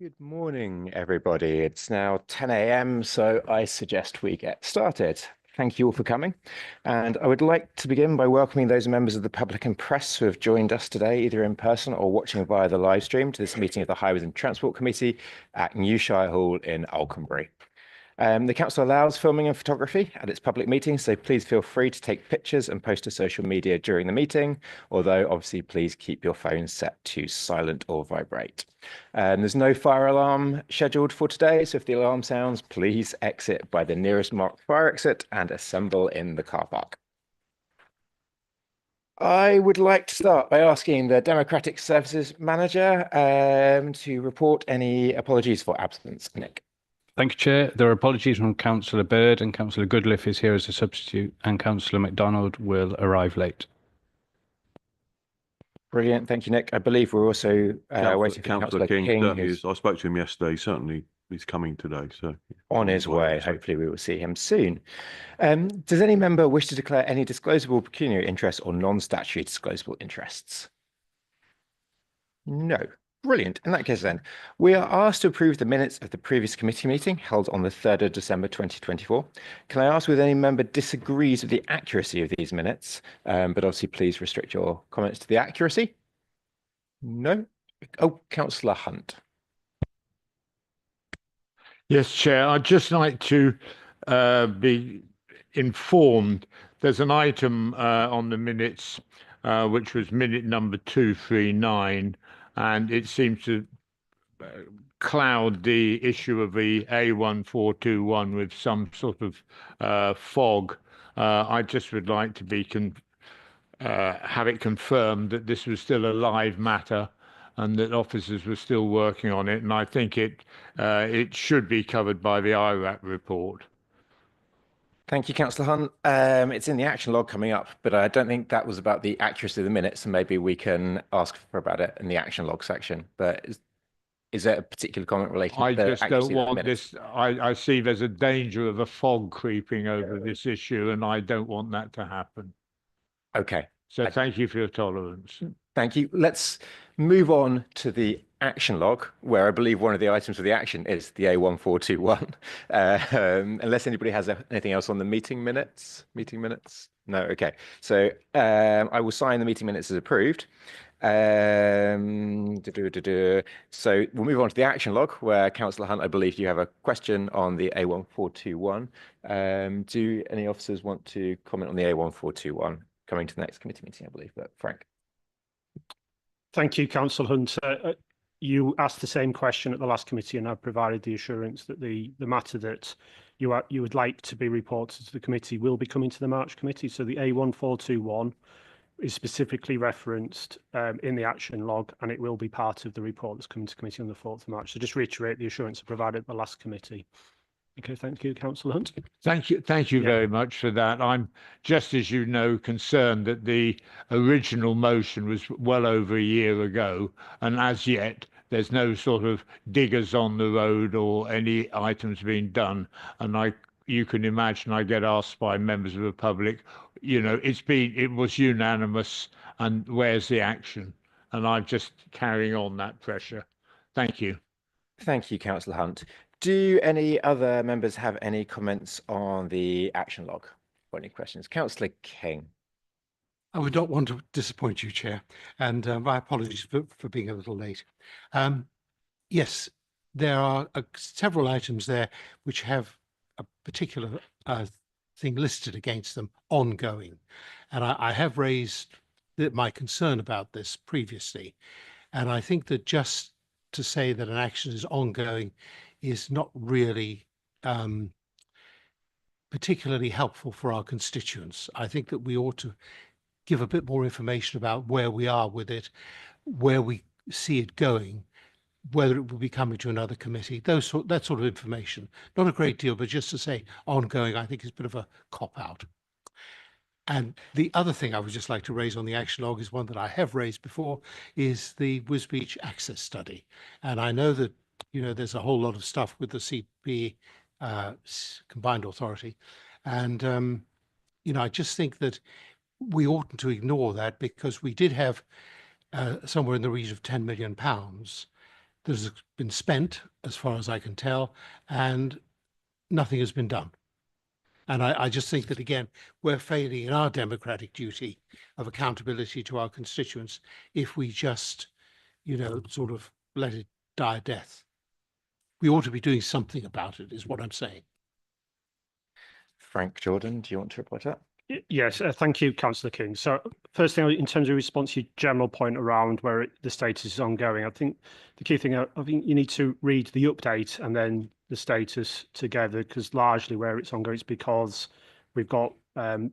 Good morning, everybody. It's now 10 a.m., so I suggest we get started. Thank you all for coming. And I would like to begin by welcoming those members of the public and press who have joined us today, either in person or watching via the live stream, to this meeting of the Highways and Transport Committee at Newshire Hall in Alconbury. The council allows filming and photography at its public meetings, so please feel free to take pictures and post to social media during the meeting, although obviously please keep your phone set to silent or vibrate. There's no fire alarm scheduled for today, so if the alarm sounds, please exit by the nearest marked fire exit and assemble in the car park. I would like to start by asking the Democratic Services Manager to report any apologies for absence. Nick. Thank you, Chair. There are apologies from Councillor Bird, and Councillor Goodliff is here as a substitute, and Councillor MacDonald will arrive late. Brilliant. Thank you, Nick. I believe we're also waiting for Councillor King. I spoke to him yesterday. Certainly, he's coming today. So on his way. Hopefully, we will see him soon. Does any member wish to declare any disclosable pecuniary interests or non-statutory disclosable interests? No. Brilliant. In that case, then, we are asked to approve the minutes of the previous committee meeting held on the 3rd of December 2024. Can I ask whether any member disagrees with the accuracy of these minutes? But obviously, please restrict your comments to the accuracy. No. Oh, Councillor Hunt. Yes, Chair. I'd just like to be informed there's an item on the minutes which was minute number 239. And it seems to cloud the issue of the A1421 with some sort of fog. I just would like to be have it confirmed that this was still a live matter and that officers were still working on it. And I think it should be covered by the IRAP report. Thank you, Councillor Hunt. It's in the action log coming up, but I don't think that was about the accuracy of the minutes, and maybe we can ask for about it in the action log section. But is there a particular comment relating to the accuracy of the minutes? I just don't want this. I see there's a danger of a fog creeping over this issue, and I don't want that to happen. Okay. So thank you for your tolerance. Thank you. Let's move on to the action log, where I believe one of the items of the action is the A1421. Unless anybody has anything else on the meeting minutes. No. Okay. So I will sign the meeting minutes as approved. So we'll move on to the action log, where Councillor Hunt, I believe you have a question on the A1421. Do any officers want to comment on the A1421? Coming to the next committee meeting, I believe, but Frank. Thank you, Councillor Hunt. You asked the same question at the last committee, and I've provided the assurance that the matter that you would like to be reported to the committee will be coming to the March committee. So the A1421 is specifically referenced in the action log, and it will be part of the report that's coming to committee on the 4th of March. So just reiterate the assurance I provided at the last committee. Okay, thank you, Councillor Hunt. Thank you very much for that. I'm just, as you know, concerned that the original motion was well over a year ago, and as yet there's no sort of diggers on the road or any items being done. And you can imagine I get asked by members of the public, you know, it was unanimous, and where's the action? And I'm just carrying on that pressure. Thank you. Thank you, Councillor Hunt. Do any other members have any comments on the action log or any questions? Councillor King. I would not want to disappoint you, Chair, and my apologies for being a little late. Yes, there are several items there which have a particular thing listed against them, ongoing. And I have raised my concern about this previously. And I think that just to say that an action is ongoing is not really particularly helpful for our constituents. I think that we ought to give a bit more information about where we are with it, where we see it going, whether it will be coming to another committee, that sort of information. Not a great deal, but just to say ongoing, I think is a bit of a cop-out. And the other thing I would just like to raise on the action log is one that I have raised before, is the Wisbech access study. And I know that, you know, there's a whole lot of stuff with the CP combined authority. And, you know, I just think that we oughtn't to ignore that, because we did have somewhere in the region of £10 million that has been spent, as far as I can tell, and nothing has been done. And I just think that, again, we're failing in our democratic duty of accountability to our constituents if we just, sort of let it die a death. We ought to be doing something about it, is what I'm saying. Frank Jordan, do you want to reply to that? Yes, thank you, Councillor King. So first thing, in terms of response to your general point around where the status is ongoing, I think the key thing, I think you need to read the update and then the status together, because largely where it's ongoing is because we've got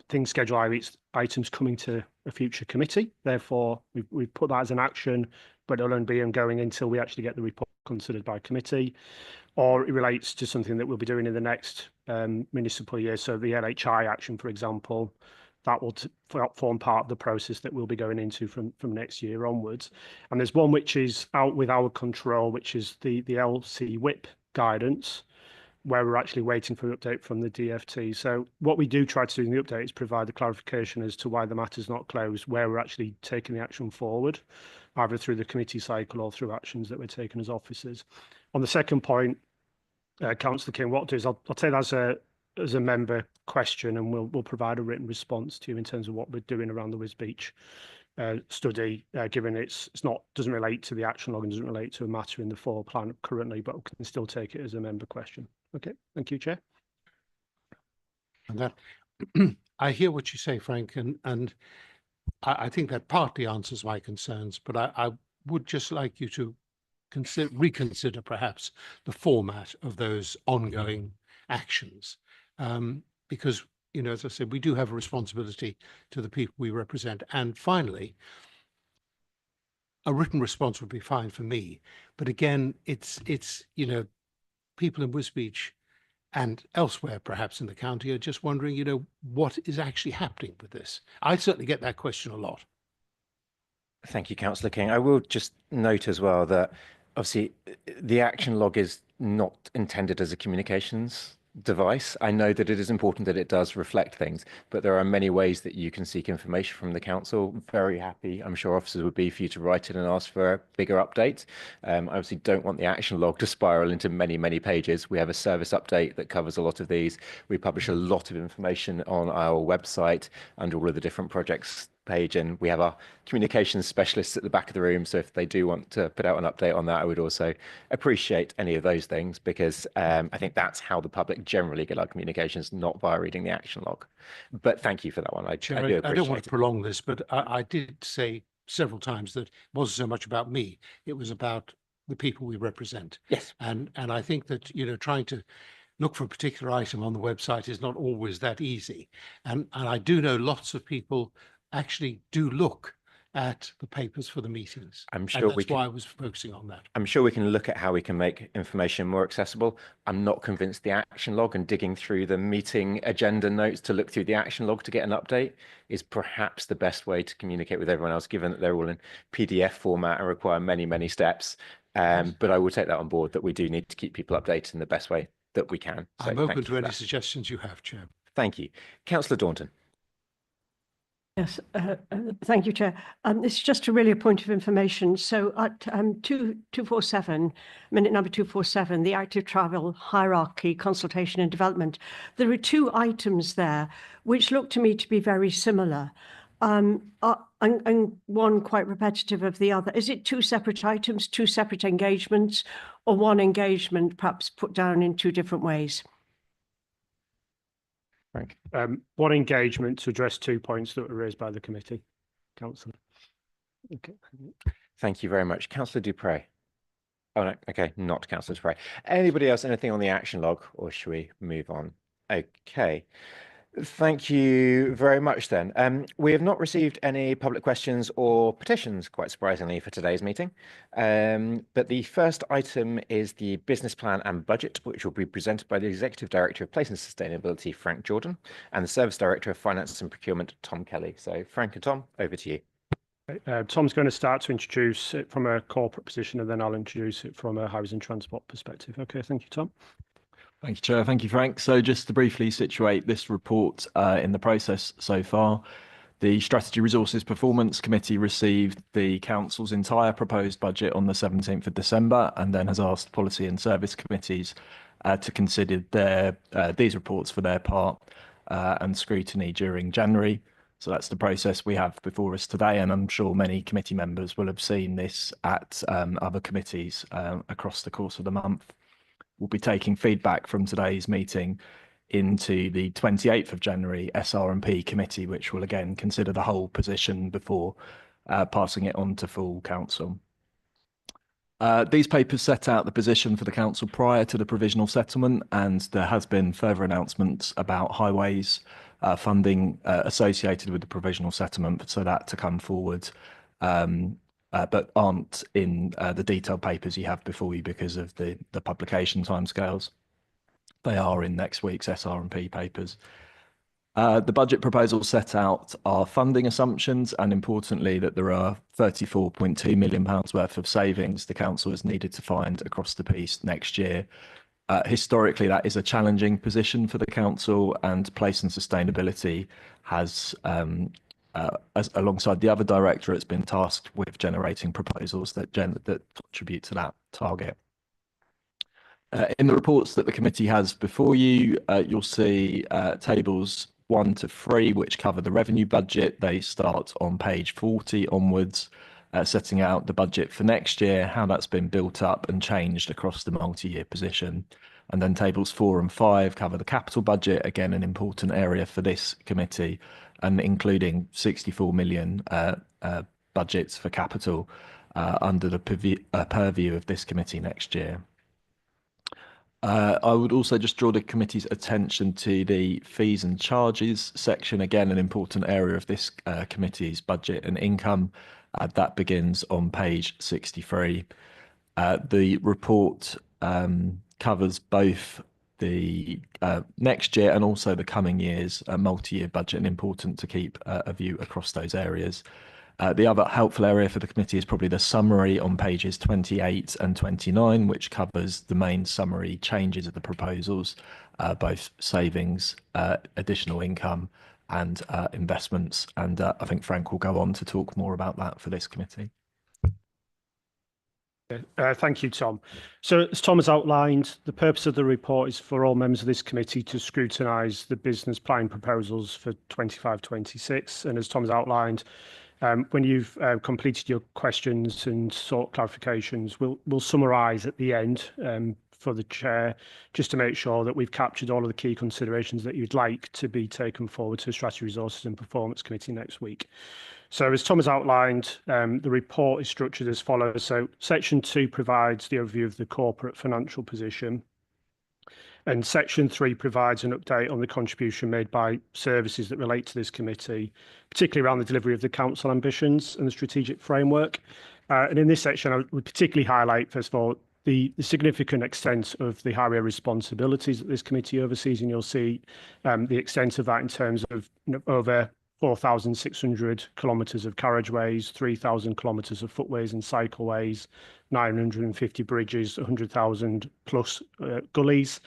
things scheduled items coming to a future committee. Therefore, we've put that as an action, but it'll only be ongoing until we actually get the report considered by committee, or it relates to something that we'll be doing in the next municipal year. So the LHI action, for example, that will form part of the process that we'll be going into from next year onwards. And there's one which is out with our control, which is the LC whip guidance, where we're actually waiting for an update from the DFT. So what we do try to do in the update is provide the clarification as to why the matter's not closed, where we're actually taking the action forward, either through the committee cycle or through actions that we're taking as officers. On the second point, Councillor King, what I'll do is I'll take that as a member question, and we'll provide a written response to you in terms of what we're doing around the Wisbech study, given it's doesn't relate to the action log and doesn't relate to a matter in the forward plan currently, but we can still take it as a member question. Okay, thank you, Chair. And that I hear what you say, Frank, and I think that partly answers my concerns, but I would just like you to reconsider perhaps the format of those ongoing actions, because, as I said, we do have a responsibility to the people we represent. And finally, a written response would be fine for me, but again, it's people in Wisbech and elsewhere perhaps in the county are just wondering, what is actually happening with this. I certainly get that question a lot. Thank you, Councillor King. I will just note as well that obviously the action log is not intended as a communications device. I know that it is important that it does reflect things, but there are many ways that you can seek information from the council. Very happy, I'm sure officers would be, for you to write in and ask for a bigger update. I obviously don't want the action log to spiral into many, many pages. We have a service update that covers a lot of these. We publish a lot of information on our website under all of the different projects page, and we have our communications specialists at the back of the room, so if they do want to put out an update on that, I would also appreciate any of those things, because I think that's how the public generally get our communications, not via reading the action log. But thank you for that one. I do appreciate I don't want to it. prolong this, but I did say several times that it wasn't so much about me, it was about the people we represent. Yes. And I think that, trying to look for a particular item on the website is not always that easy. And I do know lots of people actually do look at the papers for the meetings. I'm sure and that's we can, why I was focusing on that. I'm sure we can look at how we can make information more accessible. I'm not convinced the action log and digging through the meeting agenda notes to look through the action log to get an update is perhaps the best way to communicate with everyone else, given that they're all in PDF format and require many, many steps. But I will take that on board, that we do need to keep people updated in the best way that we can. So I'm open thank you to for any that. suggestions you have, Chair. Thank you. Councillor Daunton. Yes, thank you, Chair. This is just really a point of information. So at 247, minute number 247, the active travel hierarchy, consultation and development, there are two items there which look to me to be very similar, and one quite repetitive of the other. Is it two separate items, two separate engagements, or one engagement perhaps put down in two different ways? Frank. One engagement to address 2 points that were raised by the committee, Councillor. Okay. Thank you very much. Councillor Dupre. Oh, no. Okay, not Councillor Dupre. Anybody else, anything on the action log, or should we move on? Okay. Thank you very much then. We have not received any public questions or petitions, quite surprisingly, for today's meeting. But the first item is the business plan and budget, which will be presented by the Executive Director of Place and Sustainability, Frank Jordan, and the Service Director of Finance and Procurement, Tom Kelly. So Frank and Tom, over to you. Tom's going to start to introduce it from a corporate position, and then I'll introduce it from a housing transport perspective. Okay, thank you, Tom. Thank you, Chair. Thank you, Frank. So just to briefly situate this report in the process so far, The Strategy Resources Performance Committee received the Council's entire proposed budget on the 17th of December and then has asked Policy and Service Committees to consider these reports for their part and scrutiny during January. So that's the process we have before us today, and I'm sure many committee members will have seen this at other committees across the course of the month. We'll be taking feedback from today's meeting into the 28th of January SR&P committee, which will again consider the whole position before passing it on to full council. These papers set out the position for the council prior to the provisional settlement, and there has been further announcements about highways funding associated with the provisional settlement, so that to come forward, but aren't in the detailed papers you have before you because of the publication timescales. They are in next week's SR&P papers. The budget proposal set out our funding assumptions, and importantly that there are £34.2 million worth of savings the council has needed to find across the piece next year. Historically, that is a challenging position for the council, and Place and Sustainability has, alongside the other directorates, been tasked with generating proposals that contribute to that target. In the reports that the committee has before you, you'll see tables 1 to 3, which cover the revenue budget. They start on page 40 onwards, setting out the budget for next year, how that's been built up and changed across the multi-year position. And then tables 4 and 5 cover the capital budget, again an important area for this committee, and including 64 million budgets for capital under the purview of this committee next year. I would also just draw the committee's attention to the fees and charges section, again an important area of this committee's budget and income. That begins on page 63. The report covers both the next year and also the coming years multi-year budget, and important to keep a view across those areas. The other helpful area for the committee is probably the summary on pages 28 and 29, which covers the main summary changes of the proposals, both savings, additional income and investments. And I think Frank will go on to talk more about that for this committee. Thank you, Tom. So as Tom has outlined, the purpose of the report is for all members of this committee to scrutinise the business plan proposals for 25-26. And as Tom has outlined, when you've completed your questions and sought clarifications, we'll summarise at the end for the chair, just to make sure that we've captured all of the key considerations that you'd like to be taken forward to Strategy Resources and Performance Committee next week. So as Tom has outlined, the report is structured as follows. So section 2 provides the overview of the corporate financial position, and section 3 provides an update on the contribution made by services that relate to this committee, particularly around the delivery of the council ambitions and the strategic framework. And in this section, I would particularly highlight, first of all, the significant extent of the highway responsibilities that this committee oversees, and you'll see the extent of that in terms of over 4,600 kilometres of carriageways, 3,000 kilometres of footways and cycleways, 950 bridges, 100,000 plus gullies,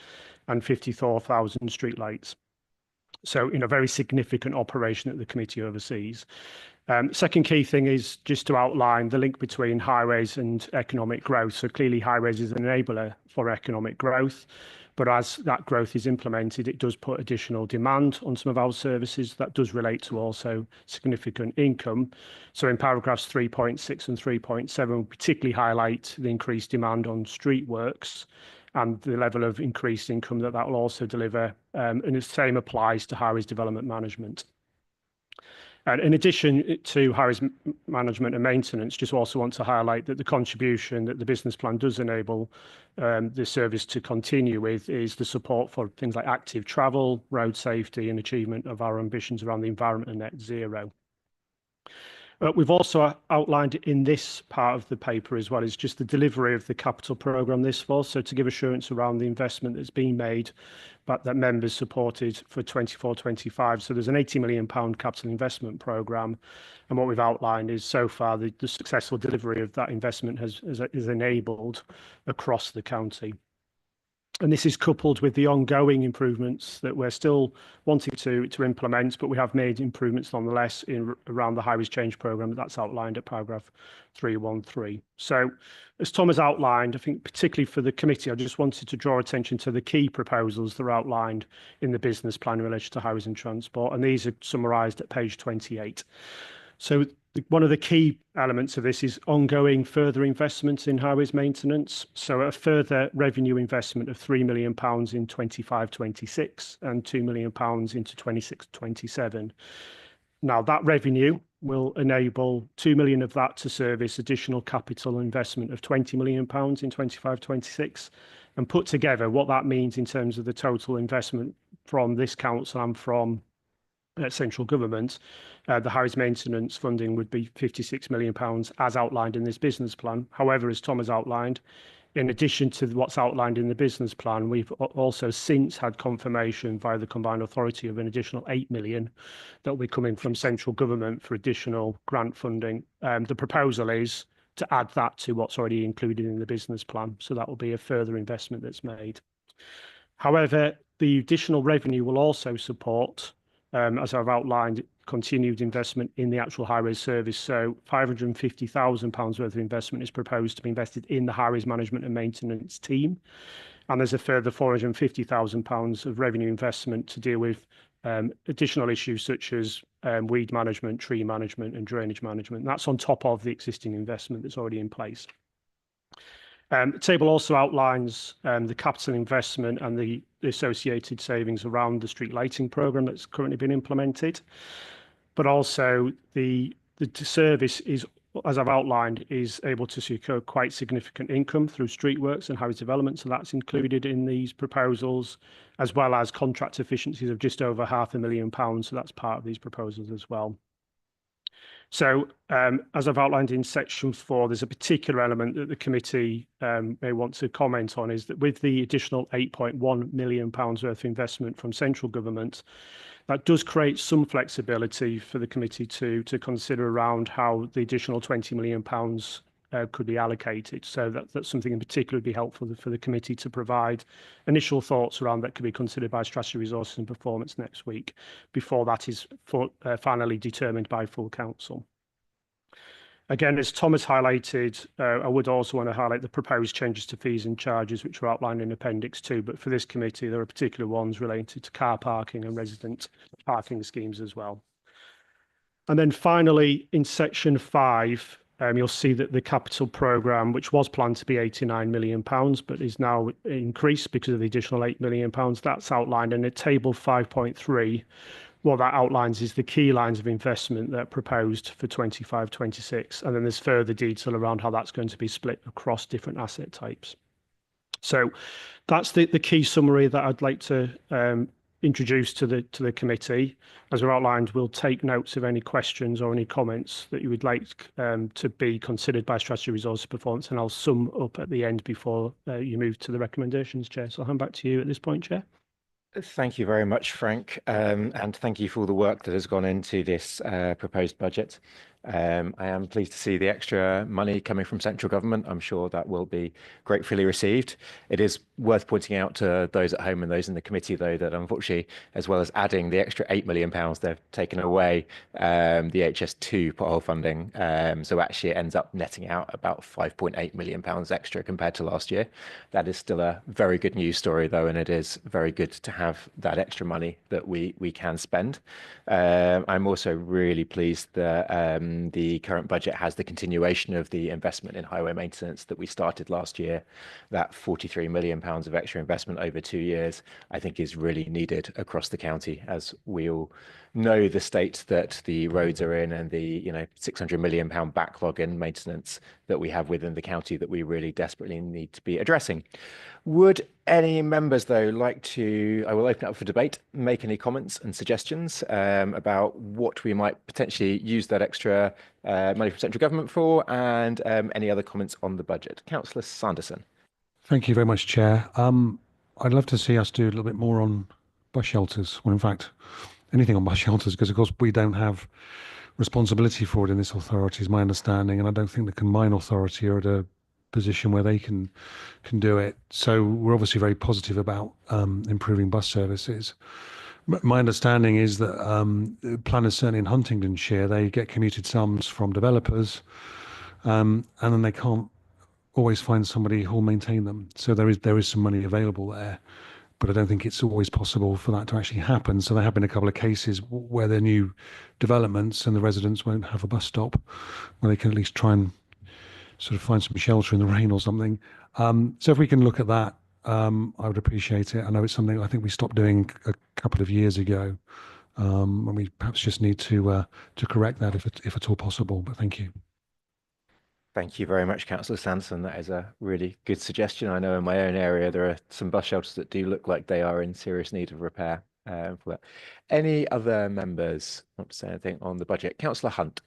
and 54,000 streetlights. So, very significant operation that the committee oversees. Second key thing is just to outline the link between highways and economic growth. So clearly highways is an enabler for economic growth, but as that growth is implemented, it does put additional demand on some of our services. That does relate to also significant income. So in paragraphs 3.6 and 3.7, we particularly highlight the increased demand on street works and the level of increased income that will also deliver. And the same applies to highways development management. And in addition to highways management and maintenance, just also want to highlight that the contribution that the business plan does enable the service to continue with is the support for things like active travel, road safety, and achievement of our ambitions around the environment and net zero. We've also outlined in this part of the paper as well is just the delivery of the capital programme this fall. So to give assurance around the investment that's been made, but that members supported for 24-25. So there's an £80 million capital investment programme. And what we've outlined is so far the successful delivery of that investment is enabled across the county. And this is coupled with the ongoing improvements that we're still wanting to implement, but we have made improvements nonetheless around the Highways Change Programme that's outlined at paragraph 313. So as Tom has outlined, I think particularly for the committee, I just wanted to draw attention to the key proposals that are outlined in the business plan in relation to highways and transport, and these are summarised at page 28. So one of the key elements of this is ongoing further investment in highways maintenance. So a further revenue investment of £3 million in 25-26 and £2 million into 26-27. Now that revenue will enable 2 million of that to service additional capital investment of £20 million in 25-26. And put together what that means in terms of the total investment from this council and from central government, the highways maintenance funding would be £56 million as outlined in this business plan. However, as Tom has outlined, in addition to what's outlined in the business plan, we've also since had confirmation via the combined authority of an additional 8 million that will be coming from central government for additional grant funding. The proposal is to add that to what's already included in the business plan. So that will be a further investment that's made. However, the additional revenue will also support, as I've outlined, continued investment in the actual highways service. So £550,000 worth of investment is proposed to be invested in the highways management and maintenance team. And there's a further £450,000 of revenue investment to deal with additional issues such as weed management, tree management and drainage management. That's on top of the existing investment that's already in place. The table also outlines the capital investment and the associated savings around the street lighting programme that's currently been implemented. But also the service is, as I've outlined, is able to secure quite significant income through streetworks and highways development. So that's included in these proposals, as well as contract efficiencies of just over £500,000. So that's part of these proposals as well. So as I've outlined in section 4, there's a particular element that the committee may want to comment on, is that with the additional £8.1 million worth of investment from central government, that does create some flexibility for the committee to consider around how the additional £20 million could be allocated. So that's something in particular would be helpful for the committee to provide initial thoughts around that could be considered by Strategy, Resources and Performance next week, before that is finally determined by full council. Again, as Tom has highlighted, I would also want to highlight the proposed changes to fees and charges, which are outlined in Appendix 2. But for this committee, there are particular ones related to car parking and resident parking schemes as well. And then finally, in section 5, you'll see that the capital programme, which was planned to be £89 million, but is now increased because of the additional £8 million, that's outlined in a table 5.3. What that outlines is the key lines of investment that are proposed for 25-26, and then there's further detail around how that's going to be split across different asset types. So that's the key summary that I'd like to introduce to the committee. As we're outlined, we'll take notes of any questions or any comments that you would like to be considered by Strategy, Resources and Performance, and I'll sum up at the end before you move to the recommendations, Chair. So I'll hand back to you at this point, Chair. Thank you very much, Frank, and thank you for all the work that has gone into this proposed budget. I am pleased to see the extra money coming from central government. I'm sure that will be gratefully received. It is worth pointing out to those at home and those in the committee, though, that unfortunately, as well as adding the extra £8 million, they've taken away the HS2 pothole funding. So actually it ends up netting out about £5.8 million extra compared to last year. That is still a very good news story, though, and it is very good to have that extra money that we can spend. I'm also really pleased that the current budget has the continuation of the investment in highway maintenance that we started last year. That £43 million of extra investment over 2 years, I think, is really needed across the county, as we all know the state that the roads are in and the £600 million backlog in maintenance that we have within the county that we really desperately need to be addressing. Would any members, though, like to, I will open up for debate, make any comments and suggestions about what we might potentially use that extra money from central government for, and any other comments on the budget? Councillor Sanderson. Thank you very much, Chair. I'd love to see us do a little bit more on bus shelters, or in fact, anything on bus shelters, because of course we don't have responsibility for it in this authority, is my understanding, and I don't think the combined authority are at a position where they can do it. So we're obviously very positive about improving bus services. My understanding is that planners, certainly in Huntingdonshire, they get commuted sums from developers, and then they can't always find somebody who'll maintain them. So there is some money available there, but I don't think it's always possible for that to actually happen. So there have been a couple of cases where they're new developments and the residents won't have a bus stop where they can at least try and sort of find some shelter in the rain or something. So if we can look at that, I would appreciate it. I know it's something I think we stopped doing a couple of years ago, and we perhaps just need to correct that if at all possible. But thank you. Thank you very much, Councillor Sanderson. That is a really good suggestion. I know in my own area there are some bus shelters that do look like they are in serious need of repair for that. Any other members want to say anything on the budget? Councillor Hunt.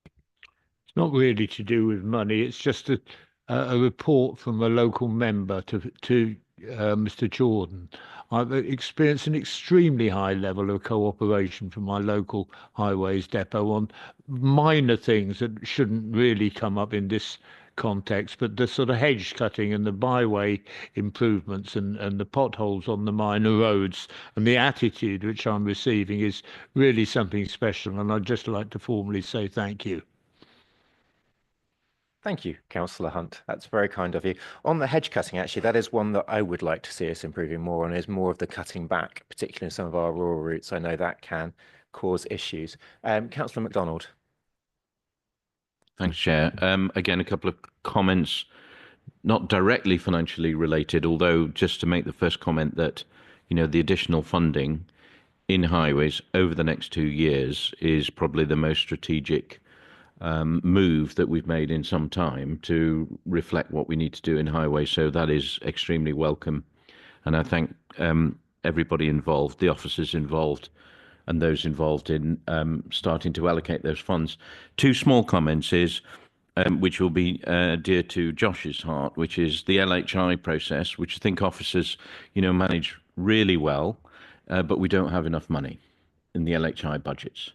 It's not really to do with money. It's just a report from a local member to Mr. Jordan. I've experienced an extremely high level of cooperation from my local highways depot on minor things that shouldn't really come up in this context, but the sort of hedge cutting and the byway improvements and the potholes on the minor roads and the attitude which I'm receiving is really something special, and I'd just like to formally say thank you. Thank you, Councillor Hunt. That's very kind of you. On the hedge cutting, actually, that is one that I would like to see us improving more on, is more of the cutting back, particularly in some of our rural routes. I know that can cause issues. Councillor MacDonald. Thanks, Chair. Again, a couple of comments, not directly financially related, although just to make the first comment that, you know, the additional funding in highways over the next 2 years is probably the most strategic move that we've made in some time to reflect what we need to do in highways. So that is extremely welcome. And I thank everybody involved, the officers involved, and those involved in starting to allocate those funds. Two small comments is, which will be dear to Josh's heart, which is the LHI process, which I think officers, you know, manage really well, but we don't have enough money in the LHI budgets.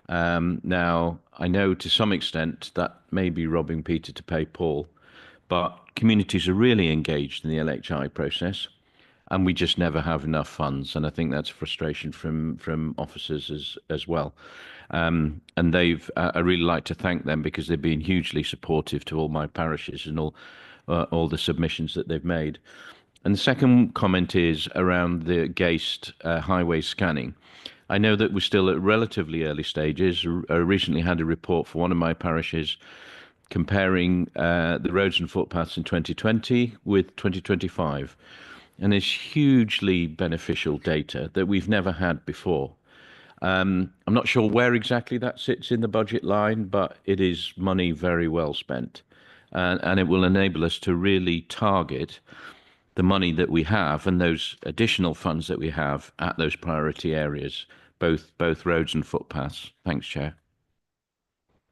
Now, I know to some extent that may be robbing Peter to pay Paul, but communities are really engaged in the LHI process, and we just never have enough funds. And I think that's a frustration from officers as well. And I really like to thank them because they've been hugely supportive to all my parishes and all the submissions that they've made. And the second comment is around the GAST highway scanning. I know that we're still at relatively early stages. I recently had a report for one of my parishes comparing the roads and footpaths in 2020 with 2025. And it's hugely beneficial data that we've never had before. I'm not sure where exactly that sits in the budget line, but it is money very well spent. And it will enable us to really target the money that we have and those additional funds that we have at those priority areas, both roads and footpaths. Thanks, Chair.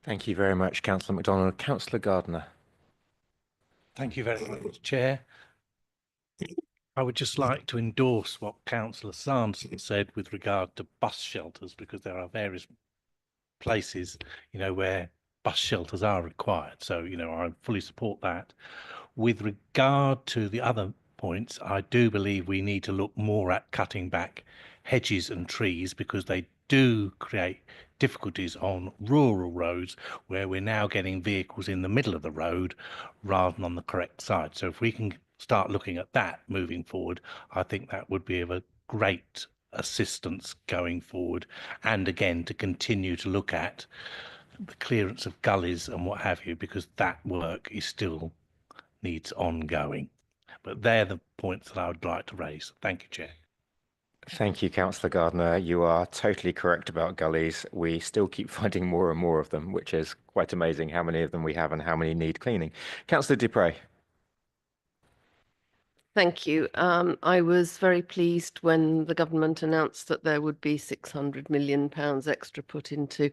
Thank you very much, Councillor MacDonald. Councillor Gardner. Thank you very much, Chair. I would just like to endorse what Councillor Sanderson said with regard to bus shelters, because there are various places, you know, where bus shelters are required. So, you know, I fully support that. With regard to the other points, I do believe we need to look more at cutting back hedges and trees, because they do create difficulties on rural roads where we're now getting vehicles in the middle of the road rather than on the correct side. So if we can start looking at that moving forward, I think that would be of a great assistance going forward. And again, to continue to look at the clearance of gullies and what have you, because that work is still needs ongoing. But they're the points that I would like to raise. Thank you, Chair. Thank you, Councillor Gardner. You are totally correct about gullies. We still keep finding more and more of them, which is quite amazing how many of them we have and how many need cleaning. Councillor Dupre. Thank you. I was very pleased when the government announced that there would be £600 million extra put into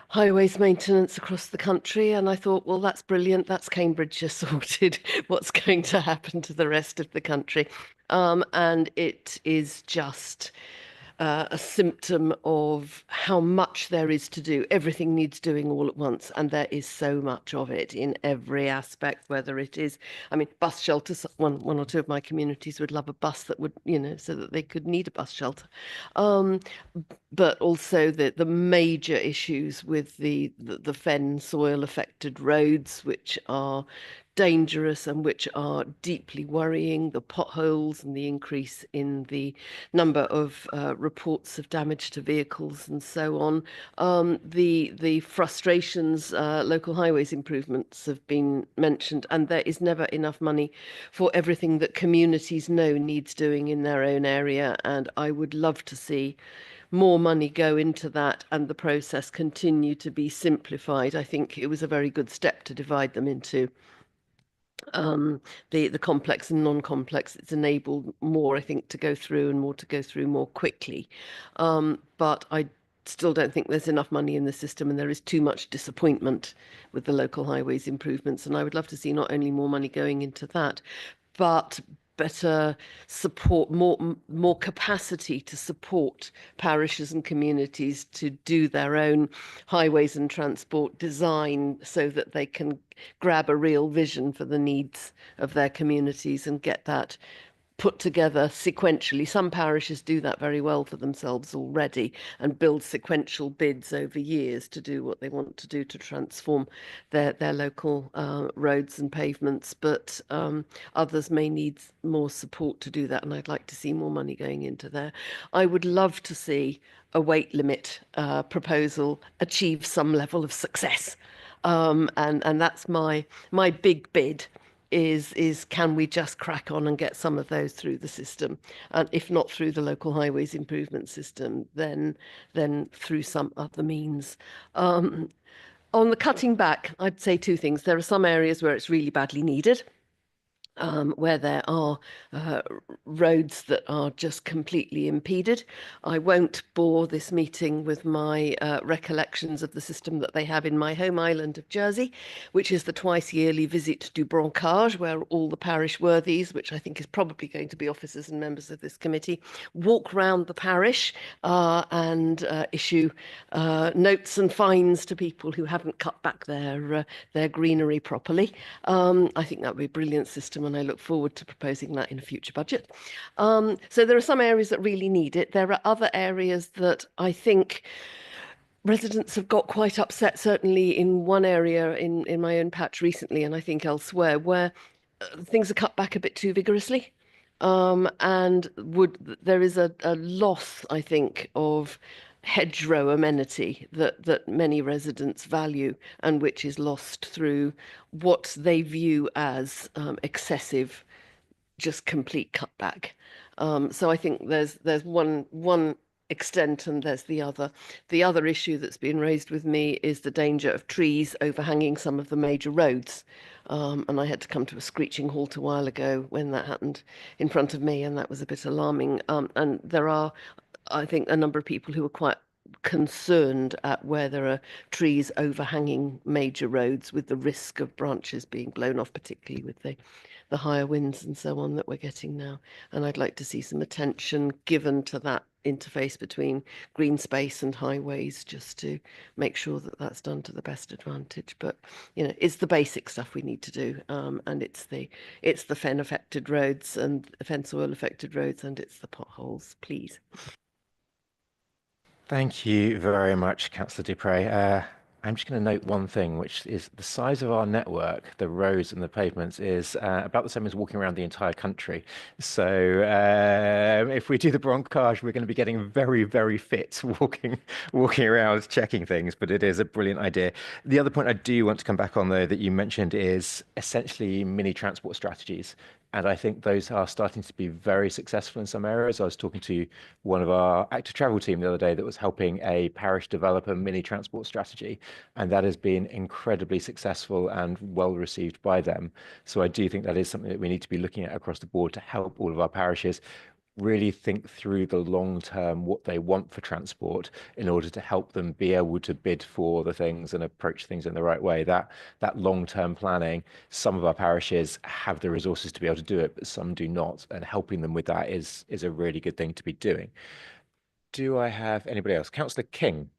highways maintenance across the country, and I thought, well, that's brilliant. That's Cambridgeshire sorted. What's going to happen to the rest of the country? And it is just a symptom of how much there is to do. Everything needs doing all at once, and there is so much of it in every aspect, whether it is, I mean, bus shelters. One or two of my communities would love a bus that would, so that they could need a bus shelter. But also the major issues with the fen soil affected roads, which are dangerous and which are deeply worrying, the potholes and the increase in the number of reports of damage to vehicles and so on. The frustrations, local highways improvements have been mentioned, and there is never enough money for everything that communities know needs doing in their own area. And I would love to see more money go into that and the process continue to be simplified. I think it was a very good step to divide them into the complex and non-complex. It's enabled more, I think, to go through and more to go through more quickly. But I still don't think there's enough money in the system, and there is too much disappointment with the local highways improvements. And I would love to see not only more money going into that, but better support, more capacity to support parishes and communities to do their own highways and transport design, so that they can grab a real vision for the needs of their communities and get that put together sequentially. Some parishes do that very well for themselves already and build sequential bids over years to do what they want to do to transform their local roads and pavements. But others may need more support to do that, and I'd like to see more money going into there. I would love to see a weight limit proposal achieve some level of success. And that's my big bid. Is can we just crack on and get some of those through the system, and if not through the local highways improvement system, then through some other means. On the cutting back, I'd say two things. There are some areas where it's really badly needed, where there are roads that are just completely impeded. I won't bore this meeting with my recollections of the system that they have in my home island of Jersey, which is the twice yearly visit du brancage, where all the parish worthies, which I think is probably going to be officers and members of this committee, walk round the parish and issue notes and fines to people who haven't cut back their greenery properly. I think that would be a brilliant system, and I look forward to proposing that in a future budget. So there are some areas that really need it. There are other areas that I think residents have got quite upset, certainly in one area in my own patch recently, and I think elsewhere, where things are cut back a bit too vigorously. And there is a loss, I think, of hedgerow amenity that many residents value, and which is lost through what they view as excessive, just complete cutback. So I think there's one extent and there's the other. The other issue that's been raised with me is the danger of trees overhanging some of the major roads. And I had to come to a screeching halt a while ago when that happened in front of me, and that was a bit alarming. And there are, I think, a number of people who are quite concerned at where there are trees overhanging major roads, with the risk of branches being blown off, particularly with the higher winds and so on that we're getting now. And I'd like to see some attention given to that interface between green space and highways, just to make sure that that's done to the best advantage. But it's the basic stuff we need to do, and it's the fen affected roads and fen soil affected roads, and it's the potholes, please. Thank you very much, Councillor Dupre. I'm just going to note one thing, which is the size of our network, the roads and the pavements, is about the same as walking around the entire country. So if we do the brancage, we're going to be getting very, very fit walking around, checking things, but it is a brilliant idea. The other point I do want to come back on, though, that you mentioned is essentially mini transport strategies. And I think those are starting to be very successful in some areas. I was talking to one of our active travel team the other day that was helping a parish develop a mini transport strategy, and that has been incredibly successful and well received by them. So I do think that is something that we need to be looking at across the board to help all of our parishes really think through the long term, what they want for transport, in order to help them be able to bid for the things and approach things in the right way. That long term planning, some of our parishes have the resources to be able to do it, but some do not, and helping them with that is a really good thing to be doing. do I have anybody else? Councillor King.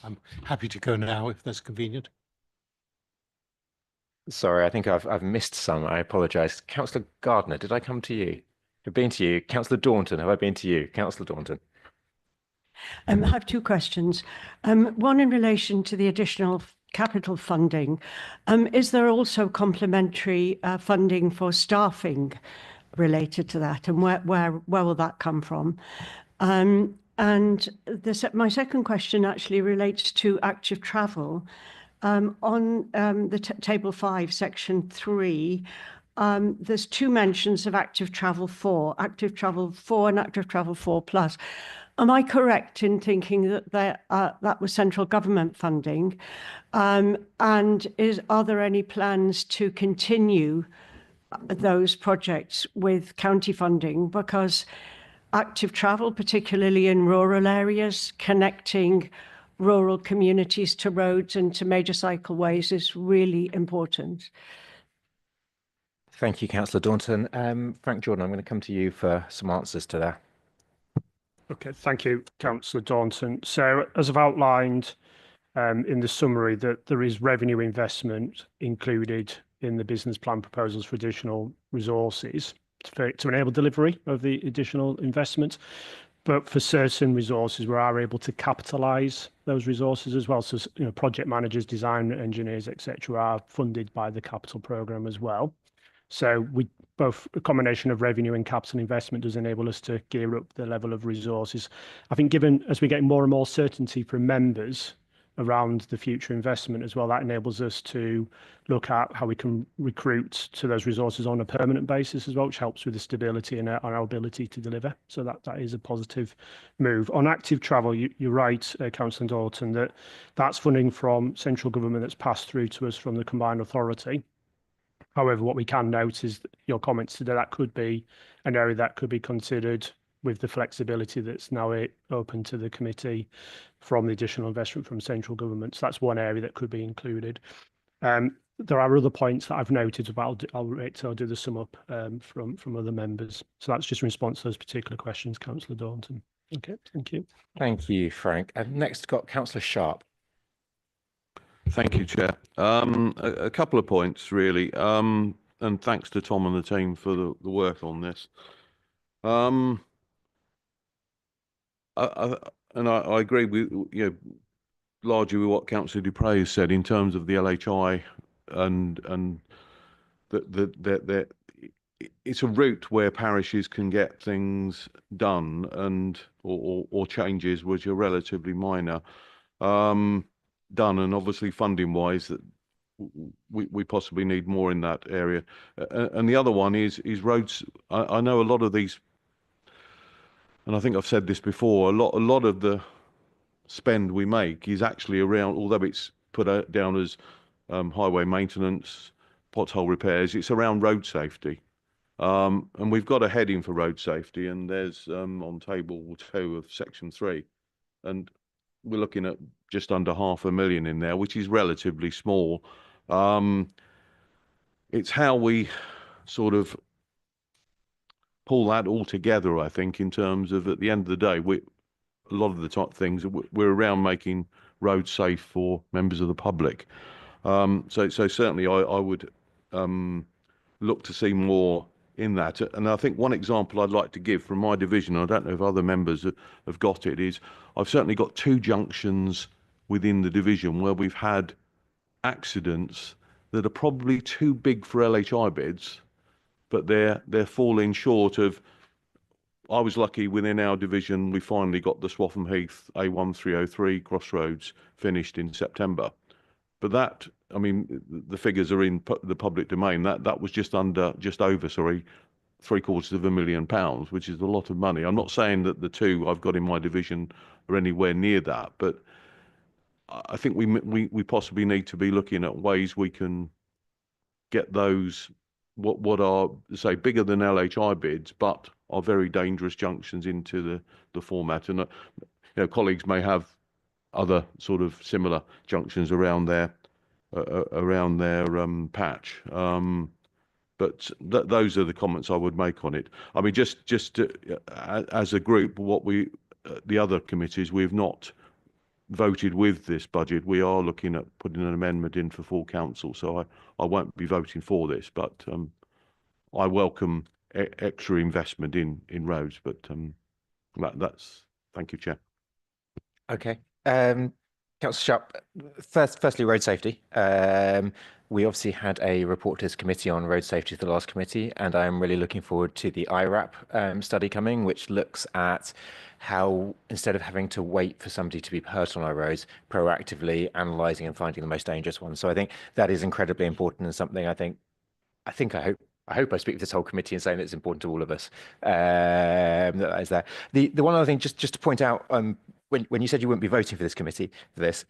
I'm happy to go now if that's convenient. Sorry, I think I've missed some. I apologise. Councillor Gardner, did I come to you? I've been to you. Councillor Daunton, have I been to you? Councillor Daunton. I have two questions. One in relation to the additional capital funding. Is there also complementary funding for staffing related to that, and where will that come from? And my second question actually relates to active travel. On the table 5, section 3, there's two mentions of active travel 4 and active travel 4 plus. Am I correct in thinking that that was central government funding? And are there any plans to continue those projects with county funding? Because active travel, particularly in rural areas, connecting rural communities to roads and to major cycleways, is really important. Thank you, Councillor Daunton. Frank Jordan, I'm going to come to you for some answers to that. Okay, thank you, Councillor Daunton. So, as I've outlined in the summary, that there is revenue investment included in the business plan proposals for additional resources to enable delivery of the additional investment. But for certain resources, we are able to capitalise those resources as well. So, project managers, design engineers, etc., are funded by the capital programme as well. So both a combination of revenue and capital investment does enable us to gear up the level of resources. I think given as we're getting more and more certainty from members around the future investment as well, that enables us to look at how we can recruit to those resources on a permanent basis as well, which helps with the stability and our ability to deliver. So that is a positive move. On active travel, you're right, Councillor Daunton, that's funding from central government that's passed through to us from the combined authority. However, what we can note is that your comments today, that could be an area that could be considered with the flexibility that's now open to the committee from the additional investment from central government. So that's one area that could be included. There are other points that I've noted, but I'll do the sum up from other members. So that's just in response to those particular questions, Councillor Daunton. Okay, thank you. Thank you, Frank. And next got Councillor Sharp. Thank you, Chair. A couple of points, really, and thanks to Tom and the team for the work on this. I agree with largely with what Councillor Dupre has said in terms of the LHI and that it's a route where parishes can get things done or changes which are relatively minor. Done, and obviously funding wise that we possibly need more in that area. And the other one is roads. I know a lot of these, and I think I've said this before, a lot of the spend we make is actually around, although it's put down as highway maintenance, pothole repairs, it's around road safety. And we've got a heading for road safety, and there's on table 2 of section 3, and we're looking at just under $500,000 in there, which is relatively small. It's how we sort of pull that all together, I think, in terms of at the end of the day, a lot of the top things we're around making roads safe for members of the public. So certainly I would look to see more in that. And I think one example I'd like to give from my division, I don't know if other members have got it, is I've certainly got 2 junctions within the division where we've had accidents that are probably too big for LHI bids, but they're falling short of. I was lucky within our division, we finally got the Swaffham Heath A1303 crossroads finished in September. But that, I mean, the figures are in the public domain. That was just over £750,000, which is a lot of money. I'm not saying that the 2 I've got in my division are anywhere near that, but I think we possibly need to be looking at ways we can get those what are, say, bigger than LHI bids, but are very dangerous junctions into the format. And colleagues may have other sort of similar junctions around their patch. But those are the comments I would make on it. I mean, just as a group, what the other committees, we've not voted with this budget. We are looking at putting an amendment in for full council, so I won't be voting for this, but I welcome extra investment in roads. But that's thank you, Chair. Okay. Councillor Sharp, firstly, road safety. We obviously had a report to this committee on road safety to the last committee, and I am really looking forward to the IRAP study coming, which looks at how, instead of having to wait for somebody to be hurt on our roads, proactively analysing and finding the most dangerous ones. So I think that is incredibly important, and something I hope I speak for this whole committee in saying that it's important to all of us. That is there. The one other thing, just to point out, when you said you wouldn't be voting for this committee for this,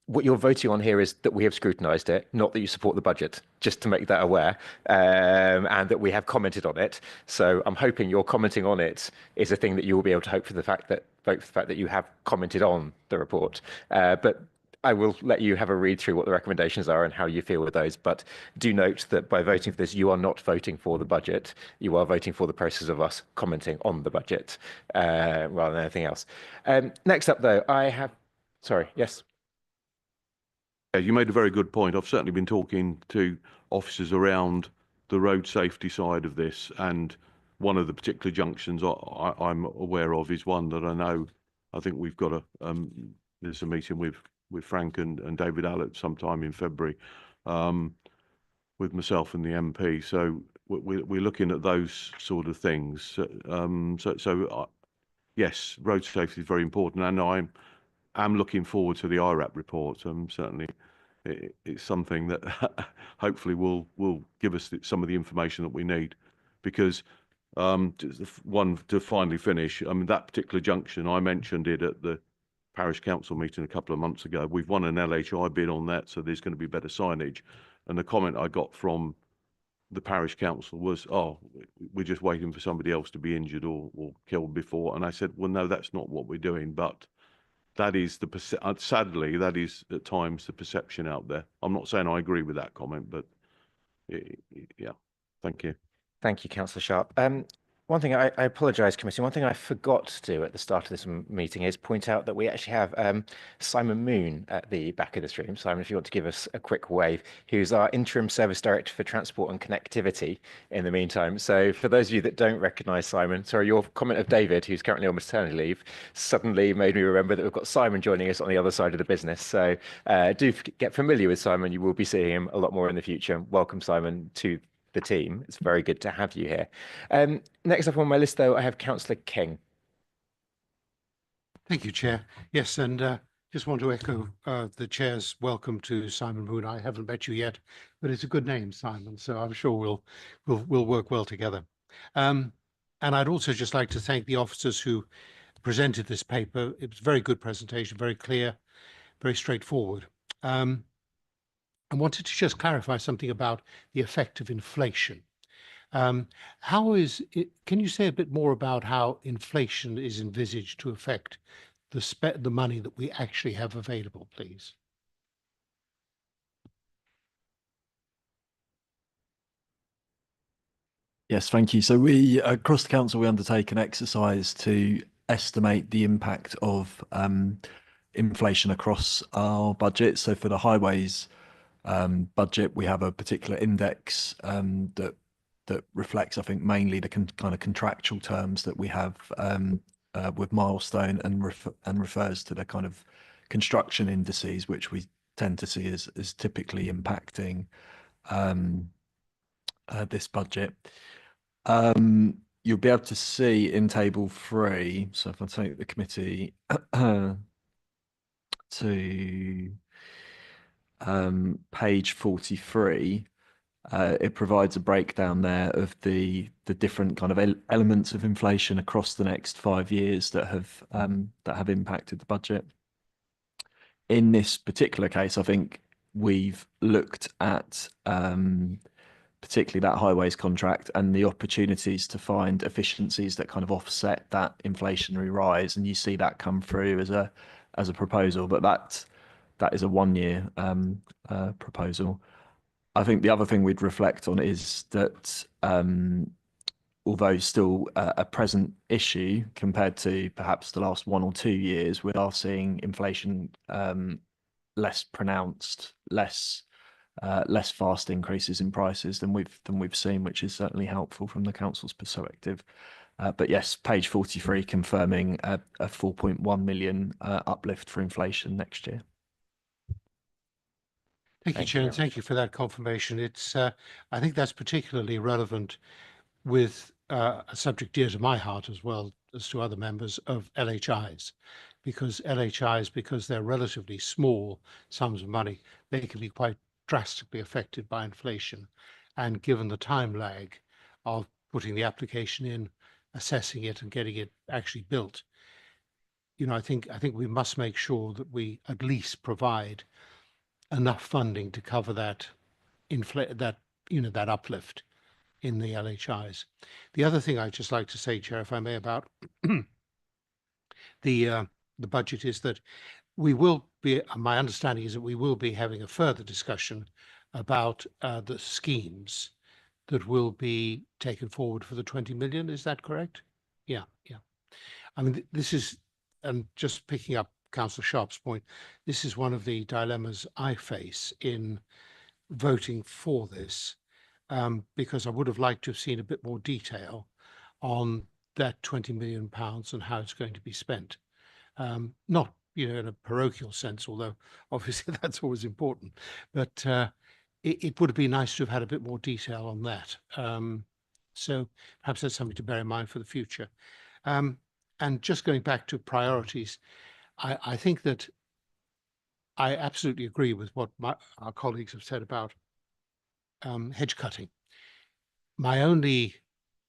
what you're voting on here is that we have scrutinised it, not that you support the budget, just to make that aware, and that we have commented on it. So I'm hoping your commenting on it is a thing that you will be able to vote for the fact that you have commented on the report. But I will let you have a read through what the recommendations are and how you feel with those. But do note that by voting for this, you are not voting for the budget. You are voting for the process of us commenting on the budget rather than anything else. Next up, though, sorry, yes. Yeah, you made a very good point. I've certainly been talking to officers around the road safety side of this, and one of the particular junctions I'm aware of is one that I think we've got there's a meeting with Frank and David Allett sometime in February with myself and the MP. So we're looking at those sort of things. Yes, road safety is very important, and I'm looking forward to the IRAP report. Certainly, it's something that hopefully will give us some of the information that we need, because to finally finish, I mean, that particular junction, I mentioned it at the parish council meeting a couple of months ago. We've won an LHI bid on that, so there's going to be better signage. And the comment I got from the parish council was, "Oh, we're just waiting for somebody else to be injured or killed before." And I said, "Well, no, that's not what we're doing." But that is sadly, that is at times the perception out there. I'm not saying I agree with that comment, but yeah, thank you. Thank you, Councillor Sharp. One thing, I apologise, Committee. One thing I forgot to do at the start of this meeting is point out that we actually have Simon Moon at the back of this room. Simon, if you want to give us a quick wave, who's our Interim Service Director for Transport and Connectivity in the meantime. So for those of you that don't recognise Simon, sorry, your comment of David, who's currently on maternity leave, suddenly made me remember that we've got Simon joining us on the other side of the business. So do get familiar with Simon. You will be seeing him a lot more in the future. Welcome, Simon, to the team. It's very good to have you here. Next up on my list, though, I have Councillor King. Thank you, Chair. Yes, and just want to echo the Chair's welcome to Simon Moon. I haven't met you yet, but it's a good name, Simon, so I'm sure we'll work well together. And I'd also just like to thank the officers who presented this paper. It was a very good presentation, very clear, very straightforward. I wanted to just clarify something about the effect of inflation. How is it, can you say a bit more about how inflation is envisaged to affect the money that we actually have available, please? Yes, thank you. So we, across the council, we undertake an exercise to estimate the impact of inflation across our budget. So for the highways budget, we have a particular index that reflects, I think, mainly the kind of contractual terms that we have with Milestone, and refers to the kind of construction indices, which we tend to see as typically impacting this budget. You'll be able to see in table 3, so if I take the committee to page 43, it provides a breakdown there of the different kind of elements of inflation across the next 5 years that have impacted the budget. In this particular case, I think we've looked at particularly that highways contract and the opportunities to find efficiencies that kind of offset that inflationary rise, and you see that come through as a proposal, but that is a 1-year proposal. I think the other thing we'd reflect on is that although still a present issue compared to perhaps the last 1 or 2 years, we are seeing inflation less pronounced, less fast increases in prices than we've seen, which is certainly helpful from the council's perspective. But yes, page 43 confirming a 4.1 million uplift for inflation next year. Thank you, Chair, and thank you for that confirmation. It's I think that's particularly relevant with a subject dear to my heart as well as to other members of LHIs, because they're relatively small sums of money, they can be quite drastically affected by inflation. And given the time lag of putting the application in, assessing it and getting it actually built, I think we must make sure that we at least provide enough funding to cover that uplift in the LHIs. The other thing I'd just like to say, Chair, if I may, about the budget is that we will be, my understanding is that we will be having a further discussion about the schemes that will be taken forward for the 20 million. Is that correct? Yeah. I mean, this is, and just picking up Councillor Sharp's point, this is one of the dilemmas I face in voting for this, because I would have liked to have seen a bit more detail on that 20 million pounds and how it's going to be spent. Not, in a parochial sense, although obviously that's always important, but it would have been nice to have had a bit more detail on that. So perhaps that's something to bear in mind for the future. And just going back to priorities, I think that I absolutely agree with what our colleagues have said about hedge cutting. My only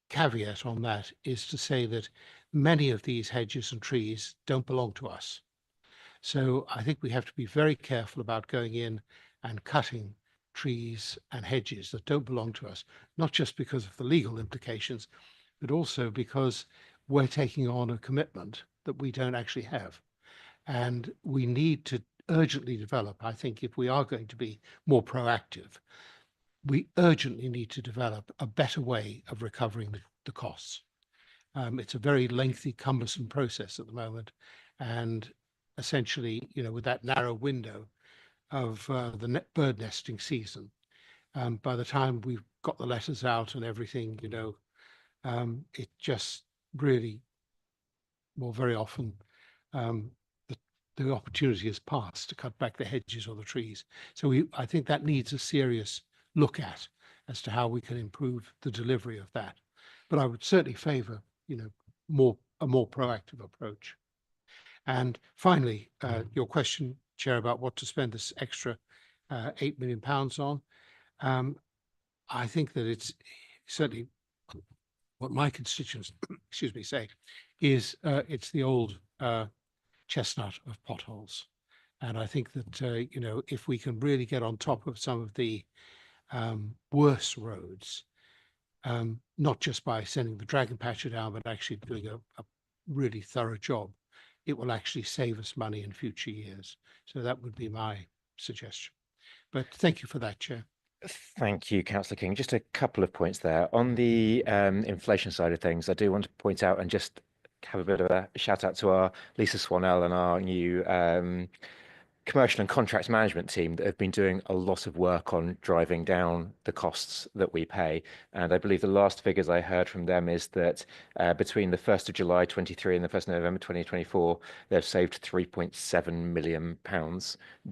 caveat on that is to say that many of these hedges and trees don't belong to us. So I think we have to be very careful about going in and cutting trees and hedges that don't belong to us, not just because of the legal implications, but also because we're taking on a commitment that we don't actually have. And we need to urgently develop, I think, if we are going to be more proactive, we urgently need to develop a better way of recovering the costs. It's a very lengthy, cumbersome process at the moment. And essentially, with that narrow window of the bird nesting season, by the time we've got the letters out and everything, it just really, well, very often, the opportunity has passed to cut back the hedges or the trees. So I think that needs a serious look at as to how we can improve the delivery of that. But I would certainly favour, a more proactive approach. And finally, your question, Chair, about what to spend this extra £8 million on. I think that it's certainly what my constituents, say, is it's the old chestnut of potholes. And I think that, if we can really get on top of some of the worse roads, not just by sending the dragon patcher down, but actually doing a really thorough job, it will actually save us money in future years. So that would be my suggestion. But thank you for that, Chair. Thank you, Councillor King. Just a couple of points there. On the inflation side of things, I do want to point out and just have a bit of a shout out to our Lisa Swanell and our new commercial and contracts management team that have been doing a lot of work on driving down the costs that we pay. And I believe the last figures I heard from them is that between the 1st of July 23 and the 1st of November 2024, they've saved £3.7 million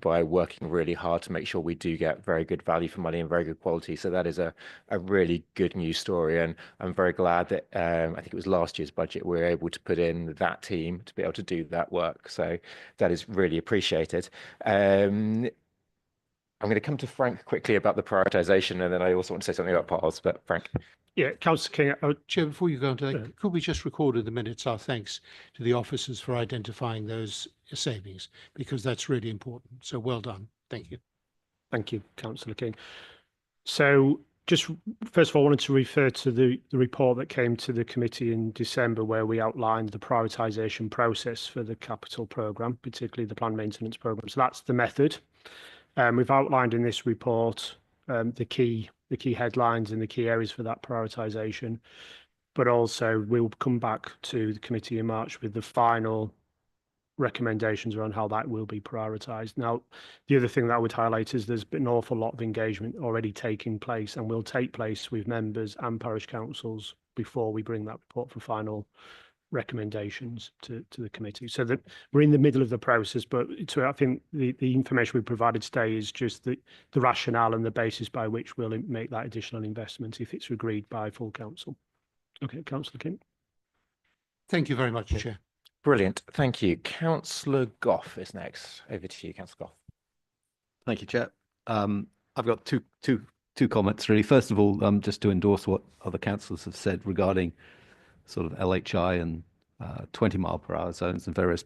by working really hard to make sure we do get very good value for money and very good quality. So that is a really good news story. And I'm very glad that I think it was last year's budget, we were able to put in that team to be able to do that work. So that is really appreciated. I'm going to come to Frank quickly about the prioritisation, and then I also want to say something about potholes, but Frank. Yeah, Councillor King. Chair, before you go into that, could we just record in the minutes our thanks to the officers for identifying those savings, because that's really important. So well done. Thank you. Thank you, Councillor King. So just first of all, I wanted to refer to the report that came to the committee in December, where we outlined the prioritisation process for the capital programme, particularly the planned maintenance programme. So that's the method. We've outlined in this report the key headlines and the key areas for that prioritisation. But also we'll come back to the committee in March with the final recommendations around how that will be prioritised. Now, the other thing that I would highlight is there's been an awful lot of engagement already taking place and will take place with members and parish councils before we bring that report for final recommendations to the committee. So that we're in the middle of the process, but I think the information we provided today is just the rationale and the basis by which we'll make that additional investment if it's agreed by full council. Okay, Councillor King. Thank you very much, Chair. Brilliant. Thank you. Councillor Gough is next. Over to you, Councillor Gough. Thank you, Chair. I've got two comments really. First of all, just to endorse what other councillors have said regarding sort of LHI and 20-mile-per-hour zones and various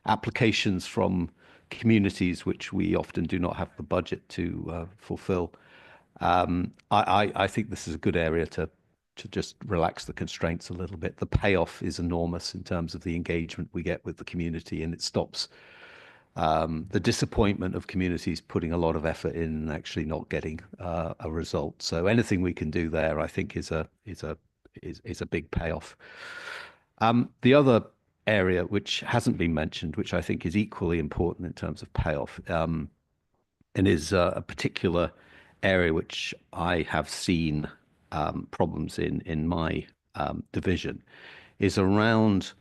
applications from communities which we often do not have the budget to fulfil. I think this is a good area to just relax the constraints a little bit. The payoff is enormous in terms of the engagement we get with the community, and it stops the disappointment of communities putting a lot of effort in and actually not getting a result. So anything we can do there, I think, is a big payoff. The other area which hasn't been mentioned, which I think is equally important in terms of payoff, and is a particular area which I have seen problems in my division, is around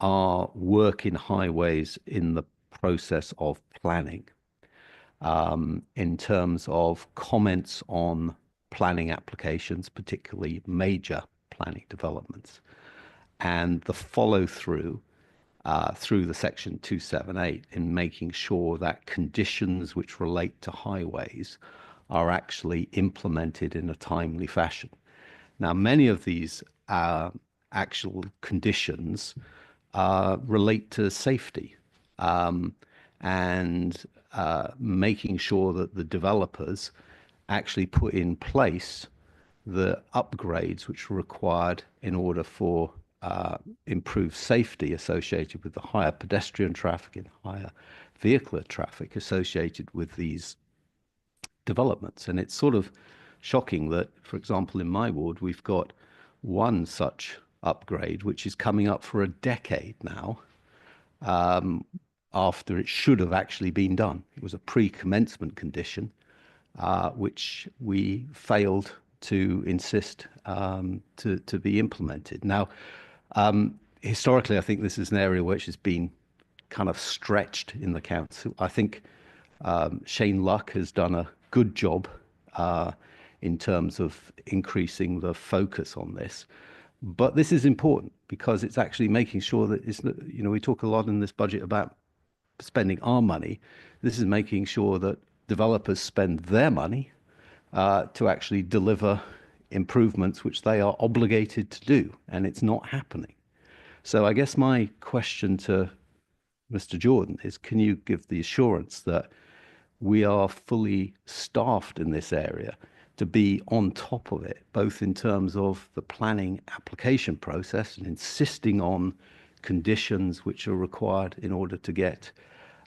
our work in highways in the process of planning, in terms of comments on planning applications, particularly major planning developments, and the follow through through the Section 278 in making sure that conditions which relate to highways are actually implemented in a timely fashion. Now, many of these actual conditions relate to safety and making sure that the developers actually put in place the upgrades which are required in order for improved safety associated with the higher pedestrian traffic and higher vehicular traffic associated with these developments. And it's sort of shocking that, for example, in my ward, we've got one such upgrade which is coming up for a decade now, after it should have actually been done. It was a pre-commencement condition which we failed to insist to be implemented. Now, historically, I think this is an area which has been kind of stretched in the council. I think Shane Luck has done a good job in terms of increasing the focus on this. But this is important because it's actually making sure that it's, you know, we talk a lot in this budget about spending our money. This is making sure that developers spend their money to actually deliver improvements which they are obligated to do, and it's not happening. So I guess my question to Mr. Jordan is, can you give the assurance that we are fully staffed in this area to be on top of it, both in terms of the planning application process and insisting on conditions which are required in order to get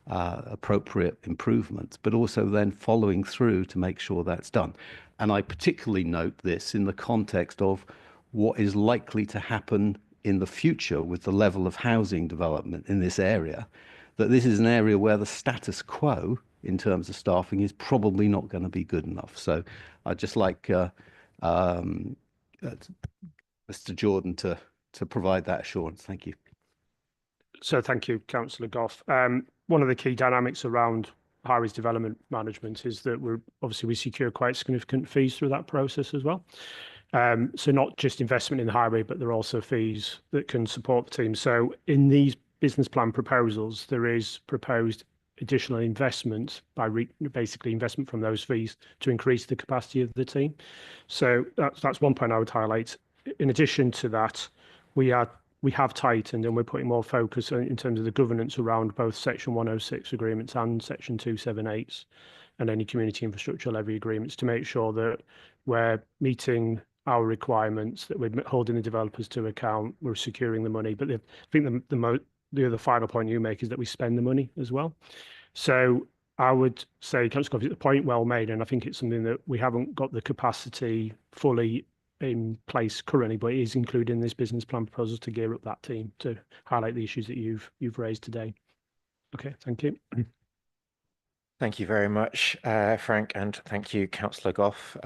appropriate improvements, but also then following through to make sure that's done. And I particularly note this in the context of what is likely to happen in the future with the level of housing development in this area, that this is an area where the status quo in terms of staffing is probably not going to be good enough. So I'd just like Mr. Jordan to provide that assurance. Thank you. So thank you, Councillor Gough. One of the key dynamics around highways development management is that we secure quite significant fees through that process as well. So not just investment in the highway, but there are also fees that can support the team. So in these business plan proposals, there is proposed additional investment by basically investment from those fees to increase the capacity of the team. So that's one point I would highlight. In addition to that, we have tightened and we're putting more focus in terms of the governance around both Section 106 agreements and Section 278s and any community infrastructure levy agreements to make sure that we're meeting our requirements, that we're holding the developers to account, we're securing the money. But I think the other final point you make is that we spend the money as well. So I would say, Councillor Coffey, the point well made, and I think it's something that we haven't got the capacity fully in place currently, but it is included in this business plan proposal to gear up that team to highlight the issues that you've raised today. Okay, thank you. Thank you very much, Frank, and thank you, Councillor Gough.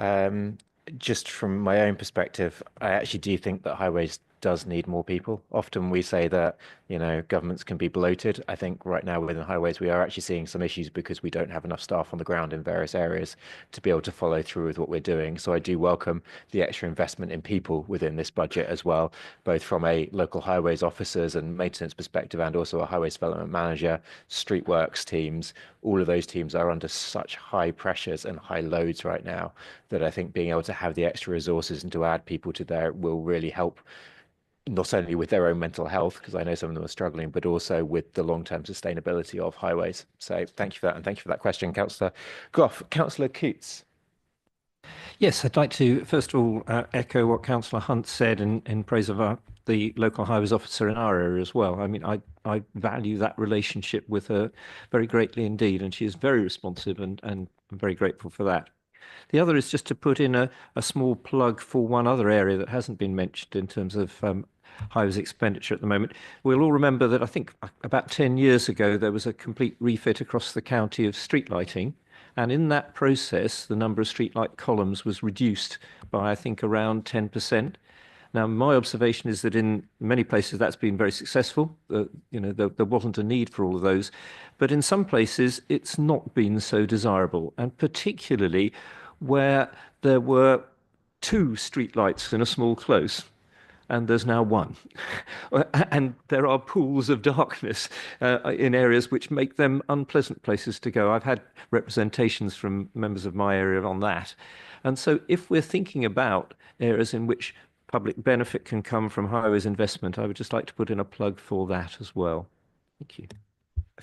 Just from my own perspective, I actually do think that highways does need more people. Often we say that, governments can be bloated. I think right now within highways, we are actually seeing some issues because we don't have enough staff on the ground in various areas to be able to follow through with what we're doing. So I do welcome the extra investment in people within this budget as well, both from a local highways officers and maintenance perspective and also a highways development manager, street works teams. All of those teams are under such high pressures and high loads right now that I think being able to have the extra resources and to add people to there will really help, not only with their own mental health, because I know some of them are struggling, but also with the long-term sustainability of highways. So thank you for that, and thank you for that question, Councillor Gough. Councillor Coutts. Yes, I'd like to first of all echo what Councillor Hunt said in praise of the local highways officer in our area as well. I mean, I value that relationship with her very greatly indeed, and she is very responsive, and I'm very grateful for that. The other is just to put in a small plug for one other area that hasn't been mentioned in terms of highways expenditure at the moment. We'll all remember that I think about 10 years ago, there was a complete refit across the county of street lighting. And in that process, the number of streetlight columns was reduced by, I think, around 10%. Now, my observation is that in many places that's been very successful. There wasn't a need for all of those. But in some places, it's not been so desirable. And particularly where there were 2 streetlights in a small close, and there's now 1. And there are pools of darkness in areas which make them unpleasant places to go. I've had representations from members of my area on that. And so if we're thinking about areas in which public benefit can come from highways investment, I would just like to put in a plug for that as well. Thank you.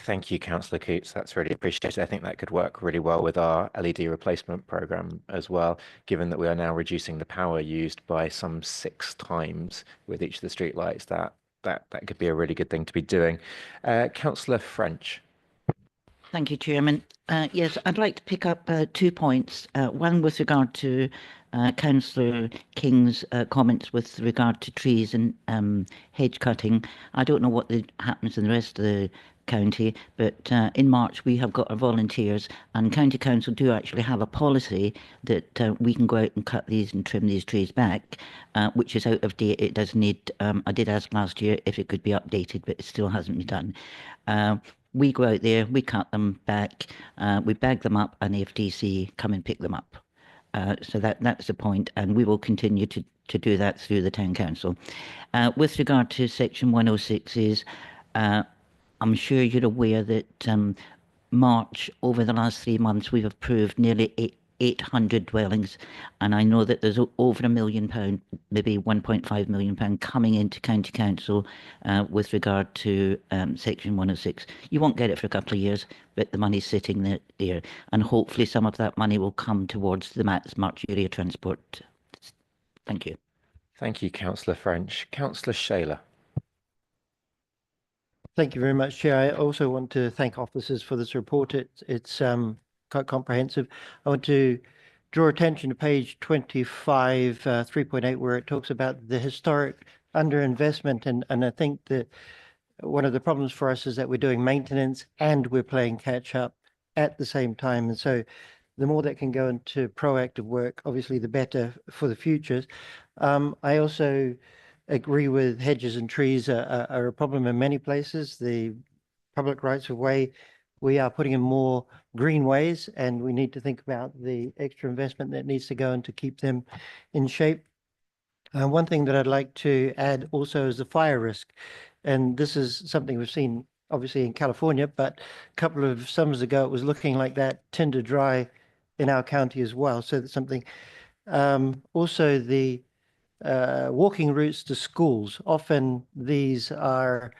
Thank you, Councillor Coutts. That's really appreciated. I think that could work really well with our LED replacement programme as well, given that we are now reducing the power used by some 6 times with each of the streetlights. That could be a really good thing to be doing. Councillor French. Thank you, Chairman. Yes, I'd like to pick up 2 points. One with regard to Councillor King's comments with regard to trees and hedge cutting. I don't know what happens in the rest of the county, but in March we have got our volunteers, and County Council do actually have a policy that we can go out and cut these and trim these trees back, which is out of date. It does need, I did ask last year if it could be updated, but it still hasn't been done. We go out there, we cut them back, we bag them up, and the FDC come and pick them up. So that's the point, and we will continue to do that through the Town Council. With regard to Section 106s, I'm sure you're aware that March, over the last 3 months, we've approved nearly 800 dwellings, and I know that there's over £1 million, maybe £1.5 million coming into County Council with regard to Section 106. You won't get it for a couple of years, but the money's sitting there, and hopefully some of that money will come towards the smart area transport. Thank you. Thank you, Councillor French. Councillor Shaler. Thank you very much, Chair. I also want to thank officers for this report. It's quite comprehensive. I want to draw attention to page 25, 3.8, where it talks about the historic underinvestment. And I think that one of the problems for us is that we're doing maintenance and we're playing catch up at the same time. And so the more that can go into proactive work, obviously the better for the futures. I also agree with hedges and trees are a problem in many places. The public rights of way, we are putting in more greenways, and we need to think about the extra investment that needs to go in to keep them in shape. One thing that I'd like to add also is the fire risk. And this is something we've seen obviously in California, but a couple of summers ago, it was looking like that tinder dry in our county as well. So that's something. Also the walking routes to schools. Often these are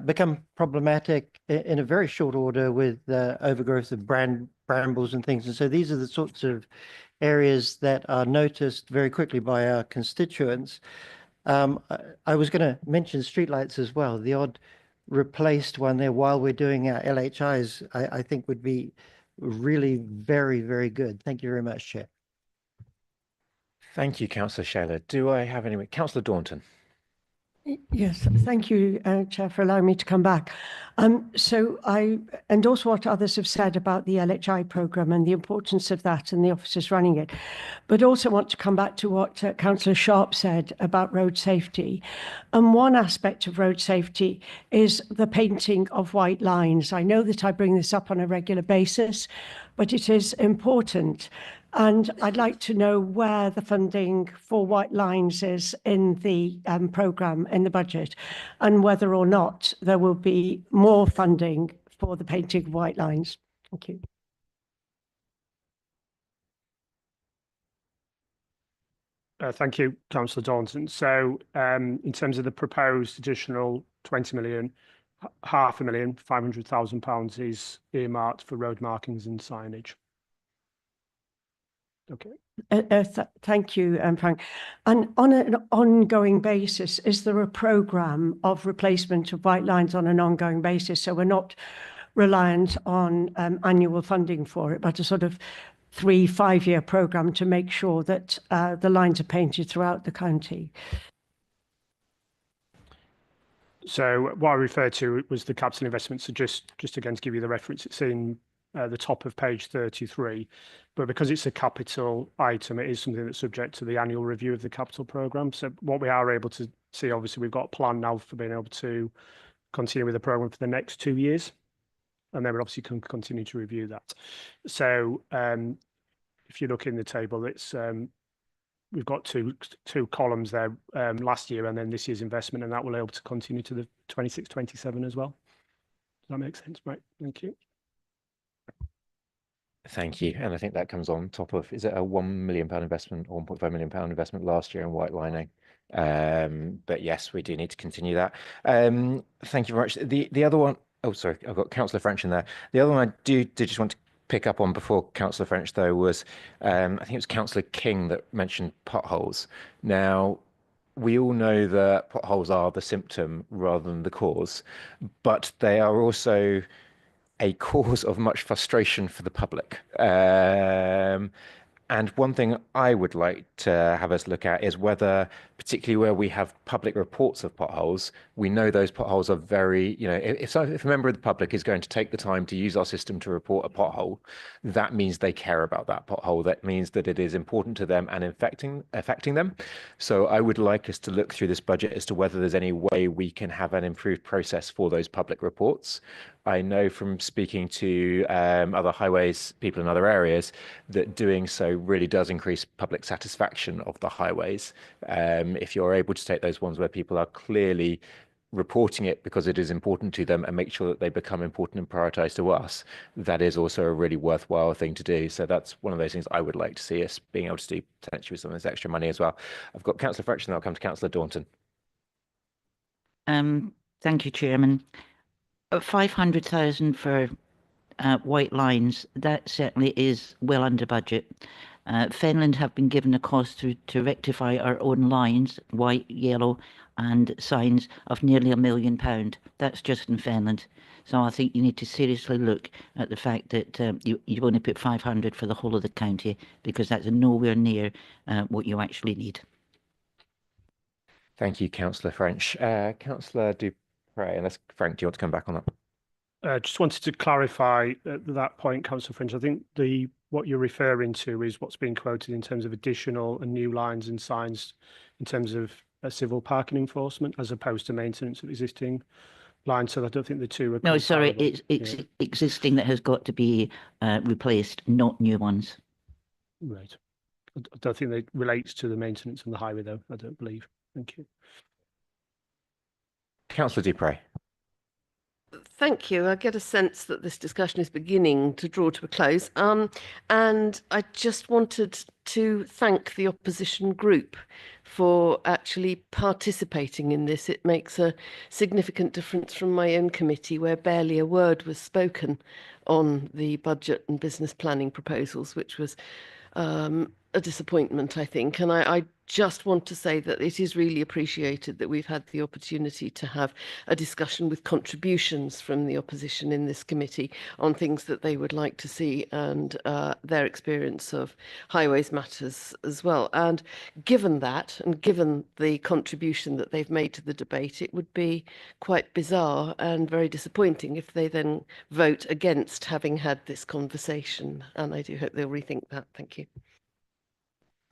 become problematic in a very short order with overgrowth of brambles and things. And so these are the sorts of areas that are noticed very quickly by our constituents. I was going to mention streetlights as well. The odd replaced one there while we're doing our LHIs, I think would be really very, very good. Thank you very much, Chair. Thank you, Councillor Shaler. Do I have any? Councillor Daunton. Yes, thank you, Chair, for allowing me to come back. So I endorse what others have said about the LHI programme and the importance of that and the officers running it, but also want to come back to what Councillor Sharp said about road safety. And one aspect of road safety is the painting of white lines. I know that I bring this up on a regular basis, but it is important. And I'd like to know where the funding for white lines is in the programme, in the budget, and whether or not there will be more funding for the painting of white lines. Thank you. Thank you, Councillor Daunton. So in terms of the proposed additional 20 million, £500,000, £500,000 is earmarked for road markings and signage. Okay. Thank you, Frank. And on an ongoing basis, is there a programme of replacement of white lines on an ongoing basis? So we're not reliant on annual funding for it, but a sort of 3-5 year programme to make sure that the lines are painted throughout the county. So what I referred to was the capital investment. So just again to give you the reference, it's in the top of page 33, but because it's a capital item, it is something that's subject to the annual review of the capital programme. So what we are able to see, obviously, we've got a plan now for being able to continue with the programme for the next 2 years, and then we'll obviously continue to review that. So if you look in the table, it's we've got two columns there, last year and then this year's investment, and that will be able to continue to the 26-27 as well. Does that make sense? Right. Thank you. Thank you. And I think that comes on top of, is it a £1 million investment or £1.5 million investment last year in white lining? But yes, we do need to continue that. Thank you very much. The other one, oh, sorry, I've got Councillor French in there. The other one I did just want to pick up on before Councillor French, though, was I think it was Councillor King that mentioned potholes. Now, we all know that potholes are the symptom rather than the cause, but they are also a cause of much frustration for the public. And one thing I would like to have us look at is whether, particularly where we have public reports of potholes, we know those potholes are very, you know, if a member of the public is going to take the time to use our system to report a pothole, that means they care about that pothole. That means that it is important to them and affecting them. So I would like us to look through this budget as to whether there's any way we can have an improved process for those public reports. I know from speaking to other highways people in other areas that doing so really does increase public satisfaction of the highways. If you're able to take those ones where people are clearly reporting it because it is important to them and make sure that they become important and prioritized to us, that is also a really worthwhile thing to do. So that's one of those things I would like to see us being able to do potentially with some of this extra money as well. I've got Councillor French and then I'll come to Councillor Daunton. Thank you, Chairman. 500,000 for white lines, that certainly is well under budget. Fenland have been given a cost to rectify our own lines, white, yellow and signs of nearly £1 million. That's just in Fenland. So I think you need to seriously look at the fact that you've only put 500 for the whole of the county, because that's nowhere near what you actually need. Thank you, Councillor French. Councillor Dupre, unless Frank, do you want to come back on that? Just wanted to clarify that point, Councillor French. I think what you're referring to is what's being quoted in terms of additional and new lines and signs in terms of civil parking enforcement, as opposed to maintenance of existing lines. So I don't think the two are. No, sorry, it's existing that has got to be replaced, not new ones. Right. I don't think it relates to the maintenance on the highway, though. I don't believe. Thank you. Councillor Dupre. Thank you. I get a sense that this discussion is beginning to draw to a close. And I just wanted to thank the opposition group for actually participating in this. It makes a significant difference from my own committee, where barely a word was spoken on the budget and business planning proposals, which was a disappointment, I think. And I just want to say that it is really appreciated that we've had the opportunity to have a discussion with contributions from the opposition in this committee on things that they would like to see, and their experience of highways matters as well. And given that, and given the contribution that they've made to the debate, it would be quite bizarre and very disappointing if they then vote against having had this conversation. And I do hope they'll rethink that. Thank you.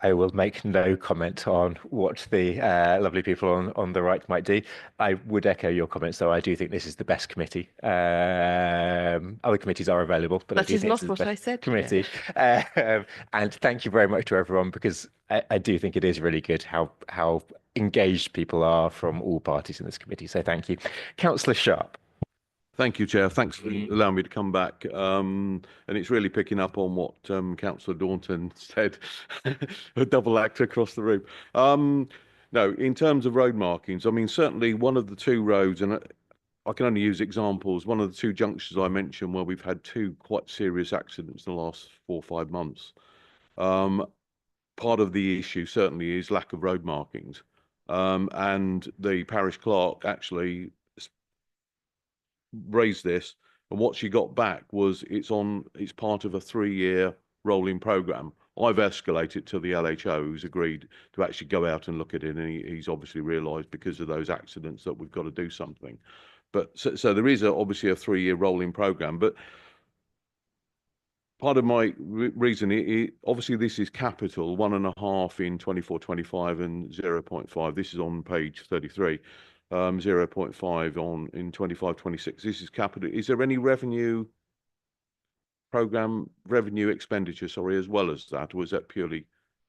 I will make no comment on what the lovely people on the right might do. I would echo your comments, though. I do think this is the best committee. Other committees are available, but That is not what I said. Committee. And thank you very much to everyone, because I do think it is really good how engaged people are from all parties in this committee. So thank you. Councillor Sharp. Thank you, Chair. Thanks for allowing me to come back. And it's really picking up on what Councillor Daunton said, a double act across the room. No, in terms of road markings, I mean, certainly one of the two roads, and I can only use examples, one of the two junctions I mentioned where we've had two quite serious accidents in the last 4 or 5 months. Part of the issue certainly is lack of road markings. And the parish clerk actually raised this, and what she got back was it's part of a 3-year rolling program. I've escalated to the LHO, who's agreed to actually go out and look at it, and he's obviously realised because of those accidents that we've got to do something. But so there is obviously a 3-year rolling program. But part of my reason, obviously this is capital, 1.5 in 24-25 and 0.5. This is on page 33. 0.5 in 25-26. This is capital. Is there any revenue expenditure, sorry, as well as that, or is that purely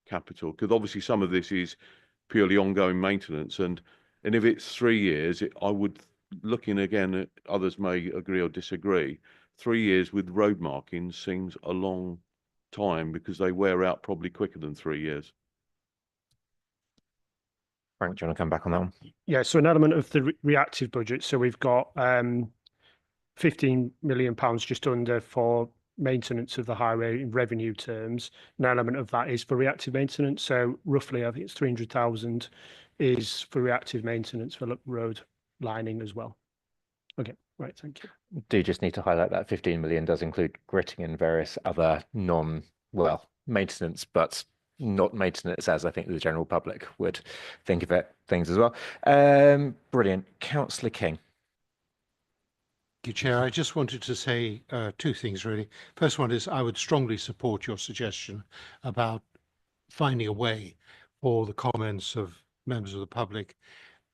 capital? Because obviously some of this is purely ongoing maintenance, and if it's 3 years, I would, looking again at, others may agree or disagree, 3 years with road markings seems a long time, because they wear out probably quicker than 3 years. Frank, do you want to come back on that one? Yeah, so an element of the reactive budget. So we've got £15 million just under for maintenance of the highway in revenue terms. An element of that is for reactive maintenance. So roughly, I think it's 300,000 is for reactive maintenance for road lining as well. Okay, right, thank you. Do just need to highlight that 15 million does include gritting and various other maintenance, but not maintenance as I think the general public would think of it, things as well. Brilliant. Councillor King. Thank you, Chair. I just wanted to say 2 things, really. First one is I would strongly support your suggestion about finding a way for the comments of members of the public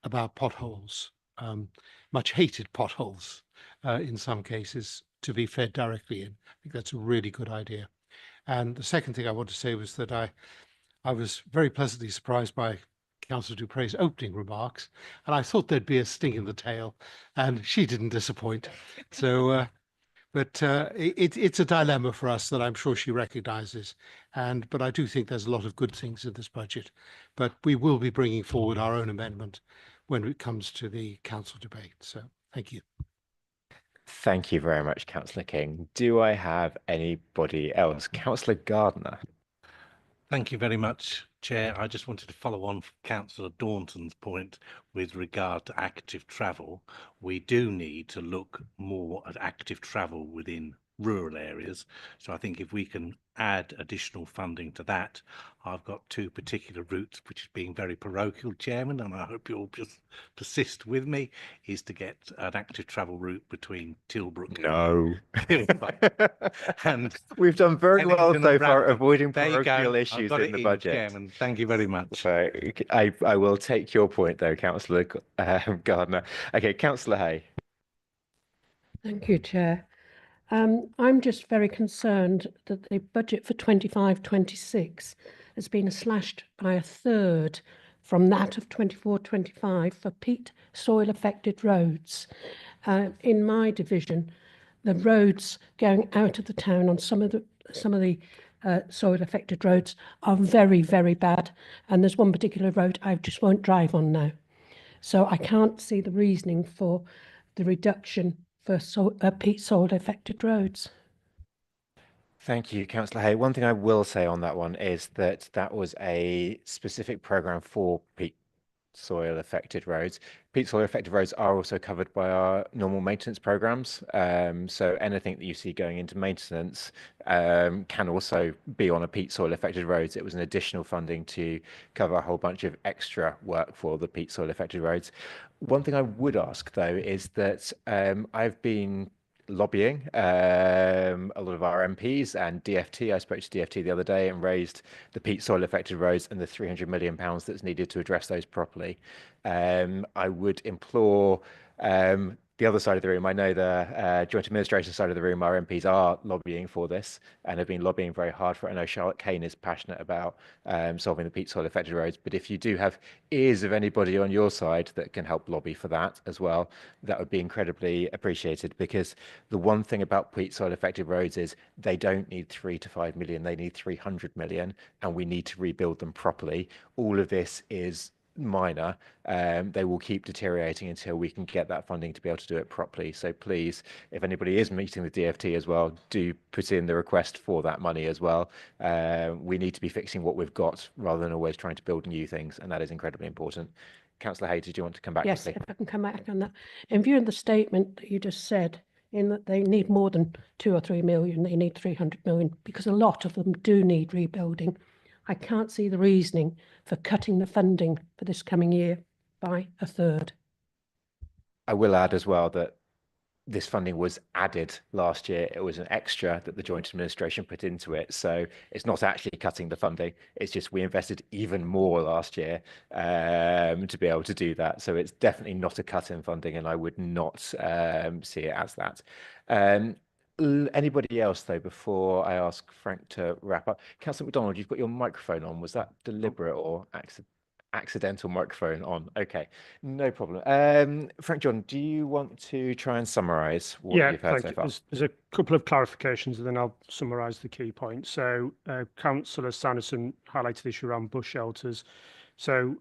about potholes, much hated potholes in some cases, to be fed directly in. I think that's a really good idea. And the second thing I want to say was that I was very pleasantly surprised by Councillor Dupre's opening remarks, and I thought there'd be a sting in the tail, and she didn't disappoint. So, but it's a dilemma for us that I'm sure she recognises, but I do think there's a lot of good things in this budget. But we will be bringing forward our own amendment when it comes to the council debate. So, thank you. Thank you very much, Councillor King. Do I have anybody else? Councillor Gardner. Thank you very much, Chair. I just wanted to follow on from Councillor Daunton's point with regard to active travel. We do need to look more at active travel within rural areas. So I think if we can add additional funding to that, I've got 2 particular routes, which is being very parochial, Chairman, and I hope you'll just persist with me, is to get an active travel route between Tilbrook. No. And we've done very well so far avoiding there parochial issues in the budget. Chairman. Thank you very much. So I will take your point though, Councillor Gardner. Okay, Councillor Hay. Thank you, Chair. I'm just very concerned that the budget for 25-26 has been slashed by 1/3 from that of 24-25 for peat soil affected roads. In my division, the roads going out of the town on some of the soil affected roads are very, very bad. And there's one particular road I just won't drive on now. So I can't see the reasoning for the reduction for peat soil affected roads. Thank you, Councillor Hay. One thing I will say on that one is that that was a specific programme for peat soil affected roads. Peat soil affected roads are also covered by our normal maintenance programmes. So anything that you see going into maintenance can also be on a peat soil affected roads. It was an additional funding to cover a whole bunch of extra work for the peat soil affected roads. One thing I would ask though is that I've been lobbying a lot of our MPs and DFT. I spoke to DFT the other day and raised the peat soil affected roads and the £300 million that's needed to address those properly. I would implore the other side of the room. I know the joint administration side of the room, our MPs are lobbying for this and have been lobbying very hard for it. I know Charlotte Kane is passionate about solving the peat soil affected roads, but if you do have ears of anybody on your side that can help lobby for that as well, that would be incredibly appreciated, because the one thing about peat soil affected roads is they don't need 3 to 5 million, they need 300 million, and we need to rebuild them properly. All of this is minor. They will keep deteriorating until we can get that funding to be able to do it properly. So please, if anybody is meeting the DFT as well, do put in the request for that money as well. We need to be fixing what we've got rather than always trying to build new things, and that is incredibly important. Councillor Hay, did you want to come back? Yes, quickly? if I can come back on that. In view of the statement that you just said, in that they need more than 2 or 3 million, they need 300 million, because a lot of them do need rebuilding. I can't see the reasoning for cutting the funding for this coming year by a third. I will add as well that this funding was added last year. It was an extra that the joint administration put into it. So it's not actually cutting the funding. It's just we invested even more last year to be able to do that. So it's definitely not a cut in funding, and I would not see it as that. Anybody else, though, before I ask Frank to wrap up? Councillor MacDonald, you've got your microphone on. Was that deliberate or accidental microphone on? Okay, no problem. Frank John, do you want to try and summarise what you've heard so far? There's a couple of clarifications, and then I'll summarise the key points. So Councillor Sanderson highlighted the issue around bus shelters. So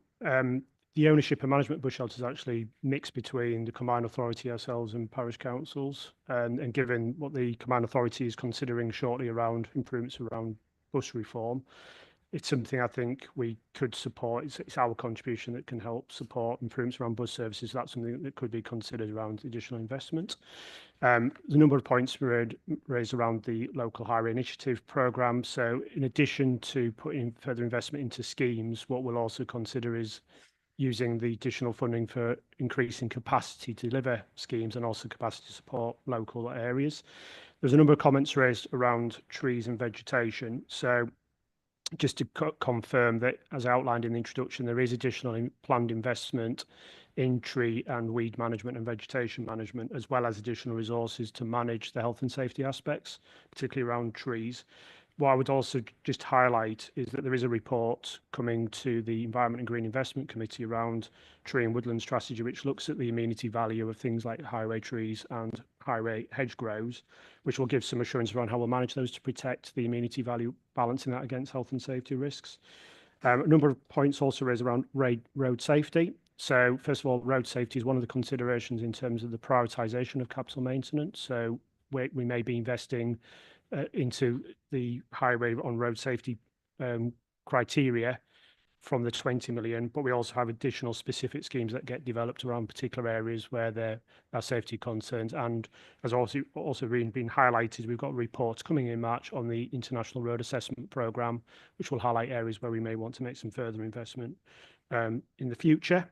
the ownership and management of bus shelters is actually mixed between the Combined Authority, ourselves, and parish councils. And given what the Combined Authority is considering shortly around improvements around bus reform, it's something I think we could support. It's our contribution that can help support improvements around bus services. That's something that could be considered around additional investment. The number of points raised around the local highway initiative programme. So in addition to putting further investment into schemes, what we'll also consider is using the additional funding for increasing capacity to deliver schemes and also capacity to support local areas. There's a number of comments raised around trees and vegetation. So just to confirm that, as outlined in the introduction, there is additional planned investment in tree and weed management and vegetation management, as well as additional resources to manage the health and safety aspects, particularly around trees. What I would also just highlight is that there is a report coming to the Environment and Green Investment Committee around tree and woodland strategy, which looks at the amenity value of things like highway trees and highway hedgerows, which will give some assurance around how we'll manage those to protect the amenity value, balancing that against health and safety risks. A number of points also raised around road safety. So first of all, road safety is one of the considerations in terms of the prioritisation of capital maintenance. So we may be investing into the highway on road safety criteria from the 20 million, but we also have additional specific schemes that get developed around particular areas where there are safety concerns. And as also been highlighted, we've got reports coming in March on the International Road Assessment Programme, which will highlight areas where we may want to make some further investment in the future.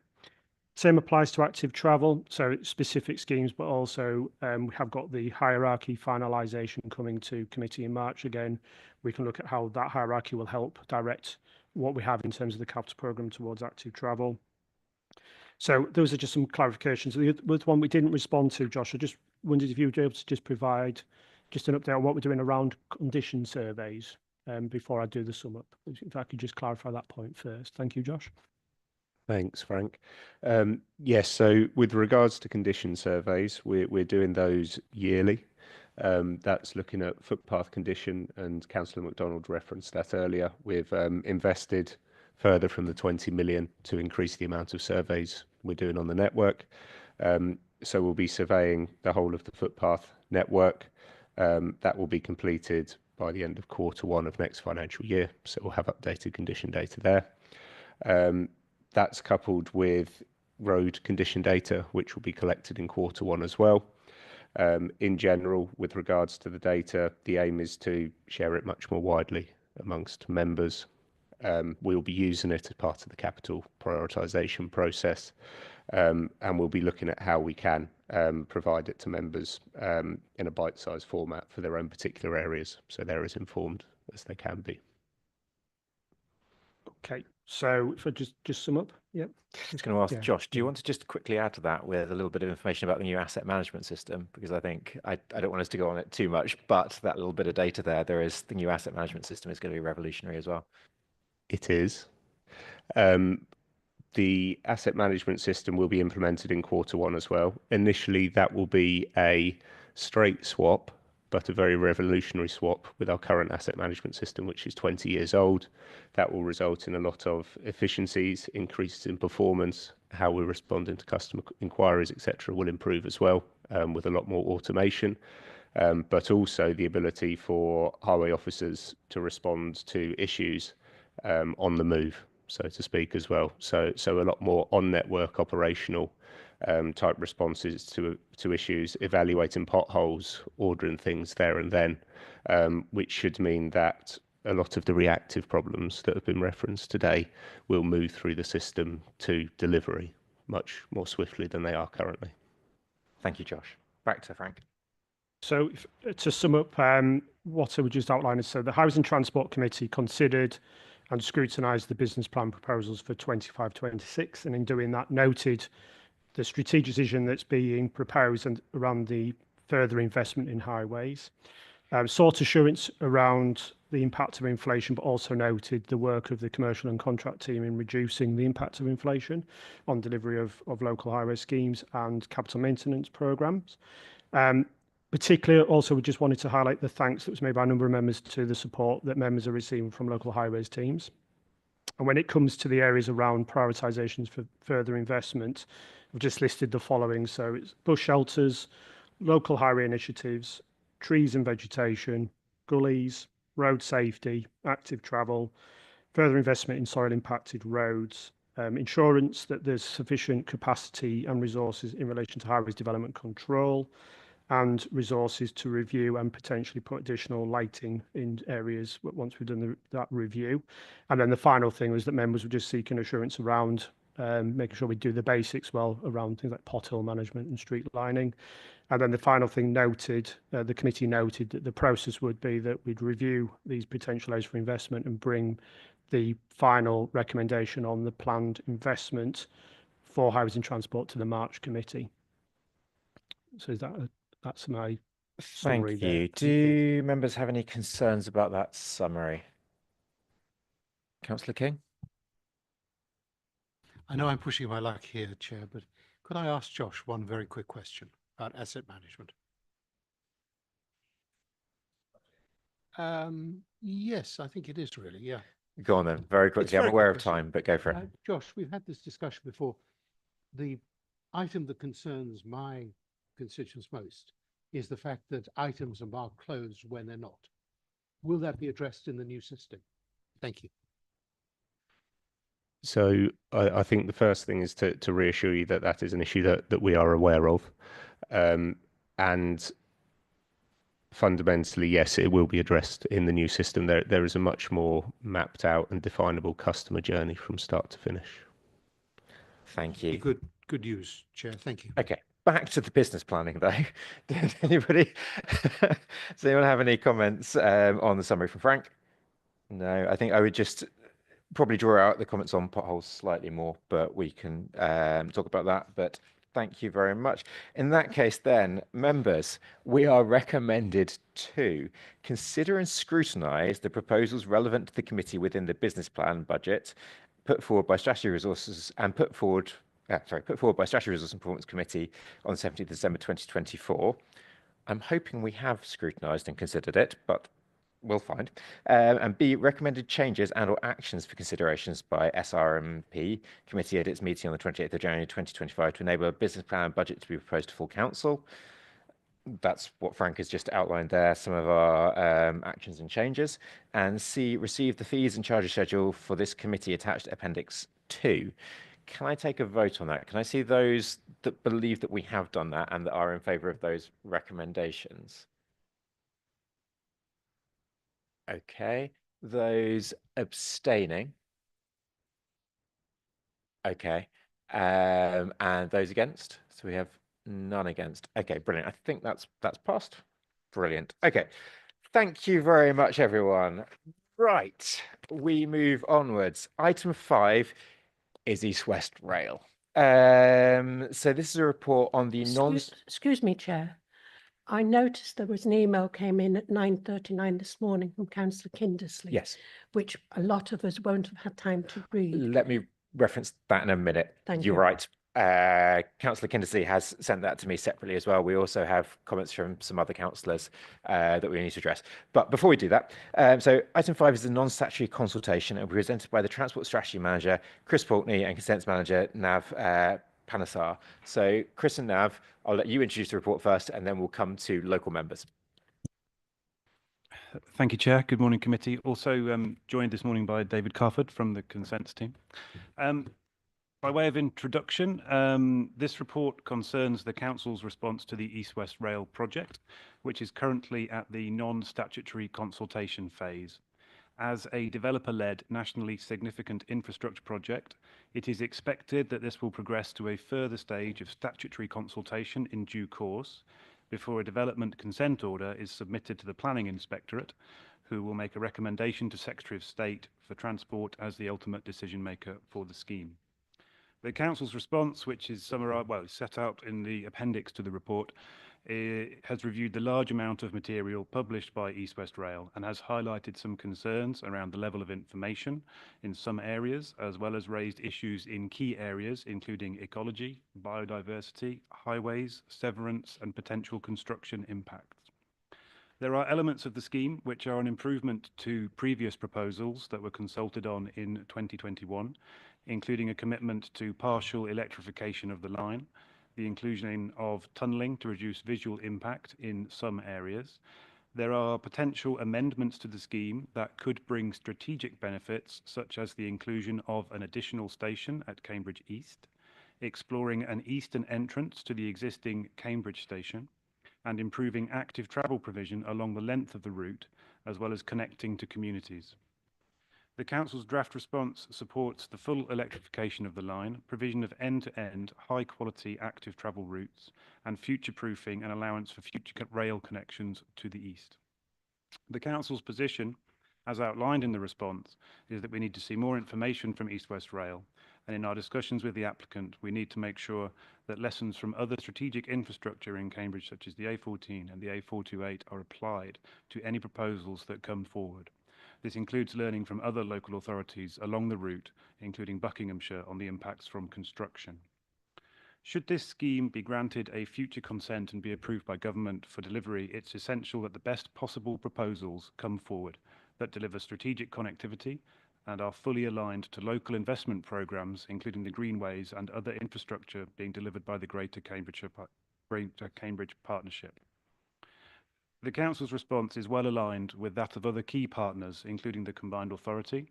Same applies to active travel, so specific schemes, but also we have got the hierarchy finalisation coming to committee in March. Again, we can look at how that hierarchy will help direct what we have in terms of the capital programme towards active travel. So those are just some clarifications. The one we didn't respond to, Josh, I just wondered if you would be able to just provide just an update on what we're doing around condition surveys before I do the sum up. If I could just clarify that point first. Thank you, Josh. Thanks, Frank. Yes, so with regards to condition surveys, we're doing those yearly. That's looking at footpath condition, and Councillor MacDonald referenced that earlier. We've invested further from the 20 million to increase the amount of surveys we're doing on the network. So we'll be surveying the whole of the footpath network. That will be completed by the end of Q1 of next financial year, so we'll have updated condition data there. That's coupled with road condition data, which will be collected in Q1 as well. In general, with regards to the data, the aim is to share it much more widely amongst members. We'll be using it as part of the capital prioritisation process, and we'll be looking at how we can provide it to members in a bite-sized format for their own particular areas, so they're as informed as they can be. Okay, so if I just sum up, yeah. I was going to ask Josh, do you want to just quickly add to that with a little bit of information about the new asset management system? Because I think I don't want us to go on it too much, but that little bit of data there is the new asset management system is going to be revolutionary as well. It is. The asset management system will be implemented in Q1 as well. Initially, that will be a straight swap, but a very revolutionary swap with our current asset management system, which is 20 years old. That will result in a lot of efficiencies, increases in performance, how we're responding to customer inquiries, etc., will improve as well, with a lot more automation, but also the ability for highway officers to respond to issues on the move, so to speak, as well. So a lot more on-network operational type responses to issues, evaluating potholes, ordering things there and then, which should mean that a lot of the reactive problems that have been referenced today will move through the system to delivery much more swiftly than they are currently. Thank you, Josh. Back to Frank. So to sum up what I would just outline is, so the Housing Transport Committee considered and scrutinised the business plan proposals for 25-26, and in doing that noted the strategic vision that's being proposed and around the further investment in highways, sought assurance around the impact of inflation, but also noted the work of the commercial and contract team in reducing the impact of inflation on delivery of local highway schemes and capital maintenance programmes. Particularly, also, we just wanted to highlight the thanks that was made by a number of members to the support that members are receiving from local highways teams. And when it comes to the areas around prioritisations for further investment, we've just listed the following. So it's bus shelters, local highway initiatives, trees and vegetation, gullies, road safety, active travel, further investment in soil impacted roads, insurance that there's sufficient capacity and resources in relation to highways development control, and resources to review and potentially put additional lighting in areas once we've done that review. And then the final thing was that members were just seeking assurance around making sure we do the basics well around things like pothole management and street lining. And then the final thing noted, the committee noted that the process would be that we'd review these potential areas for investment and bring the final recommendation on the planned investment for housing transport to the March committee. So is that that's my summary. Thank you. Do members have any concerns about that summary? Councillor King? I know I'm pushing my luck here, Chair, but could I ask Josh one very quick question about asset management? Yes, I think it is really, yeah. Go on then, very quickly. I'm aware of time, but go for it. Josh, we've had this discussion before. The item that concerns my constituents most is the fact that items are marked closed when they're not. Will that be addressed in the new system? Thank you. So I think the first thing is to reassure you that that is an issue that we are aware of. And fundamentally, yes, it will be addressed in the new system. There is a much more mapped out and definable customer journey from start to finish. Thank you. Good news, Chair. Thank you. Okay. Back to the business planning, though. Does anyone have any comments on the summary from Frank? No, I think I would just probably draw out the comments on potholes slightly more, but we can talk about that. But thank you very much. In that case, then, members, we are recommended to consider and scrutinise the proposals relevant to the committee within the business plan budget put forward by Strategy Resources and put forward by Strategy Resources and Performance Committee on 17th December 2024. I'm hoping we have scrutinised and considered it, but we'll find. And B, recommended changes and or actions for considerations by SRMP Committee at its meeting on the 28th of January 2025 to enable a business plan and budget to be proposed to full council. that's what Frank has just outlined there, some of our actions and changes. And C, receive the fees and charges schedule for this committee attached to Appendix 2. Can I take a vote on that? Can I see those that believe that we have done that and that are in favour of those recommendations? Okay. Those abstaining? Okay. And those against? So we have none against. Okay, brilliant. I think that's passed. Brilliant. Okay. Thank you very much, everyone. Right, we move onwards. Item 5 is East West Rail. So this is a report on the Excuse me, Chair. I noticed there was an email came in at 9:39 this morning from Councillor Kindersley. Yes. Which a lot of us won't have had time to read. Let me reference that in a minute. Thank You're you. right. Councillor Kindersley has sent that to me separately as well. We also have comments from some other councillors that we need to address. But before we do that, so item 5 is the non-statutory consultation and presented by the Transport Strategy Manager, Chris Pulteney, and Consents Manager, Nav Panesar. So Chris and Nav, I'll let you introduce the report first, and then we'll come to local members. Thank you, Chair. Good morning, committee. Also joined this morning by David Carford from the Consents team. By way of introduction, this report concerns the Council's response to the East West Rail project, which is currently at the non-statutory consultation phase. As a developer-led, nationally significant infrastructure project, it is expected that this will progress to a further stage of statutory consultation in due course, before a development consent order is submitted to the Planning Inspectorate, who will make a recommendation to Secretary of State for Transport as the ultimate decision maker for the scheme. The Council's response, which is set out in the appendix to the report, has reviewed the large amount of material published by East West Rail and has highlighted some concerns around the level of information in some areas, as well as raised issues in key areas, including ecology, biodiversity, highways, severance, and potential construction impacts. There are elements of the scheme which are an improvement to previous proposals that were consulted on in 2021, including a commitment to partial electrification of the line, the inclusion of tunnelling to reduce visual impact in some areas. There are potential amendments to the scheme that could bring strategic benefits, such as the inclusion of an additional station at Cambridge East, exploring an eastern entrance to the existing Cambridge station, and improving active travel provision along the length of the route, as well as connecting to communities. The Council's draft response supports the full electrification of the line, provision of end-to-end, high-quality active travel routes, and future-proofing and allowance for future rail connections to the east. The Council's position, as outlined in the response, is that we need to see more information from East West Rail, and in our discussions with the applicant, we need to make sure that lessons from other strategic infrastructure in Cambridge, such as the A14 and the A428, are applied to any proposals that come forward. This includes learning from other local authorities along the route, including Buckinghamshire, on the impacts from construction. Should this scheme be granted a future consent and be approved by government for delivery, it's essential that the best possible proposals come forward that deliver strategic connectivity and are fully aligned to local investment programmes, including the greenways and other infrastructure being delivered by the Greater Cambridge Partnership. The Council's response is well aligned with that of other key partners, including the Combined Authority,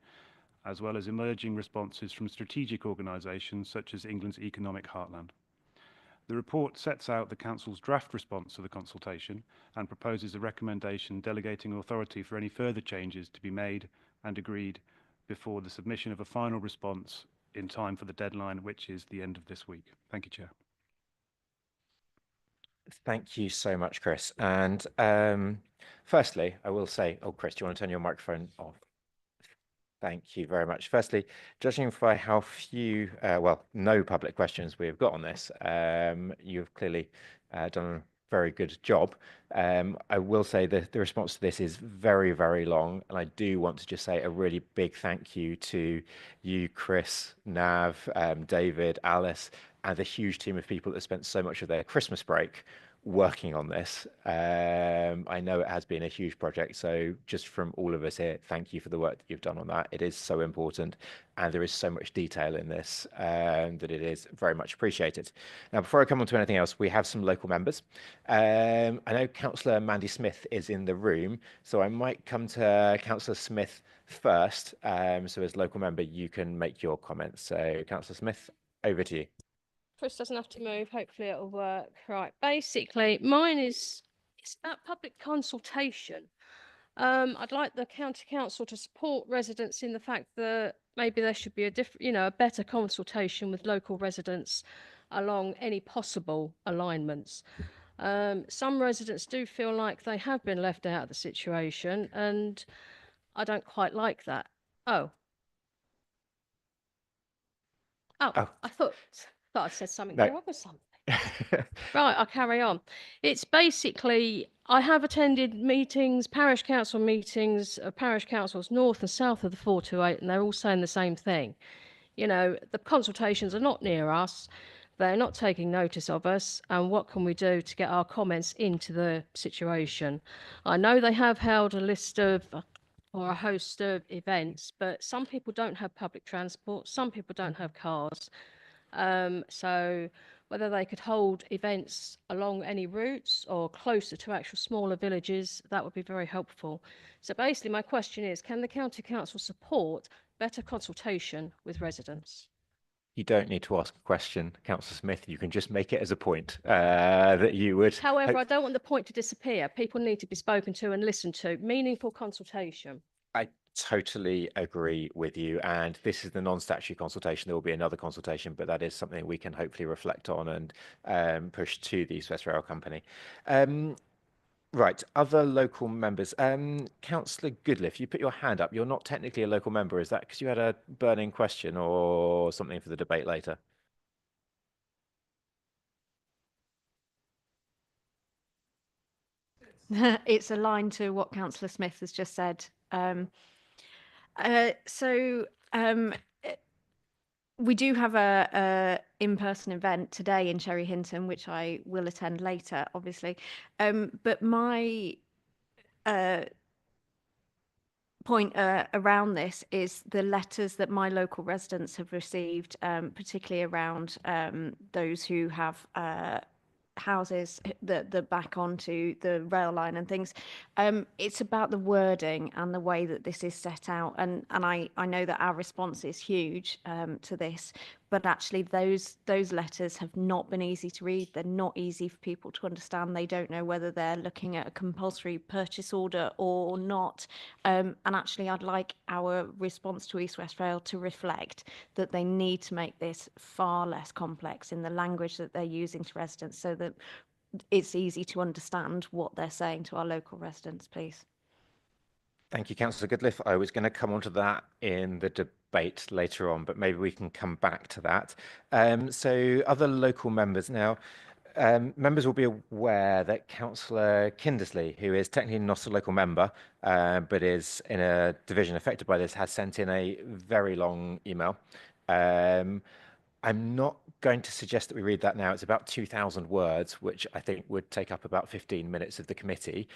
as well as emerging responses from strategic organisations such as England's Economic Heartland. The report sets out the Council's draft response to the consultation and proposes a recommendation delegating authority for any further changes to be made and agreed before the submission of a final response in time for the deadline, which is the end of this week. Thank you, Chair. Thank you so much, Chris. And firstly, I will say, oh, Chris, do you want to turn your microphone off? Thank you very much. Firstly, judging by how few, no public questions we have got on this, you've clearly done a very good job. I will say that the response to this is very, very long, and I do want to just say a really big thank you to you, Chris, Nav, David, Alice, and the huge team of people that spent so much of their Christmas break working on this. I know it has been a huge project, so just from all of us here, thank you for the work that you've done on that. It is so important, and there is so much detail in this that it is very much appreciated. Now, before I come on to anything else, we have some local members. I know Councillor Mandy Smith is in the room, so I might come to Councillor Smith first. So as local member, you can make your comments. So Councillor Smith, over to you. Chris doesn't have to move. Hopefully it'll work. Right. Basically, mine is it's about public consultation. I'd like the county council to support residents in the fact that maybe there should be a different, a better consultation with local residents along any possible alignments. Some residents do feel like they have been left out of the situation, and I don't quite like that. Oh, I thought I said something wrong or something. Right, I'll carry on. It's basically, I have attended meetings, parish council meetings, parish councils north and south of the 428, and they're all saying the same thing. The consultations are not near us. They're not taking notice of us. And what can we do to get our comments into the situation? I know they have held a list of or a host of events, but some people don't have public transport. Some people don't have cars. So whether they could hold events along any routes or closer to actual smaller villages, that would be very helpful. So basically my question is, can the county council support better consultation with residents? You don't need to ask a question, Councillor Smith. You can just make it as a point that you would. However, I don't want the point to disappear. People need to be spoken to and listened to. Meaningful consultation. I totally agree with you. And this is the non-statutory consultation. There will be another consultation, but that is something we can hopefully reflect on and push to the East West Rail Company. Right, other local members. Councillor Goodliff, you put your hand up. You're not technically a local member. Is that because you had a burning question or something for the debate later? It's aligned to what Councillor Smith has just said. We do have a in-person event today in Cherry Hinton, which I will attend later, obviously. But my point around this is the letters that my local residents have received, particularly around those who have houses that back onto the rail line and things. It's about the wording and the way that this is set out, and I know that our response is huge to this, but actually those letters have not been easy to read. They're not easy for people to understand. They don't know whether they're looking at a compulsory purchase order or not, and actually I'd like our response to East West Rail to reflect that they need to make this far less complex in the language that they're using to residents, so that it's easy to understand what they're saying to our local residents, please. Thank you, Councillor Goodliff. I was going to come on to that in the debate later on, but maybe we can come back to that. So other local members now. Members will be aware that Councillor Kindersley, who is technically not a local member, but is in a division affected by this, has sent in a very long email. I'm not going to suggest that we read that now. It's about 2,000 words, which I think would take up about 15 minutes of the committee.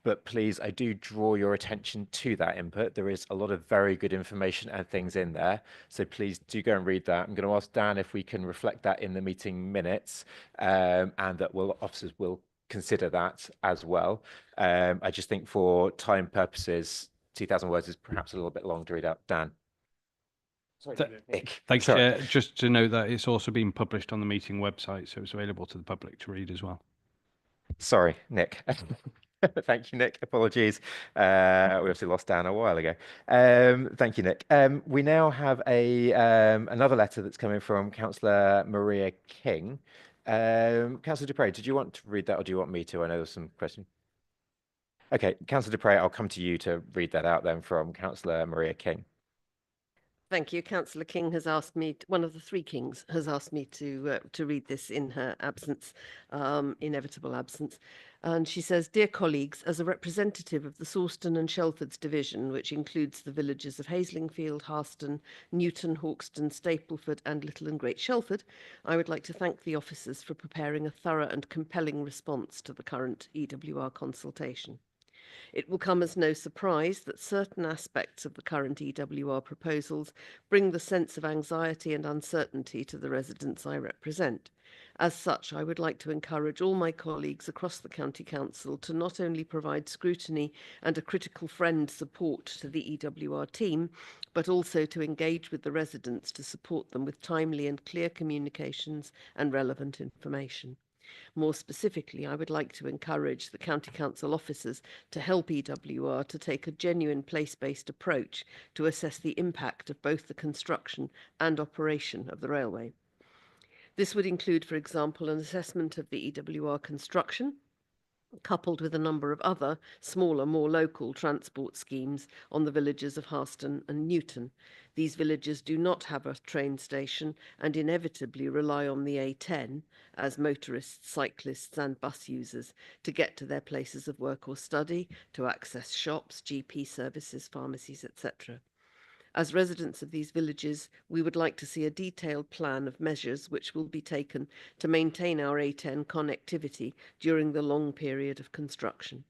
But please, I do draw your attention to that input. There is a lot of very good information and things in there. So please do go and read that. I'm going to ask Dan if we can reflect that in the meeting minutes, and that officers will consider that as well. I just think for time purposes, 2,000 words is perhaps a little bit long to read out. Dan. Thanks, Chair. Just to note that it's also been published on the meeting website, so it's available to the public to read as well. Sorry, Nick. Thank you, Nick. Apologies. We obviously lost Dan a while ago. Thank you, Nick. We now have another letter that's coming from Councillor Maria King. Councillor Dupre, did you want to read that or do you want me to? I know there's some questions. Okay, Councillor Dupre, I'll come to you to read that out then from Councillor Maria King. Thank you. Councillor King has asked me, one of the three Kings has asked me to read this in her absence, inevitable absence. And she says, "Dear colleagues, as a representative of the Sawston and Shelfords division, which includes the villages of Haslingfield, Harston, Newton, Hawkston, Stapleford and Little and Great Shelford, I would like to thank the officers for preparing a thorough and compelling response to the current EWR consultation. It will come as no surprise that certain aspects of the current EWR proposals bring the sense of anxiety and uncertainty to the residents I represent. As such, I would like to encourage all my colleagues across the County Council to not only provide scrutiny and a critical friend support to the EWR team, but also to engage with the residents to support them with timely and clear communications and relevant information. More specifically, I would like to encourage the County Council officers to help EWR to take a genuine place-based approach to assess the impact of both the construction and operation of the railway. This would include, for example, an assessment of the EWR construction, coupled with a number of other smaller, more local transport schemes on the villages of Harston and Newton. These villages do not have a train station and inevitably rely on the A10 as motorists, cyclists and bus users to get to their places of work or study, to access shops, GP services, pharmacies, etc. As residents of these villages, we would like to see a detailed plan of measures which will be taken to maintain our A10 connectivity during the long period of construction.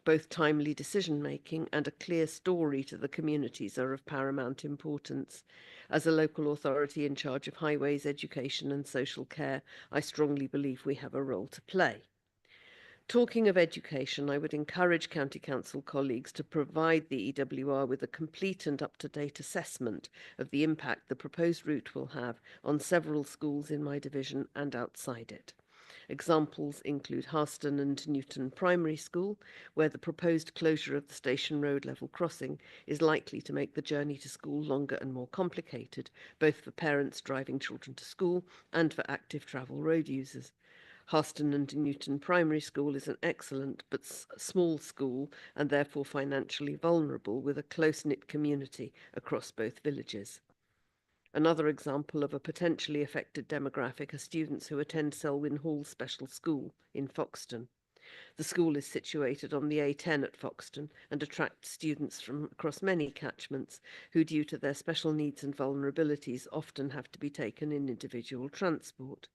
Both timely decision-making and a clear story to the communities are of paramount importance. As a local authority in charge of highways, education and social care, I strongly believe we have a role to play. Talking of education, I would encourage County Council colleagues to provide the EWR with a complete and up-to-date assessment of the impact the proposed route will have on several schools in my division and outside it. Examples include Harston and Newton Primary School, where the proposed closure of the Station Road level crossing is likely to make the journey to school longer and more complicated, both for parents driving children to school and for active travel road users. Harston and Newton Primary School is an excellent but small school and therefore financially vulnerable, with a close-knit community across both villages. Another example of a potentially affected demographic are students who attend Selwyn Hall Special School in Foxton. The school is situated on the A10 at Foxton and attracts students from across many catchments who, due to their special needs and vulnerabilities, often have to be taken in individual transport.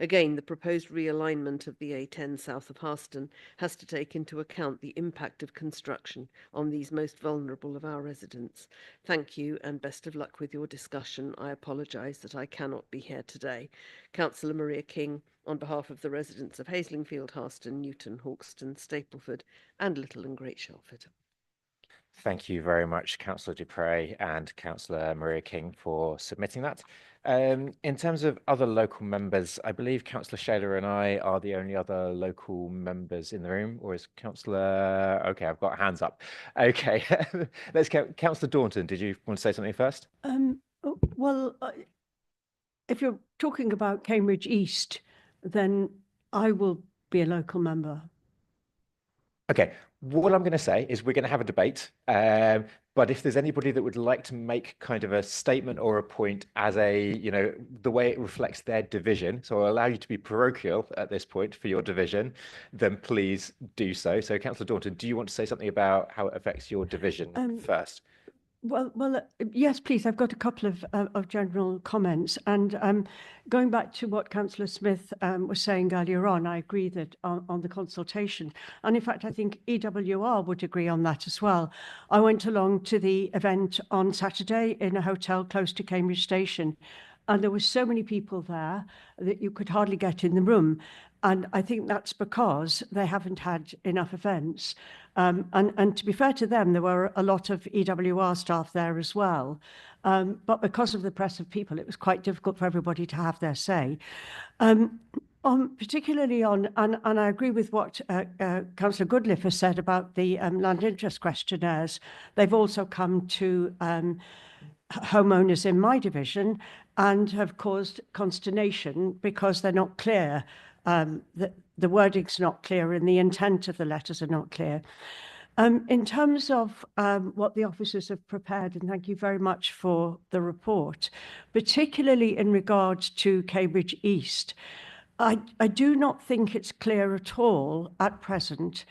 Again, the proposed realignment of the A10 south of Harston has to take into account the impact of construction on these most vulnerable of our residents. Thank you and best of luck with your discussion. I apologise that I cannot be here today. Councillor Maria King, on behalf of the residents of Haslingfield, Harston, Newton, Hawkston, Stapleford and Little and Great Shelford. Thank you very much, Councillor Dupre and Councillor Maria King, for submitting that. In terms of other local members, I believe Councillor Shaler and I are the only other local members in the room, or is Councillor... Okay, I've got hands up. Okay, let's go. Councillor Daunton, did you want to say something first? Well, if you're talking about Cambridge East, then I will be a local member. Okay, what I'm going to say is we're going to have a debate, but if there's anybody that would like to make kind of a statement or a point as a, you know, the way it reflects their division, so I'll allow you to be parochial at this point for your division, then please do so. So Councillor Daunton, do you want to say something about how it affects your division first? Well, yes, please. I've got a couple of general comments. And going back to what Councillor Smith was saying earlier on, I agree that on the consultation. And in fact, I think EWR would agree on that as well. I went along to the event on Saturday in a hotel close to Cambridge Station, and there were so many people there that you could hardly get in the room. And I think that's because they haven't had enough events. And to be fair to them, there were a lot of EWR staff there as well. But because of the press of people, it was quite difficult for everybody to have their say. Particularly on, and I agree with what Councillor Goodliffe has said about the land interest questionnaires. They've also come to homeowners in my division and have caused consternation because they're not clear. The wording's not clear and the intent of the letters are not clear. In terms of what the officers have prepared, and thank you very much for the report, particularly in regards to Cambridge East, I do not think it's clear at all at present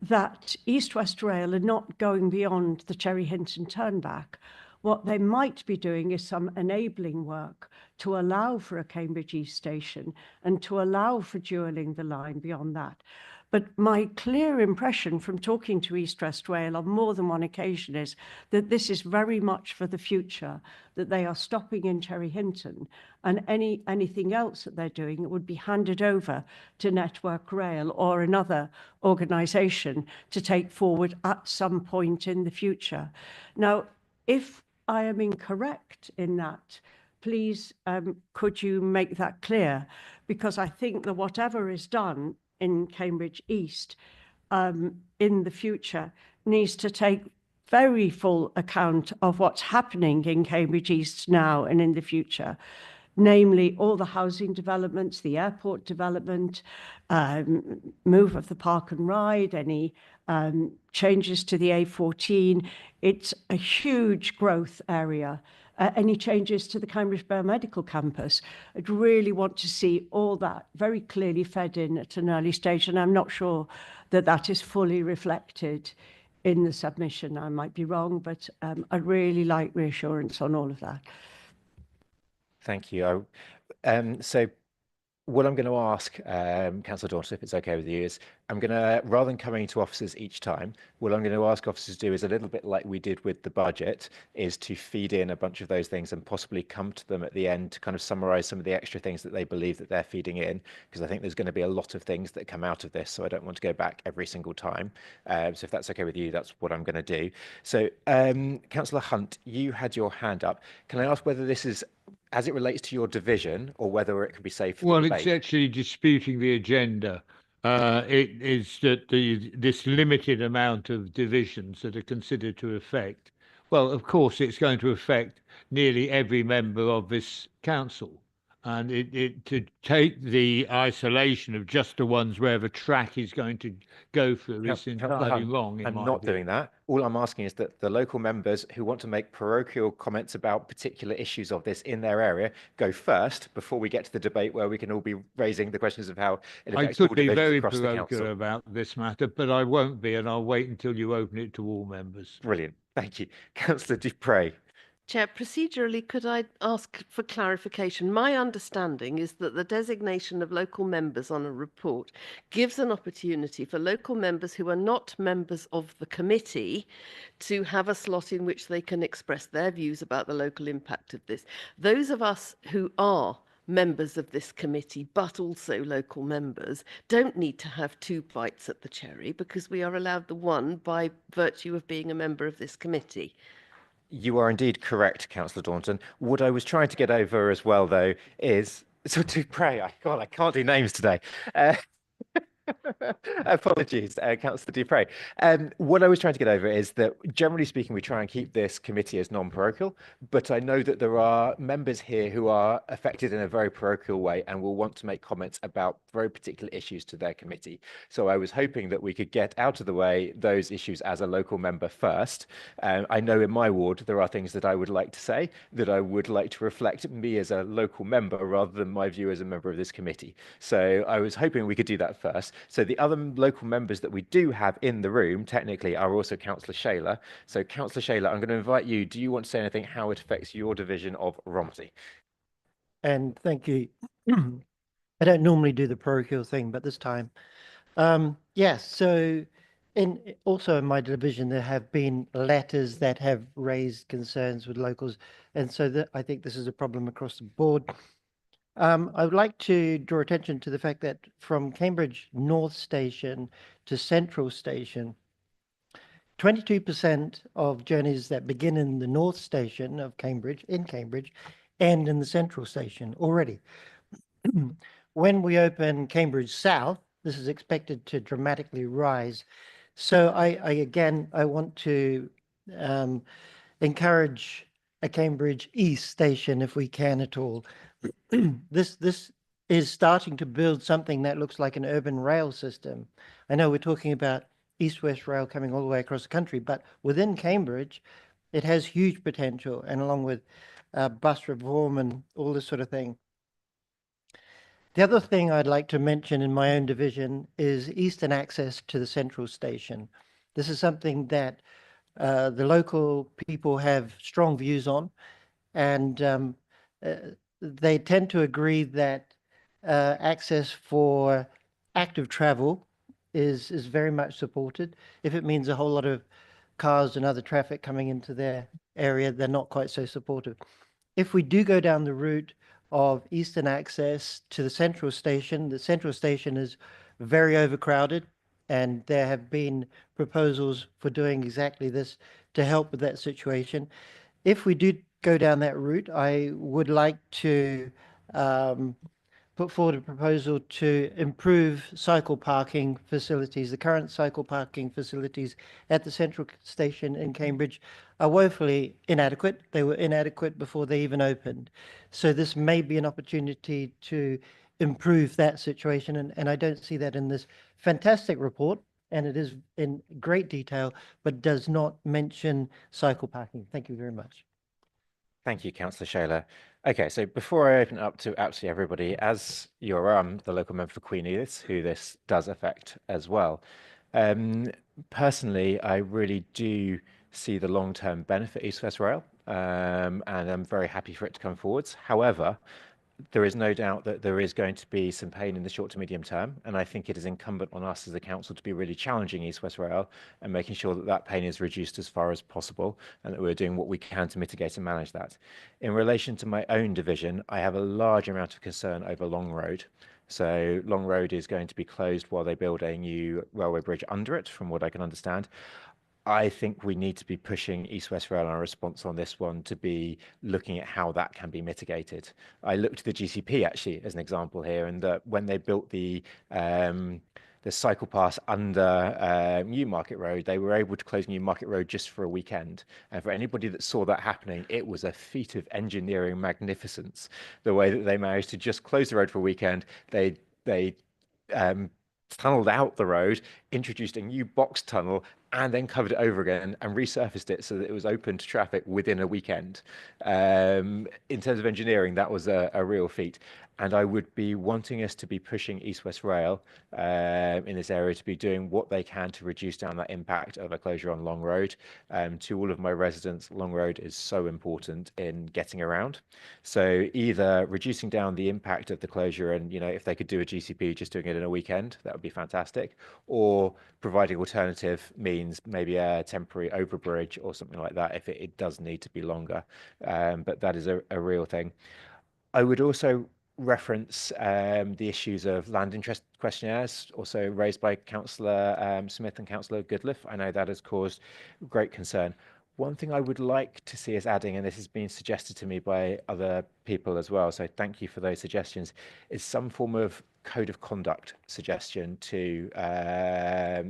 that East West Rail are not going beyond the Cherry Hinton turnback. What they might be doing is some enabling work to allow for a Cambridge East station and to allow for dualling the line beyond that. But my clear impression from talking to East West Rail on more than one occasion is that this is very much for the future, that they are stopping in Cherry Hinton, and anything else that they're doing would be handed over to Network Rail or another organisation to take forward at some point in the future. Now, if I am incorrect in that, please could you make that clear? Because I think that whatever is done in Cambridge East in the future needs to take very full account of what's happening in Cambridge East now and in the future, namely all the housing developments, the airport development, move of the park and ride, any changes to the A14. It's a huge growth area. Any changes to the Cambridge Biomedical Campus. I'd really want to see all that very clearly fed in at an early stage, and I'm not sure that that is fully reflected in the submission. I might be wrong, but I'd really like reassurance on all of that. Thank you. So what I'm going to ask Councillor Daunton, if it's okay with you, is I'm going to, rather than coming to officers each time, what I'm going to ask officers to do is a little bit like we did with the budget, is to feed in a bunch of those things and possibly come to them at the end to kind of summarise some of the extra things that they believe that they're feeding in, because I think there's going to be a lot of things that come out of this, so I don't want to go back every single time. So if that's okay with you, that's what I'm going to do. So Councillor Hunt, you had your hand up. Can I ask whether this is as it relates to your division, or whether it could be safe? Well, it's actually disputing the agenda. It is that this limited amount of divisions that are considered to affect, well, of course, it's going to affect nearly every member of this council. And to take the isolation of just the ones where the track is going to go through is entirely wrong. I'm not doing that. All I'm asking is that the local members who want to make parochial comments about particular issues of this in their area go first before we get to the debate where we can all be raising the questions of how it affects all I could be very across the parochial council. about this matter, but I won't be, and I'll wait until you open it to all members. Brilliant. Thank you. Councillor Dupre. Chair, procedurally, could I ask for clarification? My understanding is that the designation of local members on a report gives an opportunity for local members who are not members of the committee to have a slot in which they can express their views about the local impact of this. Those of us who are members of this committee, but also local members, don't need to have two bites at the cherry because we are allowed the one by virtue of being a member of this committee. You are indeed correct, Councillor Daunton. What I was trying to get over as well, though, is so Dupre. God, I can't do names today. Apologies, Councillor Dupre. What I was trying to get over is that, generally speaking, we try and keep this committee as non-parochial, but I know that there are members here who are affected in a very parochial way and will want to make comments about very particular issues to their committee. So I was hoping that we could get out of the way those issues as a local member first. I know in my ward there are things that I would like to say, that I would like to reflect me as a local member rather than my view as a member of this committee. So I was hoping we could do that first. So the other local members that we do have in the room, technically, are also Councillor Shaler. So Councillor Shaler, I'm going to invite you. Do you want to say anything how it affects your division of Romsey? And thank you. I don't normally do the parochial thing, but this time. Yes, so also in my division, there have been letters that have raised concerns with locals. And so I think this is a problem across the board. I would like to draw attention to the fact that from Cambridge North Station to Central Station, 22% of journeys that begin in the North Station of Cambridge, end in the Central Station already. When we open Cambridge South, this is expected to dramatically rise. So I want to encourage a Cambridge East station if we can at all. This is starting to build something that looks like an urban rail system. I know we're talking about East West Rail coming all the way across the country, but within Cambridge, it has huge potential, and along with bus reform and all this sort of thing. The other thing I'd like to mention in my own division is eastern access to the central station. This is something that the local people have strong views on, and they tend to agree that access for active travel is very much supported. If it means a whole lot of cars and other traffic coming into their area, they're not quite so supportive. If we do go down the route of eastern access to the central station is very overcrowded, and there have been proposals for doing exactly this to help with that situation. If we do go down that route, I would like to put forward a proposal to improve cycle parking facilities. The current cycle parking facilities at the central station in Cambridge are woefully inadequate. They were inadequate before they even opened. So this may be an opportunity to improve that situation, and I don't see that in this fantastic report, and it is in great detail, but does not mention cycle parking. Thank you very much. Thank you, Councillor Shaler. Okay, so before I open it up to absolutely everybody, as you're the local member for Queen Edith, who this does affect as well, personally, I really do see the long-term benefit East West Rail, and I'm very happy for it to come forwards. However, there is no doubt that there is going to be some pain in the short to medium term, and I think it is incumbent on us as a council to be really challenging East West Rail and making sure that that pain is reduced as far as possible, and that we're doing what we can to mitigate and manage that. In relation to my own division, I have a large amount of concern over Long Road. So Long Road is going to be closed while they build a new railway bridge under it, from what I can understand. I think we need to be pushing East West Rail on a response on this one to be looking at how that can be mitigated. I looked at the GCP actually as an example here, and that when they built the cycle pass under Newmarket Road, they were able to close Newmarket Road just for a weekend. And for anybody that saw that happening, it was a feat of engineering magnificence. The way that they managed to just close the road for a weekend, they tunneled out the road, introduced a new box tunnel, and then covered it over again and resurfaced it so that it was open to traffic within a weekend. In terms of engineering, that was a real feat. And I would be wanting us to be pushing East West Rail in this area to be doing what they can to reduce down that impact of a closure on Long Road. To all of my residents, Long Road is so important in getting around. So either reducing down the impact of the closure, and if they could do a GCP, just doing it in a weekend, that would be fantastic, or providing alternative means, maybe a temporary overbridge or something like that if it does need to be longer. But that is a real thing. I would also reference the issues of land interest questionnaires, also raised by Councillor Smith and Councillor Goodliff. I know that has caused great concern. One thing I would like to see us adding, and this has been suggested to me by other people as well, so thank you for those suggestions, is some form of code of conduct suggestion to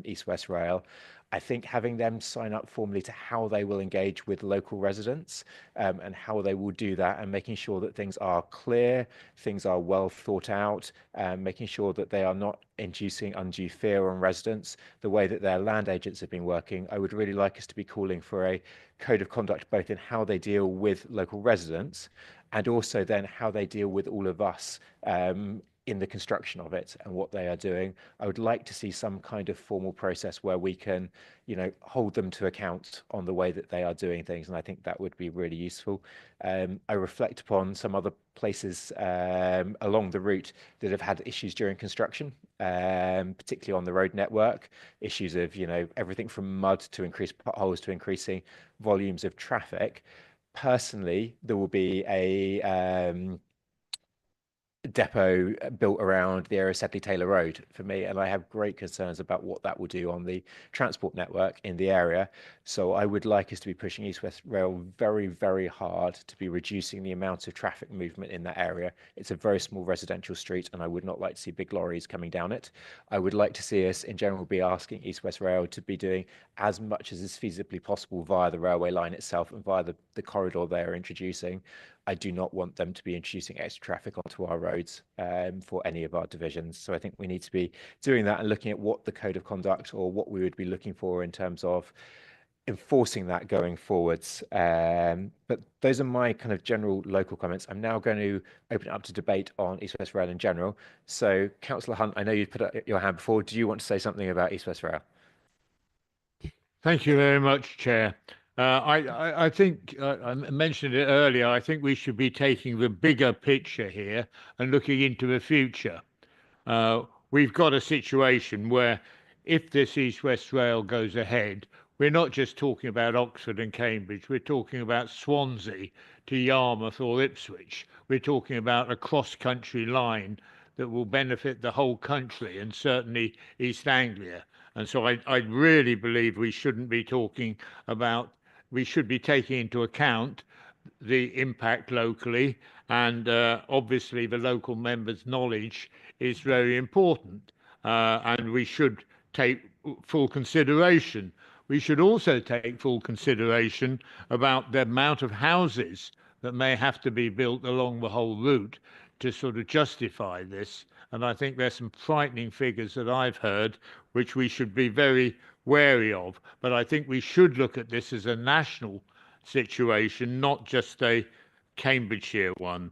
East West Rail. I think having them sign up formally to how they will engage with local residents and how they will do that, and making sure that things are clear, things are well thought out, making sure that they are not inducing undue fear on residents, the way that their land agents have been working. I would really like us to be calling for a code of conduct, both in how they deal with local residents and also then how they deal with all of us in the construction of it and what they are doing. I would like to see some kind of formal process where we can, hold them to account on the way that they are doing things, and I think that would be really useful. I reflect upon some other places along the route that have had issues during construction, particularly on the road network, issues of, everything from mud to increased potholes to increasing volumes of traffic. Personally, there will be a depot built around the area of Sedley Taylor Road for me, and I have great concerns about what that will do on the transport network in the area. So I would like us to be pushing East West Rail very, very hard to be reducing the amount of traffic movement in that area. It's a very small residential street, and I would not like to see big lorries coming down it. I would like to see us in general be asking East West Rail to be doing as much as is feasibly possible via the railway line itself and via the corridor they are introducing. I do not want them to be introducing extra traffic onto our roads for any of our divisions. So I think we need to be doing that and looking at what the code of conduct or what we would be looking for in terms of enforcing that going forwards. But those are my kind of general local comments. I'm now going to open it up to debate on East West Rail in general. So Councillor Hunt, I know you'd put up your hand before. Do you want to say something about East West Rail? Thank you very much, Chair. I think I mentioned it earlier. I think we should be taking the bigger picture here and looking into the future. We've got a situation where if this East West Rail goes ahead, we're not just talking about Oxford and Cambridge, we're talking about Swansea to Yarmouth or Ipswich. We're talking about a cross-country line that will benefit the whole country and certainly East Anglia. And so I really believe we shouldn't be talking about, we should be taking into account the impact locally, and obviously the local members' knowledge is very important, and we should take full consideration. We should also take full consideration about the amount of houses that may have to be built along the whole route to sort of justify this. And I think there's some frightening figures that I've heard, which we should be very wary of. But I think we should look at this as a national situation, not just a Cambridgeshire one.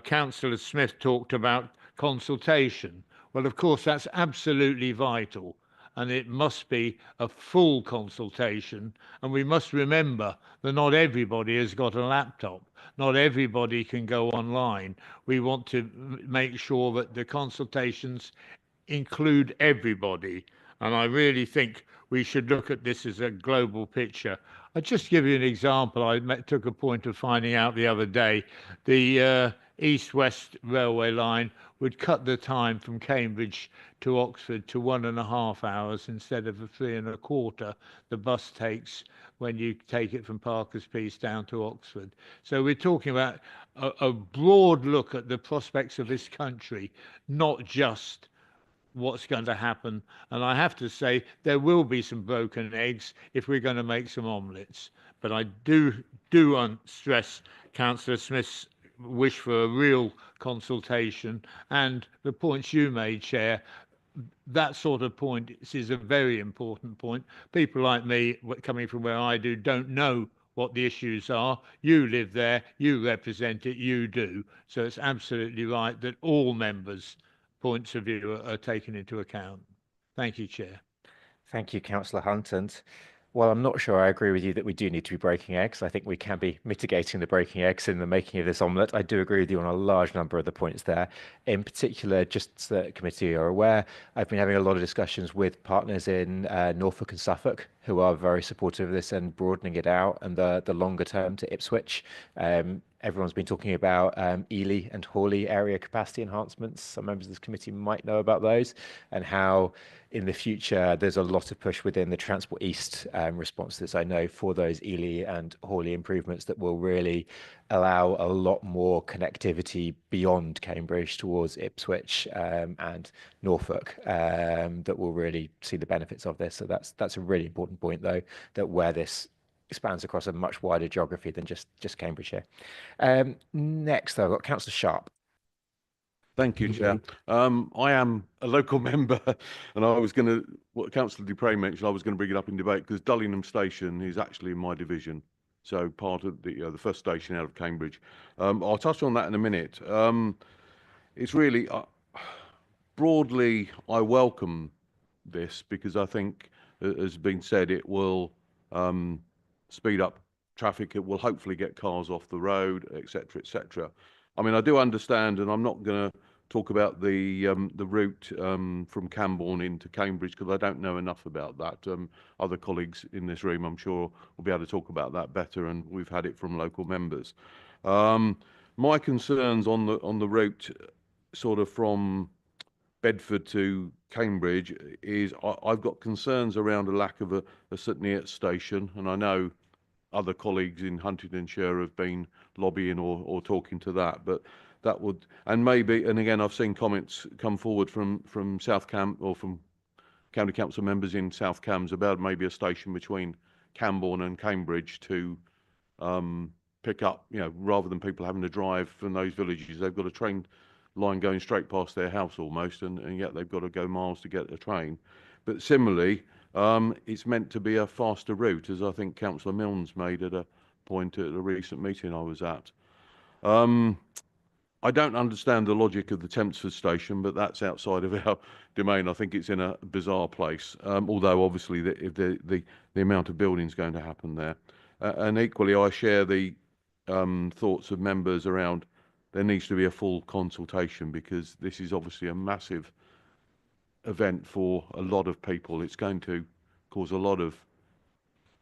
Councillor Smith talked about consultation. Well, of course, that's absolutely vital. And it must be a full consultation. And we must remember that not everybody has got a laptop. Not everybody can go online. We want to make sure that the consultations include everybody. And I really think we should look at this as a global picture. I'll just give you an example. I took a point of finding out the other day. The East-West railway line would cut the time from Cambridge to Oxford to 1.5 hours instead of the 3.25 the bus takes when you take it from Parker's Piece down to Oxford. So we're talking about a broad look at the prospects of this country, not just what's going to happen. And I have to say, there will be some broken eggs if we're going to make some omelettes. But I do stress Councillor Smith's wish for a real consultation, and the points you made, Chair, that sort of point is a very important point. People like me, coming from where I do, don't know what the issues are. You live there, you represent it, you do. So it's absolutely right that all members' points of view are taken into account. Thank you, Chair. Thank you, Councillor Hunt. And while I'm not sure I agree with you that we do need to be breaking eggs, I think we can be mitigating the breaking eggs in the making of this omelette. I do agree with you on a large number of the points there. In particular, just so the committee are aware, I've been having a lot of discussions with partners in Norfolk and Suffolk who are very supportive of this and broadening it out and the longer term to Ipswich. Everyone's been talking about Ely and Hawley area capacity enhancements. Some members of this committee might know about those, and how in the future there's a lot of push within the Transport East response to this, I know, for those Ely and Hawley improvements that will really allow a lot more connectivity beyond Cambridge towards Ipswich and Norfolk that will really see the benefits of this. So that's a really important point, though, that where this expands across a much wider geography than just Cambridgeshire. Next, though, I've got Councillor Sharp. Thank you, Chair. I am a local member, and I was going to, what Councillor Dupre mentioned, I was going to bring it up in debate because Dullingham Station is actually in my division, so part of the first station out of Cambridge. I'll touch on that in a minute. It's really, broadly, I welcome this because I think, as has been said, it will speed up traffic. It will hopefully get cars off the road, etc., etc. I mean, I do understand, and I'm not going to talk about the route from Cambourne into Cambridge because I don't know enough about that. Other colleagues in this room, I'm sure, will be able to talk about that better, and we've had it from local members. My concerns on the route, sort of from Bedford to Cambridge, is I've got concerns around a lack of a St Neots station, and I know other colleagues in Huntingdonshire have been lobbying or talking to that, but that would, and maybe, and again, I've seen comments come forward from South Cam or from county council members in South Cambs about maybe a station between Cambourne and Cambridge to pick up, rather than people having to drive from those villages, they've got a train line going straight past their house almost, and yet they've got to go miles to get a train. But similarly, it's meant to be a faster route, as I think Councillor Milnes made at a point at a recent meeting I was at. I don't understand the logic of the Tempsford station, but that's outside of our domain. I think it's in a bizarre place, although obviously the amount of building is going to happen there. And equally, I share the thoughts of members around there needs to be a full consultation, because this is obviously a massive event for a lot of people. It's going to cause a lot of,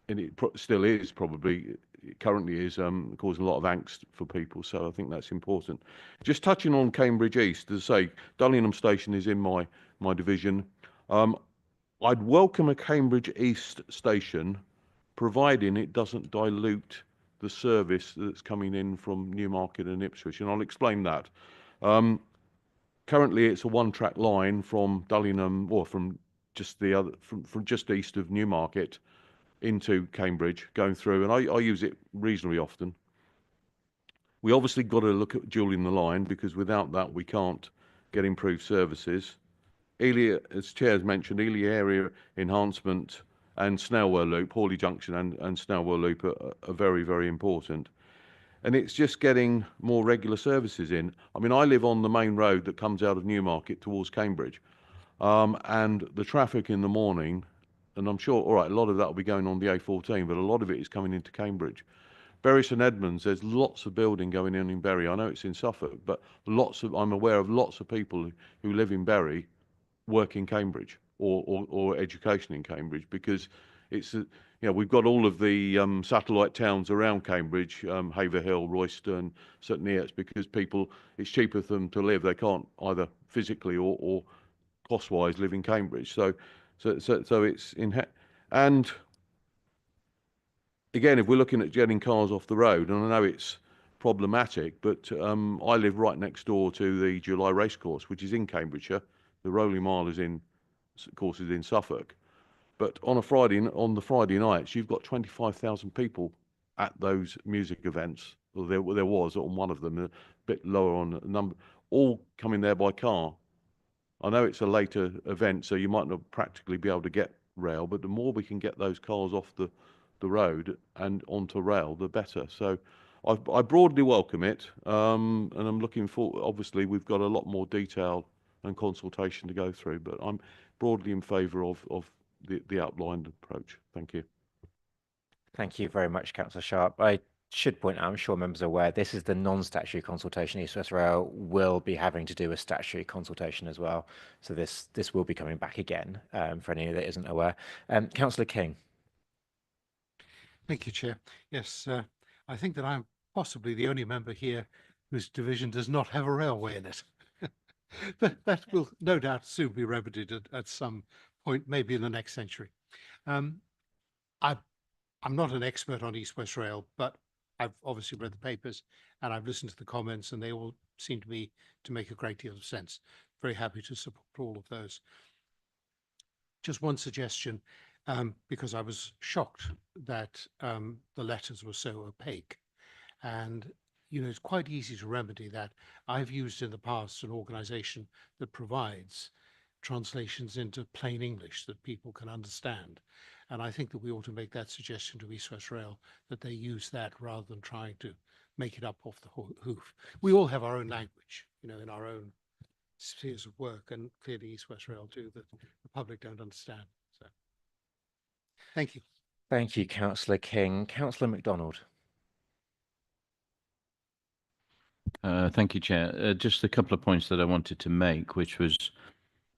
and it still is probably, it currently is causing a lot of angst for people. So I think that's important. Just touching on Cambridge East, as I say, Dullingham Station is in my division. I'd welcome a Cambridge East station, providing it doesn't dilute the service that's coming in from Newmarket and Ipswich, and I'll explain that. Currently, it's a one-track line from Dullingham, or from just the other, from just east of Newmarket into Cambridge, going through, and I use it reasonably often. We obviously got to look at dualling the line, because without that we can't get improved services. Ely, as Chair has mentioned, Ely area enhancement and Snellwell Loop, Hawley Junction and Snellwell Loop are very, very important. And it's just getting more regular services in. I mean, I live on the main road that comes out of Newmarket towards Cambridge, and the traffic in the morning, and I'm sure, all right, a lot of that will be going on the A14, but a lot of it is coming into Cambridge. Bury St Edmunds, there's lots of building going on in Bury. I know it's in Suffolk, but I'm aware of lots of people who live in Bury work in Cambridge or education in Cambridge, because it's, we've got all of the satellite towns around Cambridge, Haverhill, Royston, St Neots, because it's cheaper for them to live. They can't either physically or cost-wise live in Cambridge. So it's in, and again, if we're looking at getting cars off the road, and I know it's problematic, but I live right next door to the July Racecourse, which is in Cambridgeshire. The Rolling Mile is in Suffolk. But on the Friday nights, you've got 25,000 people at those music events. Well, there was on one of them, a bit lower on the number, all coming there by car. I know it's a later event, so you might not practically be able to get rail, but the more we can get those cars off the road and onto rail, the better. So I broadly welcome it, and I'm looking for, obviously, we've got a lot more detail and consultation to go through, but I'm broadly in favour of the outlined approach. Thank you. Thank you very much, Councillor Sharp. I should point out, I'm sure members are aware, this is the non-statutory consultation. East West Rail will be having to do a statutory consultation as well. So this will be coming back again, for any that isn't aware. Councillor King. Thank you, Chair. Yes, I think that I'm possibly the only member here whose division does not have a railway in it. That will no doubt soon be remedied at some point, maybe in the next century. I'm not an expert on East West Rail, but I've obviously read the papers and I've listened to the comments, and they all seem to me to make a great deal of sense. Very happy to support all of those. Just one suggestion, because I was shocked that the letters were so opaque, and it's quite easy to remedy that. I've used in the past an organization that provides translations into plain English that people can understand. And I think that we ought to make that suggestion to East West Rail, that they use that rather than trying to make it up off the hoof. We all have our own language, in our own spheres of work, and clearly East West Rail do, that the public don't understand. So, thank you. Thank you, Councillor King. Councillor MacDonald. Thank you, Chair. Just a couple of points that I wanted to make, which was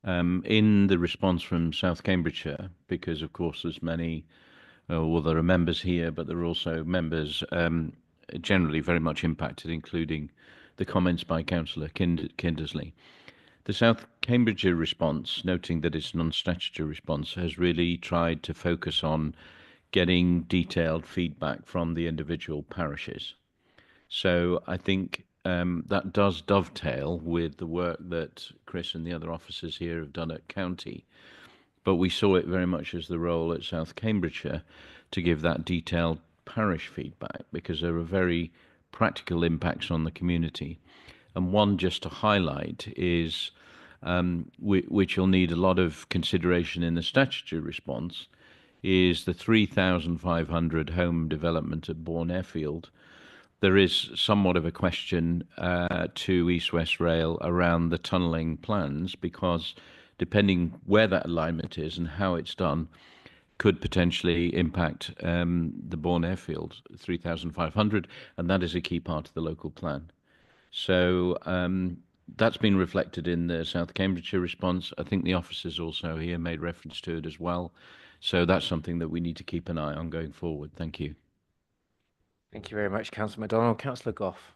in the response from South Cambridgeshire, because of course there's many, well, there are members here, but there are also members generally very much impacted, including the comments by Councillor Kindersley. The South Cambridgeshire response, noting that it's a non-statutory response, has really tried to focus on getting detailed feedback from the individual parishes. So I think that does dovetail with the work that Chris and the other officers here have done at County. But we saw it very much as the role at South Cambridgeshire to give that detailed parish feedback, because there are very practical impacts on the community. And one just to highlight is, which will need a lot of consideration in the statutory response, is the 3,500 home development at Bourne Airfield. There is somewhat of a question to East West Rail around the tunnelling plans, because depending where that alignment is and how it's done, could potentially impact the Bourne Airfield 3,500, and that is a key part of the local plan. So that's been reflected in the South Cambridgeshire response. I think the officers also here made reference to it as well. So that's something that we need to keep an eye on going forward. Thank you. Thank you very much, Councillor MacDonald. Councillor Gough.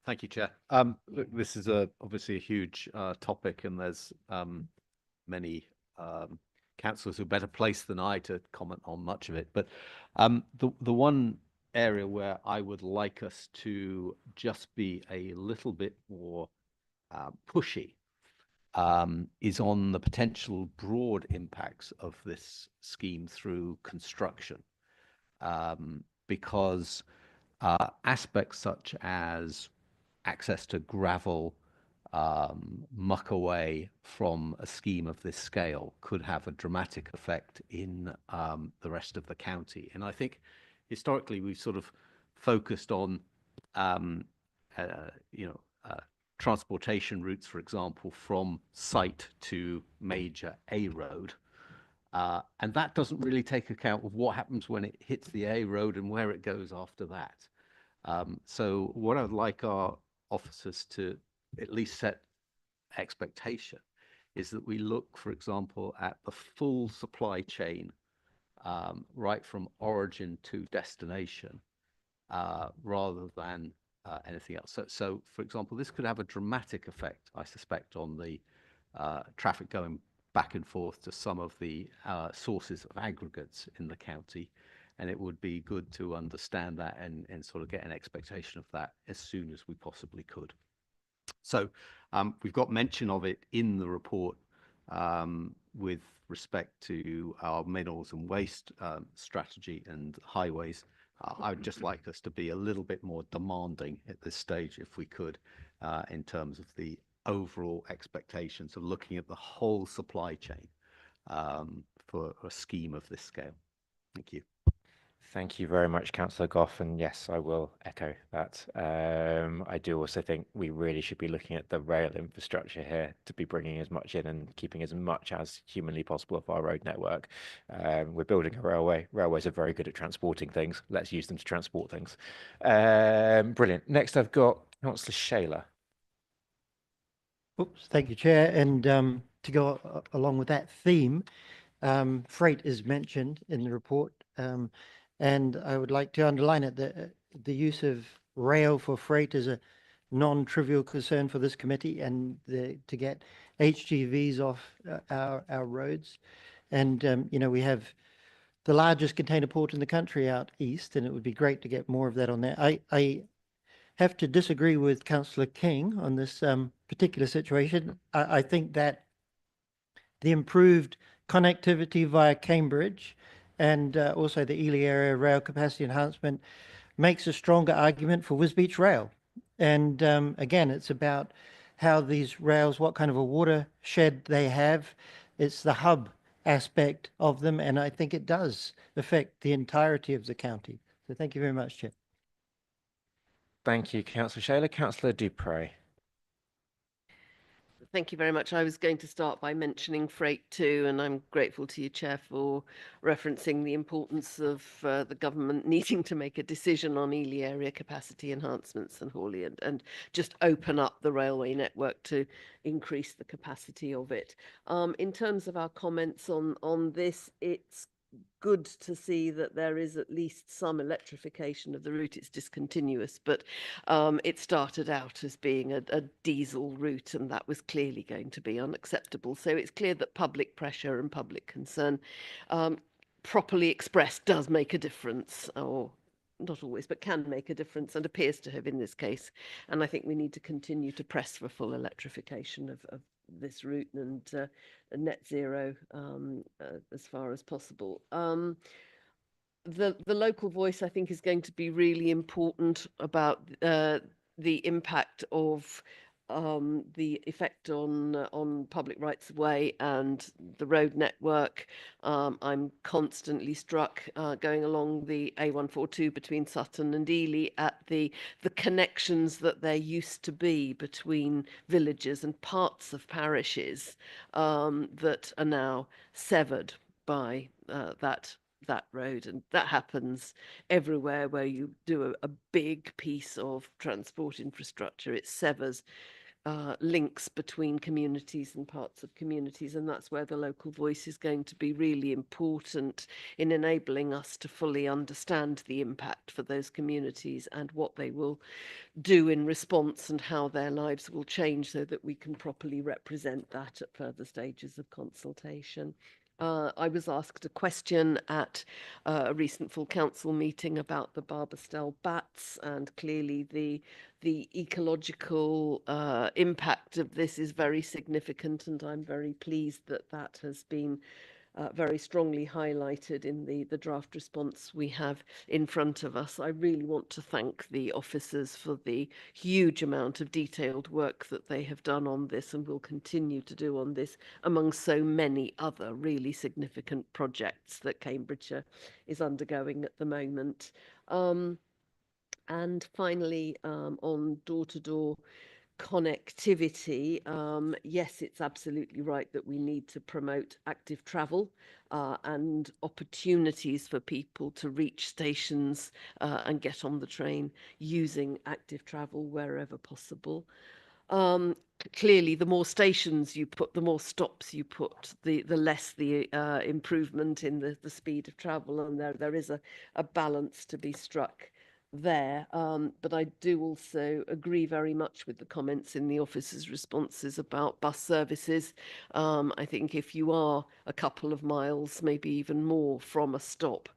Thank you, Chair. Look, this is obviously a huge topic, and there's many councillors who are better placed than I to comment on much of it. But the one area where I would like us to just be a little bit more pushy is on the potential broad impacts of this scheme through construction, because aspects such as access to gravel, muck away from a scheme of this scale could have a dramatic effect in the rest of the county. And I think historically we've sort of focused on, transportation routes, for example, from site to major A road. And that doesn't really take account of what happens when it hits the A road and where it goes after that. So what I'd like our officers to at least set expectation is that we look, for example, at the full supply chain, right from origin to destination, rather than anything else. So, for example, this could have a dramatic effect, I suspect, on the traffic going back and forth to some of the sources of aggregates in the county. And it would be good to understand that and sort of get an expectation of that as soon as we possibly could. So we've got mention of it in the report with respect to our minerals and waste strategy and highways. I would just like us to be a little bit more demanding at this stage, if we could, in terms of the overall expectations of looking at the whole supply chain for a scheme of this scale. Thank you. Thank you very much, Councillor Gough. And yes, I will echo that. I do also think we really should be looking at the rail infrastructure here to be bringing as much in and keeping as much as humanly possible of our road network. We're building a railway. Railways are very good at transporting things. Let's use them to transport things. Brilliant. Next, I've got Councillor Shaler. Oops, thank you, Chair. And to go along with that theme, freight is mentioned in the report. And I would like to underline it, that the use of rail for freight is a non-trivial concern for this committee, and to get HGVs off our roads. And, we have the largest container port in the country out east, and it would be great to get more of that on there. I have to disagree with Councillor King on this particular situation. I think that the improved connectivity via Cambridge and also the Ely area rail capacity enhancement makes a stronger argument for Wisbech Rail. And again, it's about how these rails, what kind of a watershed they have. It's the hub aspect of them, and I think it does affect the entirety of the county. So thank you very much, Chair. Thank you, Councillor Shaler. Councillor Dupre. Thank you very much. I was going to start by mentioning freight too, and I'm grateful to you, Chair, for referencing the importance of the government needing to make a decision on Ely area capacity enhancements and Hawley, and just open up the railway network to increase the capacity of it. In terms of our comments on this, it's good to see that there is at least some electrification of the route. It's discontinuous, but it started out as being a diesel route, and that was clearly going to be unacceptable. So it's clear that public pressure and public concern, properly expressed, does make a difference, or not always, but can make a difference, and appears to have in this case. And I think we need to continue to press for full electrification of this route and net zero as far as possible. the local voice, I think, is going to be really important about the impact of the effect on public rights of way and the road network. I'm constantly struck going along the A142 between Sutton and Ely at the connections that there used to be between villages and parts of parishes that are now severed by that road, and that happens everywhere where you do a big piece of transport infrastructure. It severs links between communities and parts of communities, and that's where the local voice is going to be really important in enabling us to fully understand the impact for those communities and what they will do in response and how their lives will change, so that we can properly represent that at further stages of consultation. I was asked a question at a recent full council meeting about the Barbastell bats, and clearly the ecological impact of this is very significant, and I'm very pleased that that has been very strongly highlighted in the draft response we have in front of us. I really want to thank the officers for the huge amount of detailed work that they have done on this and will continue to do on this, among so many other really significant projects that Cambridgeshire is undergoing at the moment. And finally, on door-to-door connectivity, yes, it's absolutely right that we need to promote active travel and opportunities for people to reach stations and get on the train using active travel wherever possible. Clearly, the more stations you put, the more stops you put, the less the improvement in the speed of travel, and there is a balance to be struck there. But I do also agree very much with the comments in the officers' responses about bus services. I think if you are a couple of miles, maybe even more from a stop,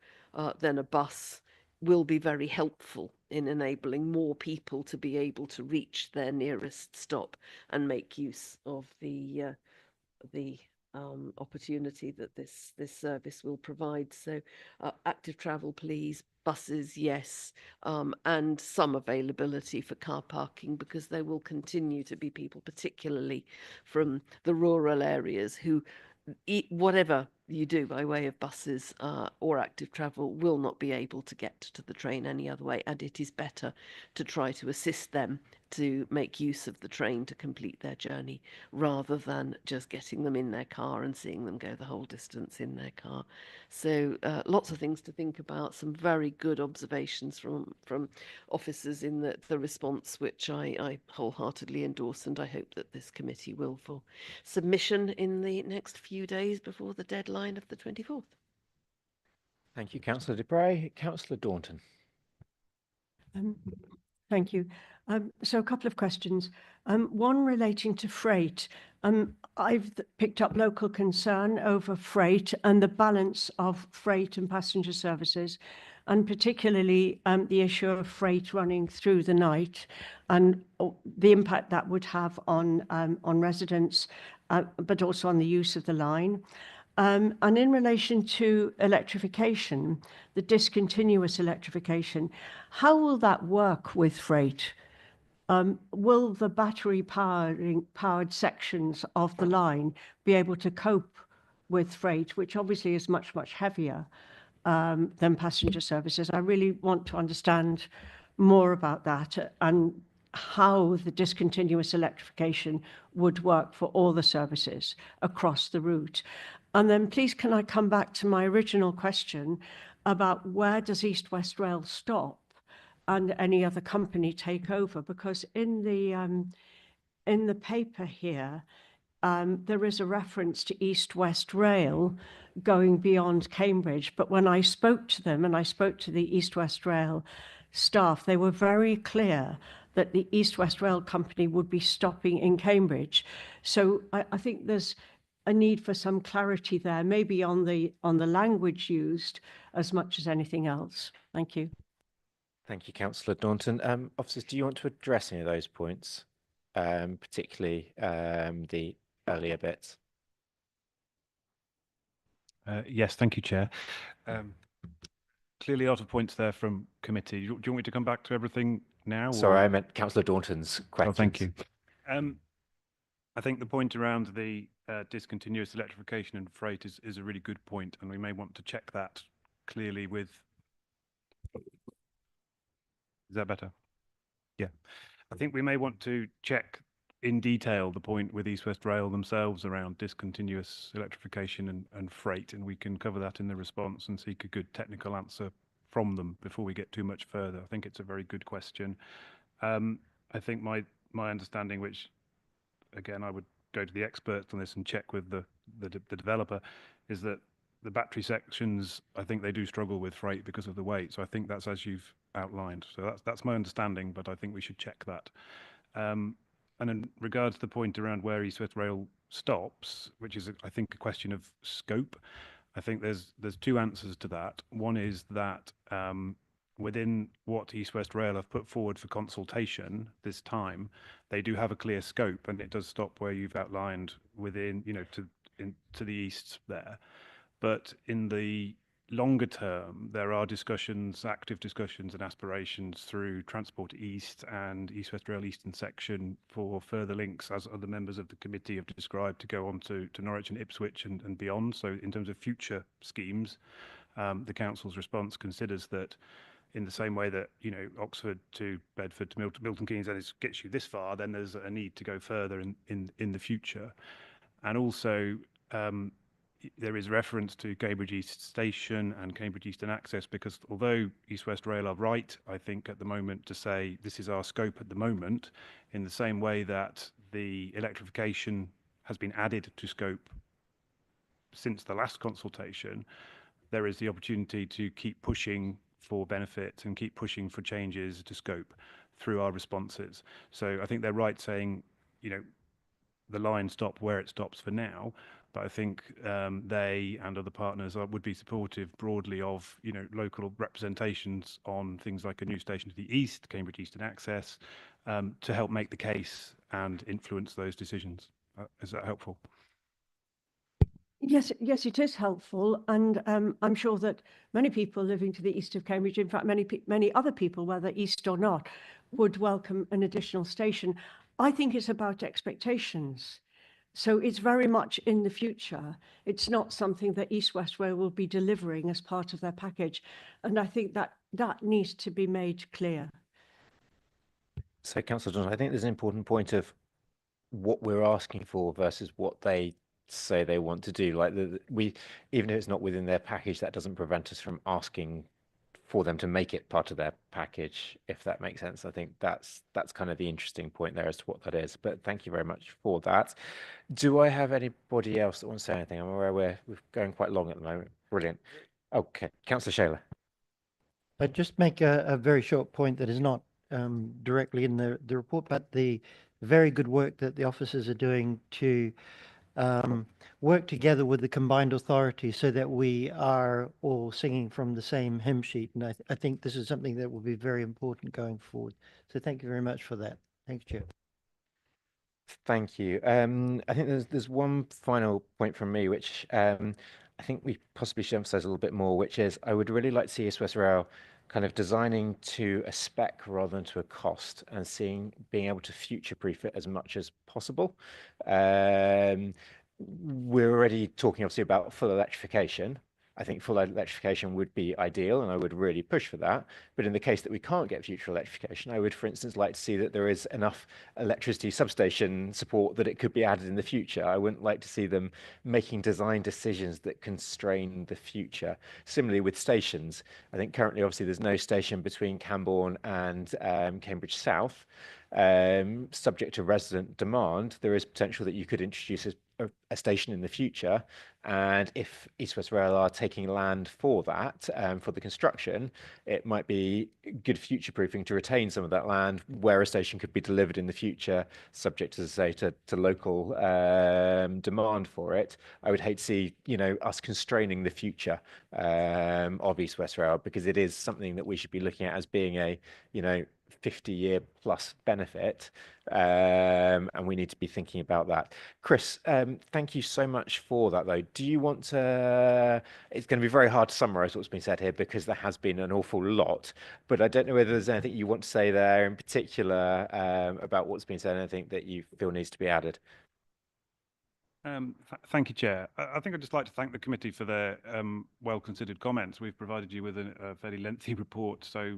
then a bus will be very helpful in enabling more people to be able to reach their nearest stop and make use of the opportunity that this service will provide. So active travel, please. Buses, yes, and some availability for car parking, because there will continue to be people, particularly from the rural areas, who whatever you do by way of buses or active travel will not be able to get to the train any other way, and it is better to try to assist them to make use of the train to complete their journey, rather than just getting them in their car and seeing them go the whole distance in their car. So lots of things to think about, some very good observations from officers in the response, which I wholeheartedly endorse, and I hope that this committee will for submission in the next few days before the deadline of the 24th. Thank you, Councillor de Bray. Councillor Daunton. Thank you. So a couple of questions. One relating to freight. I've picked up local concern over freight and the balance of freight and passenger services, and particularly the issue of freight running through the night and the impact that would have on residents, but also on the use of the line. And in relation to electrification, the discontinuous electrification, how will that work with freight? Will the battery powered sections of the line be able to cope with freight, which obviously is much, much heavier than passenger services? I really want to understand more about that and how the discontinuous electrification would work for all the services across the route. And then please, can I come back to my original question about where does East West Rail stop and any other company take over? Because in the paper here, there is a reference to East West Rail going beyond Cambridge. But when I spoke to them, and I spoke to the East West Rail staff, they were very clear that the East West Rail company would be stopping in Cambridge. So I think there's a need for some clarity there, maybe on the language used as much as anything else. Thank you. Thank you, Councillor Daunton. Officers, do you want to address any of those points, particularly the earlier bits? Yes, thank you, Chair. clearly a lot of points there from committee. Do you want me to come back to everything now? Sorry, or- I meant Councillor Daunton's question. Oh, thank you. I think the point around the discontinuous electrification and freight is a really good point, and we may want to check that clearly with. Is that better? Yeah. I think we may want to check in detail the point with East West Rail themselves around discontinuous electrification and freight, and we can cover that in the response and seek a good technical answer from them before we get too much further. I think it's a very good question. I think my understanding, which again I would go to the experts on this and check with the developer, is that the battery sections, I think they do struggle with freight because of the weight. So I think that's as you've outlined. So that's my understanding, but I think we should check that. And in regards to the point around where East West Rail stops, which is, I think, a question of scope, I think there's two answers to that. One is that within what East West Rail have put forward for consultation this time, they do have a clear scope, and it does stop where you've outlined within, to the east there. But in the longer term, there are discussions, active discussions and aspirations through Transport East and East West Rail Eastern section for further links, as other members of the committee have described, to go on to Norwich and Ipswich and beyond. So in terms of future schemes, the council's response considers that in the same way that, Oxford to Bedford to Milton Keynes, and it gets you this far, then there's a need to go further in the future. And also, there is reference to Cambridge East Station and Cambridge Eastern Access, because although East West Rail are right, I think, at the moment to say this is our scope at the moment, in the same way that the electrification has been added to scope since the last consultation, there is the opportunity to keep pushing for benefit and keep pushing for changes to scope through our responses. So I think they're right saying, the line stop where it stops for now, but I think they and other partners would be supportive broadly of local representations on things like a new station to the east, Cambridge Eastern Access, to help make the case and influence those decisions. Is that helpful? Yes, it is helpful, and I'm sure that many people living to the east of Cambridge, in fact, many other people, whether east or not, would welcome an additional station. I think it's about expectations. So it's very much in the future. It's not something that East West Rail will be delivering as part of their package, and I think that needs to be made clear. So, Councillor Johnson, I think there's an important point of what we're asking for versus what they say they want to do. Like even if it's not within their package, that doesn't prevent us from asking for them to make it part of their package, if that makes sense. I think that's kind of the interesting point there as to what that is. But thank you very much for that. Do I have anybody else that wants to say anything? I'm aware we're going quite long at the moment. Brilliant. Okay, Councillor Shaler. I'd just make a very short point that is not directly in the report, but the very good work that the officers are doing to work together with the combined authority so that we are all singing from the same hymn sheet. And I think this is something that will be very important going forward. So thank you very much for that. Thanks, Chair. Thank you. I think there's one final point from me, which I think we possibly should emphasize a little bit more, which is I would really like to see East West Rail kind of designing to a spec rather than to a cost, and being able to future-proof it as much as possible. We're already talking obviously about full electrification. I think full electrification would be ideal, and I would really push for that. But in the case that we can't get future electrification, I would, for instance, like to see that there is enough electricity substation support that it could be added in the future. I wouldn't like to see them making design decisions that constrain the future. Similarly with stations, I think currently, obviously, there's no station between Camborne and Cambridge South. Subject to resident demand, there is potential that you could introduce a station in the future, and if East West Rail are taking land for that, for the construction, it might be good future proofing to retain some of that land where a station could be delivered in the future, subject, as I say, to local demand for it. I would hate to see us constraining the future of East West Rail, because it is something that we should be looking at as being a 50-year plus benefit, and we need to be thinking about that. Chris, thank you so much for that, though. Do you want to? It's going to be very hard to summarise what's been said here because there has been an awful lot, but I don't know whether there's anything you want to say there in particular about what's been said, anything that you feel needs to be added. Thank you, Chair. I think I'd just like to thank the committee for their well-considered comments. We've provided you with a fairly lengthy report, so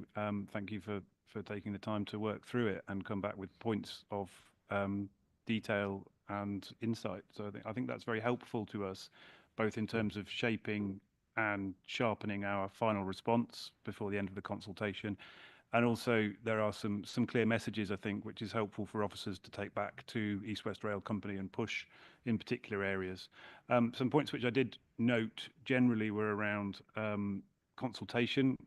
thank you for taking the time to work through it and come back with points of detail and insight. So I think that's very helpful to us, both in terms of shaping and sharpening our final response before the end of the consultation. And also there are some clear messages, I think, which is helpful for officers to take back to East West Rail Company and push in particular areas. Some points which I did note generally were around consultation.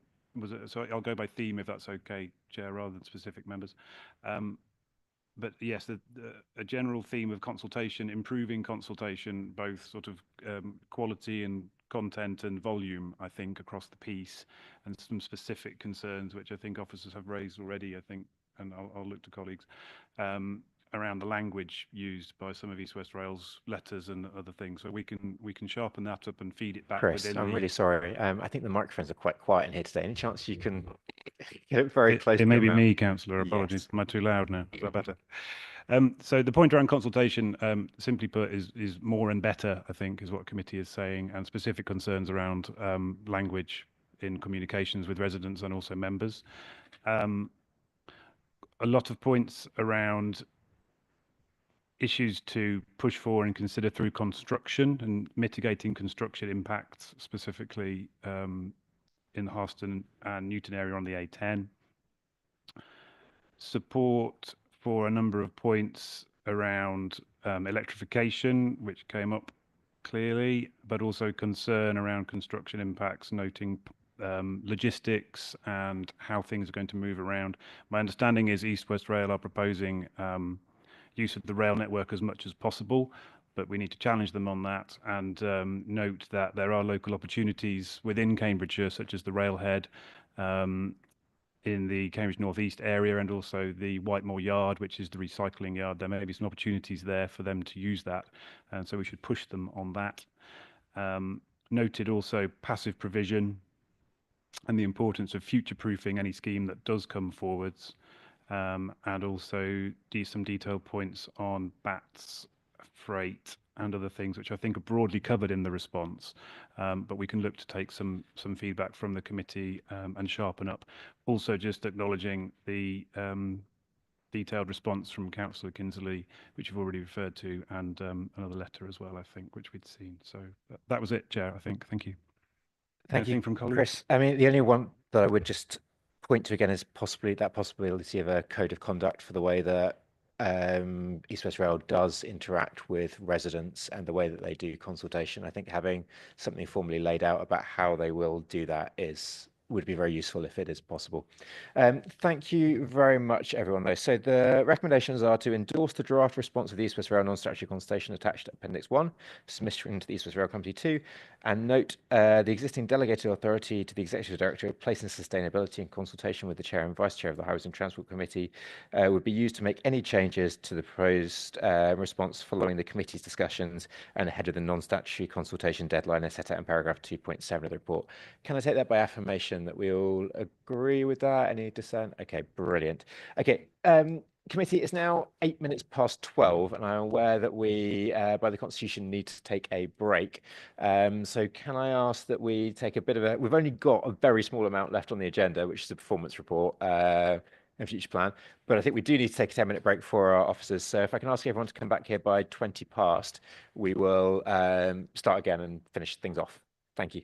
So I'll go by theme if that's okay, Chair, rather than specific members. But yes, a general theme of consultation, improving consultation, both sort of quality and content and volume, I think, across the piece, and some specific concerns which I think officers have raised already, I think, and I'll look to colleagues, around the language used by some of East West Rail's letters and other things. So we can sharpen that up and feed it back Chris, within I'm the... really sorry. I think the microphones are quite quiet in here today. Any chance you can get it very close? It to may your be mouth? me, Councillor. Apologies. Yes. Am I too loud now? Is that better? So the point around consultation, simply put, is more and better, I think, is what committee is saying, and specific concerns around language in communications with residents and also members. A lot of points around issues to push for and consider through construction and mitigating construction impacts, specifically in the Harston and Newton area on the A10. Support for a number of points around electrification, which came up clearly, but also concern around construction impacts, noting logistics and how things are going to move around. My understanding is East West Rail are proposing use of the rail network as much as possible, but we need to challenge them on that and note that there are local opportunities within Cambridgeshire, such as the Railhead in the Cambridge North East area, and also the Whitemore Yard, which is the recycling yard. There may be some opportunities there for them to use that, and so we should push them on that. Noted also passive provision and the importance of future-proofing any scheme that does come forwards. And also some detailed points on BATS, freight and other things, which I think are broadly covered in the response. But we can look to take some feedback from the committee and sharpen up. Also just acknowledging the detailed response from Councillor Kinsley, which you've already referred to, and another letter as well, I think, which we'd seen. So that was it, Chair, I think. Thank you. Thank Anything you, from colleagues? Chris. I mean, the only one that I would just point to again is possibly that possibility of a code of conduct for the way that East West Rail does interact with residents and the way that they do consultation. I think having something formally laid out about how they will do that would be very useful if it is possible. Thank you very much, everyone, though. So the recommendations are to endorse the draft response of the East West Rail non-statutory consultation attached to Appendix 1, submitting to the East West Rail Company 2, and note the existing delegated authority to the Executive Director of Place and Sustainability in consultation with the Chair and Vice Chair of the Highways and Transport Committee would be used to make any changes to the proposed response following the committee's discussions and ahead of the non-statutory consultation deadline as set out in paragraph 2.7 of the report. Can I take that by affirmation that we all agree with that? Any dissent? Okay, brilliant. Okay, committee, it's now 8 minutes past 12, and I'm aware that we, by the Constitution, need to take a break. So can I ask that we take a bit of a... We've only got a very small amount left on the agenda, which is a performance report and future plan, but I think we do need to take a 10-minute break for our officers. So if I can ask everyone to come back here by 20 past, we will start again and finish things off. Thank you.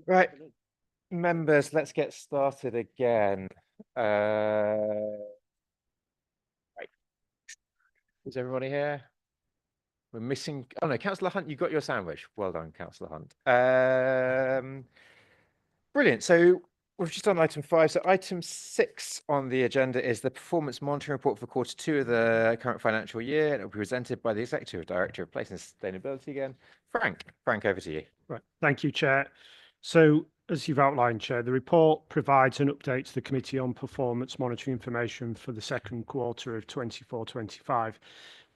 Right, members, let's get started again. Right. Is everybody here? We're missing. Oh no, Councillor Hunt, you got your sandwich. Well done, Councillor Hunt. Brilliant. So we've just done item 5. So item 6 on the agenda is the performance monitoring report for Q2 of the current financial year. And it will be presented by the Executive Director of Place and Sustainability again, Frank. Frank, over to you. Right. Thank you, Chair. So as you've outlined, Chair, the report provides an update to the Committee on Performance Monitoring Information for the second quarter of 24-25.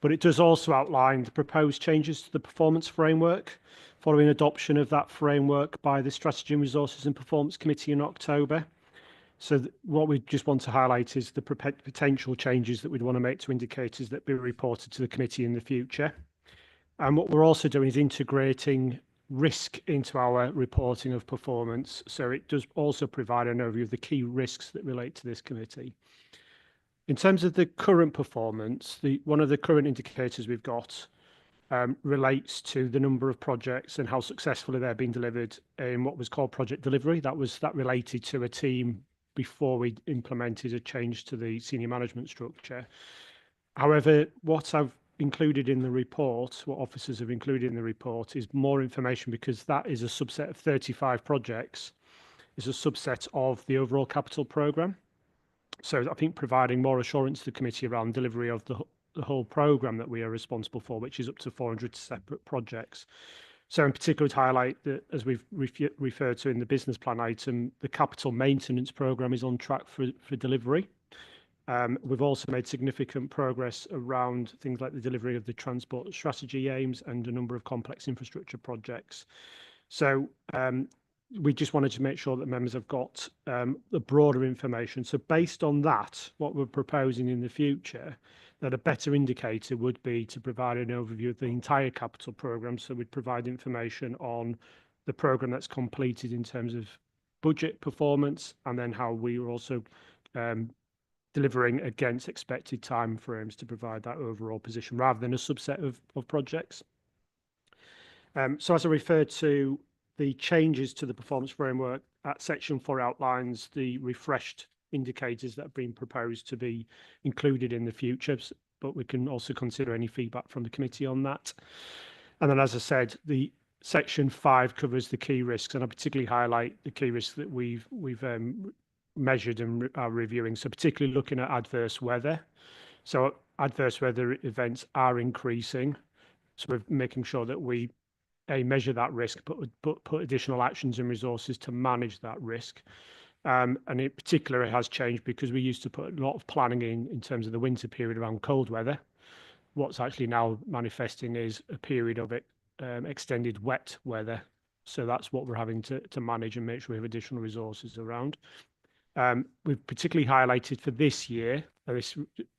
But it does also outline the proposed changes to the performance framework following adoption of that framework by the Strategy and Resources and Performance Committee in October. So what we just want to highlight is the potential changes that we'd want to make to indicators that be reported to the committee in the future. And what we're also doing is integrating risk into our reporting of performance. So it does also provide an overview of the key risks that relate to this committee. In terms of the current performance, one of the current indicators we've got relates to the number of projects and how successfully they're being delivered in what was called project delivery. That related to a team before we implemented a change to the senior management structure. However, what I've included in the report, what officers have included in the report, is more information because that is a subset of 35 projects, is a subset of the overall capital programme. So I think providing more assurance to the committee around delivery of the whole programme that we are responsible for, which is up to 400 separate projects. So in particular, to highlight that, as we've referred to in the business plan item, the capital maintenance programme is on track for delivery. We've also made significant progress around things like the delivery of the transport strategy aims and a number of complex infrastructure projects. So we just wanted to make sure that members have got the broader information. So based on that, what we're proposing in the future, that a better indicator would be to provide an overview of the entire capital programme. So we'd provide information on the programme that's completed in terms of budget performance, and then how we are also delivering against expected timeframes to provide that overall position rather than a subset of projects. So as I referred to, the changes to the performance framework at section 4 outlines the refreshed indicators that have been proposed to be included in the future, but we can also consider any feedback from the committee on that. And then, as I said, the section 5 covers the key risks, and I particularly highlight the key risks that we've measured and are reviewing. So particularly looking at adverse weather. So adverse weather events are increasing. So we're making sure that we measure that risk, but put additional actions and resources to manage that risk. And in particular, it has changed because we used to put a lot of planning in terms of the winter period around cold weather. What's actually now manifesting is a period of extended wet weather. So that's what we're having to manage and make sure we have additional resources around. We've particularly highlighted for this year,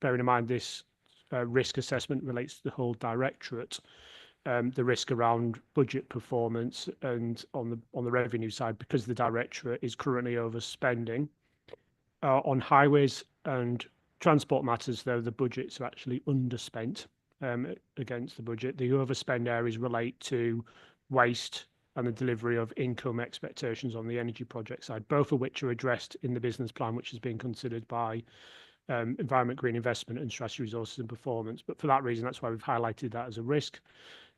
bearing in mind this risk assessment relates to the whole directorate, the risk around budget performance and on the revenue side, because the directorate is currently overspending. On highways and transport matters, though, the budgets are actually underspent against the budget. The overspend areas relate to waste and the delivery of income expectations on the energy project side, both of which are addressed in the business plan, which is being considered by Environment, Green Investment and Strategy, Resources and Performance. But for that reason, that's why we've highlighted that as a risk.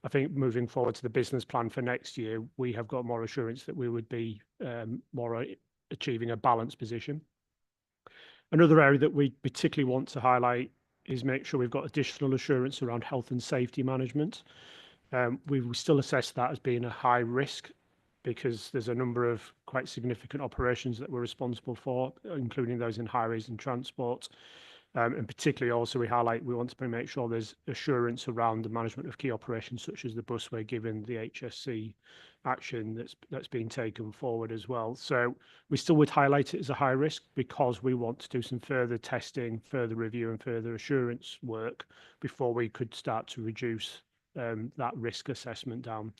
I think moving forward to the business plan for next year, we have got more assurance that we would be more achieving a balanced position. Another area that we particularly want to highlight is make sure we've got additional assurance around health and safety management. We will still assess that as being a high risk because there's a number of quite significant operations that we're responsible for, including those in highways and transport. And particularly also we want to make sure there's assurance around the management of key operations such as the busway, given the HSC action that's being taken forward as well. So we still would highlight it as a high risk because we want to do some further testing, further review and further assurance work before we could start to reduce that risk assessment down.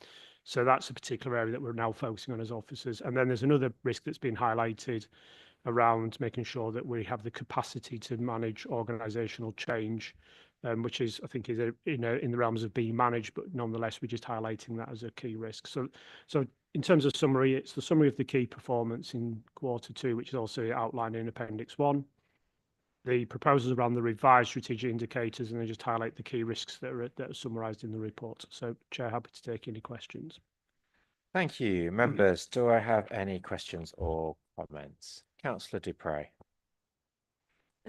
So that's a particular area that we're now focusing on as officers. And then there's another risk that's been highlighted around making sure that we have the capacity to manage organisational change which is, I think, is in the realms of being managed, but nonetheless, we're just highlighting that as a key risk. So in terms of summary, it's the summary of the key performance in Q2, which is also outlined in Appendix 1. The proposals around the revised strategic indicators, and then just highlight the key risks that are summarised in the report. So, Chair, happy to take any questions. Thank you. Members, do I have any questions or comments? Councillor Dupre.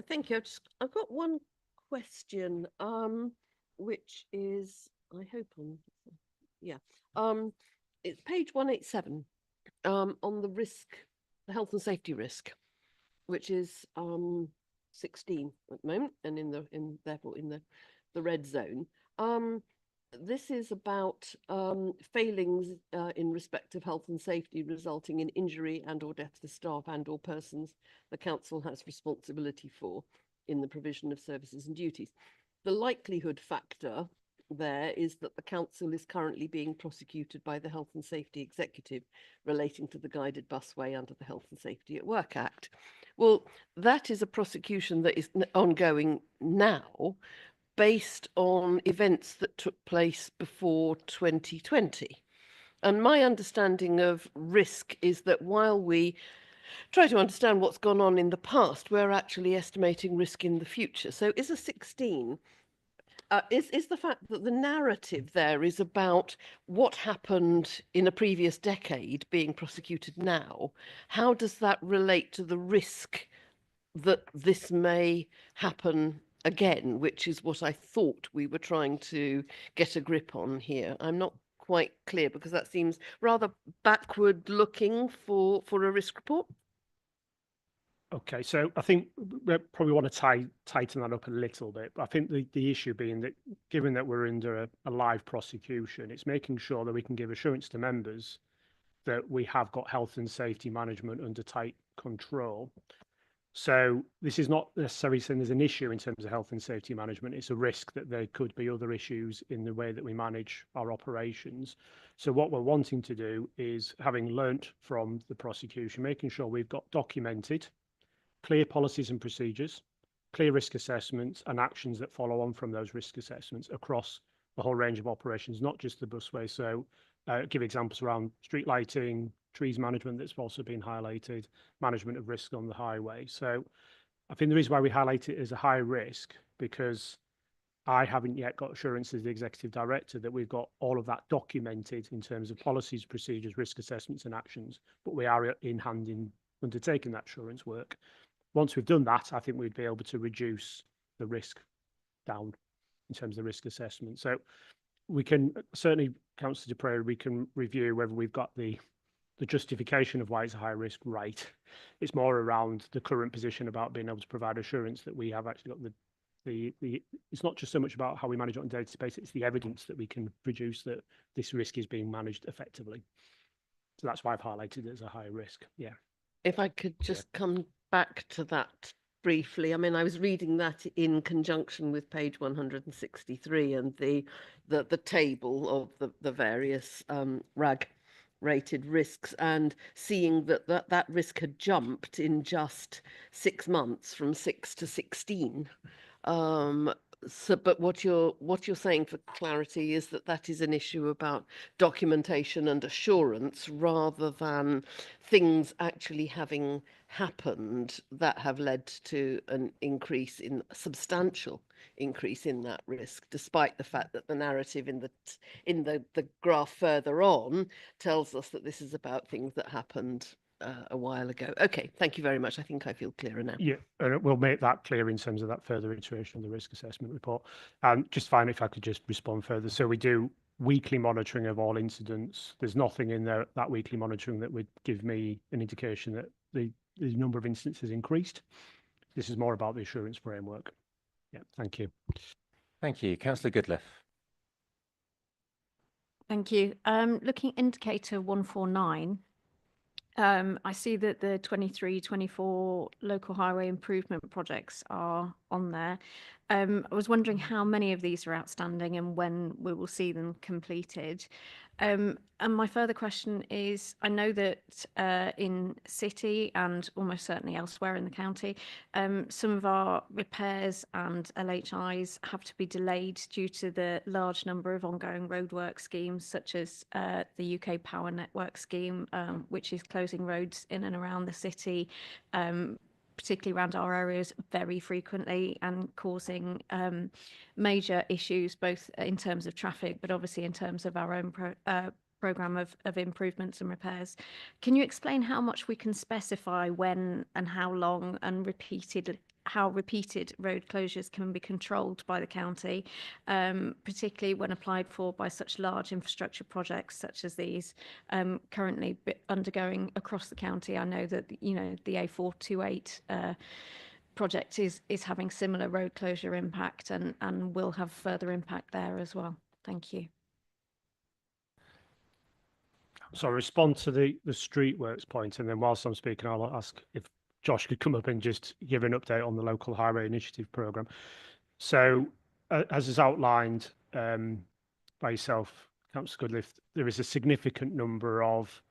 Thank you. I've got one question, which is, I hope it's page 187, on the risk, the health and safety risk, which is 16 at the moment, and therefore in the red zone. This is about failings in respect of health and safety resulting in injury and or death to staff and or persons the council has responsibility for in the provision of services and duties. The likelihood factor there is that the council is currently being prosecuted by the Health and Safety Executive relating to the guided busway under the Health and Safety at Work Act. Well, that is a prosecution that is ongoing now, based on events that took place before 2020. And my understanding of risk is that while we try to understand what's gone on in the past, we're actually estimating risk in the future. So is a 16, is the fact that the narrative there is about what happened in a previous decade being prosecuted now, how does that relate to the risk that this may happen again, which is what I thought we were trying to get a grip on here? I'm not quite clear because that seems rather backward looking for a risk report. Okay, so I think we probably want to tighten that up a little bit. But I think the issue being that given that we're under a live prosecution, it's making sure that we can give assurance to members that we have got health and safety management under tight control. So this is not necessarily saying there's an issue in terms of health and safety management. It's a risk that there could be other issues in the way that we manage our operations. So what we're wanting to do is, having learnt from the prosecution, making sure we've got documented clear policies and procedures, clear risk assessments and actions that follow on from those risk assessments across the whole range of operations, not just the busway. So give examples around street lighting, trees management that's also been highlighted, management of risk on the highway. So I think the reason why we highlight it as a high risk, because I haven't yet got assurance as the executive director that we've got all of that documented in terms of policies, procedures, risk assessments and actions, but we are in hand in undertaking that assurance work. Once we've done that, I think we'd be able to reduce the risk down in terms of risk assessment. So we can certainly, Councillor Dupre, we can review whether we've got the justification of why it's a high risk right. It's more around the current position about being able to provide assurance that we have actually got it's not just so much about how we manage it on a day-to-day basis, it's the evidence that we can produce that this risk is being managed effectively. So that's why I've highlighted it as a high risk. Yeah. If I could just come back to that briefly. I mean, I was reading that in conjunction with page 163 and the table of the various RAG rated risks, and seeing that risk had jumped in just 6 months from 6 to 16. But what you're saying for clarity is that is an issue about documentation and assurance rather than things actually having happened that have led to an substantial increase in that risk, despite the fact that the narrative in the graph further on tells us that this is about things that happened a while ago. Okay, thank you very much. I think I feel clearer now. Yeah, and we'll make that clear in terms of that further iteration of the risk assessment report. And just finally, if I could just respond further. So we do weekly monitoring of all incidents. There's nothing in there, that weekly monitoring, that would give me an indication that the number of incidents increased. This is more about the assurance framework. Yeah, thank you. Thank you. Councillor Goodliffe. Thank you. Looking at indicator 149, I see that the 23-24 local highway improvement projects are on there. I was wondering how many of these are outstanding and when we will see them completed. And my further question is, I know that in City and almost certainly elsewhere in the county, some of our repairs and LHIs have to be delayed due to the large number of ongoing roadwork schemes, such as the UK Power Network scheme, which is closing roads in and around the city, particularly around our areas, very frequently and causing major issues, both in terms of traffic, but obviously in terms of our own programme of improvements and repairs. Can you explain how much we can specify when and how long and how repeated road closures can be controlled by the county, particularly when applied for by such large infrastructure projects such as these currently undergoing across the county? I know that, you know, the A428 project is having similar road closure impact and will have further impact there as well. Thank you. So I'll respond to the street works point, and then whilst I'm speaking, I'll ask if Josh could come up and just give an update on the local highway initiative programme. So as is outlined by yourself, Councillor Goodliff, there is a significant number of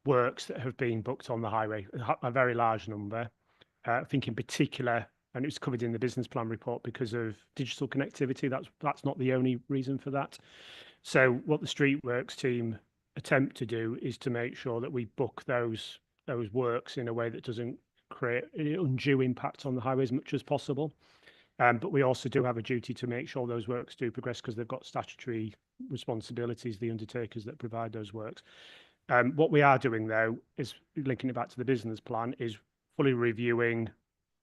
works that have been booked on the highway, a very large number. I think in particular, and it's covered in the business plan report, because of digital connectivity. That's not the only reason for that. So what the street works team attempt to do is to make sure that we book those works in a way that doesn't create undue impact on the highway as much as possible. But we also do have a duty to make sure those works do progress, because they've got statutory responsibilities, the undertakers that provide those works. What we are doing, though, is linking it back to the business plan, is fully reviewing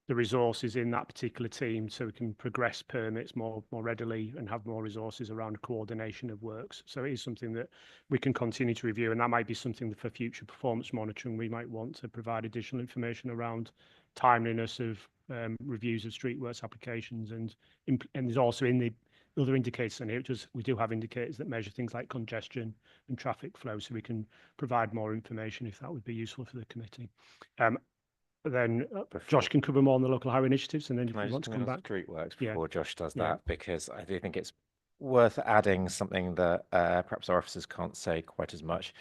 the resources in that particular team so we can progress permits more readily and have more resources around coordination of works. So it is something that we can continue to review, and that might be something that for future performance monitoring we might want to provide additional information around timeliness of reviews of street works applications, and there's also in the other indicators in here, we do have indicators that measure things like congestion and traffic flow, so we can provide more information if that would be useful for the committee. Then Josh can cover more on the local highway initiatives, and then if you want to come back. Street works before Josh does Yeah. that, because I do think it's worth adding something that perhaps our officers can't say quite as much,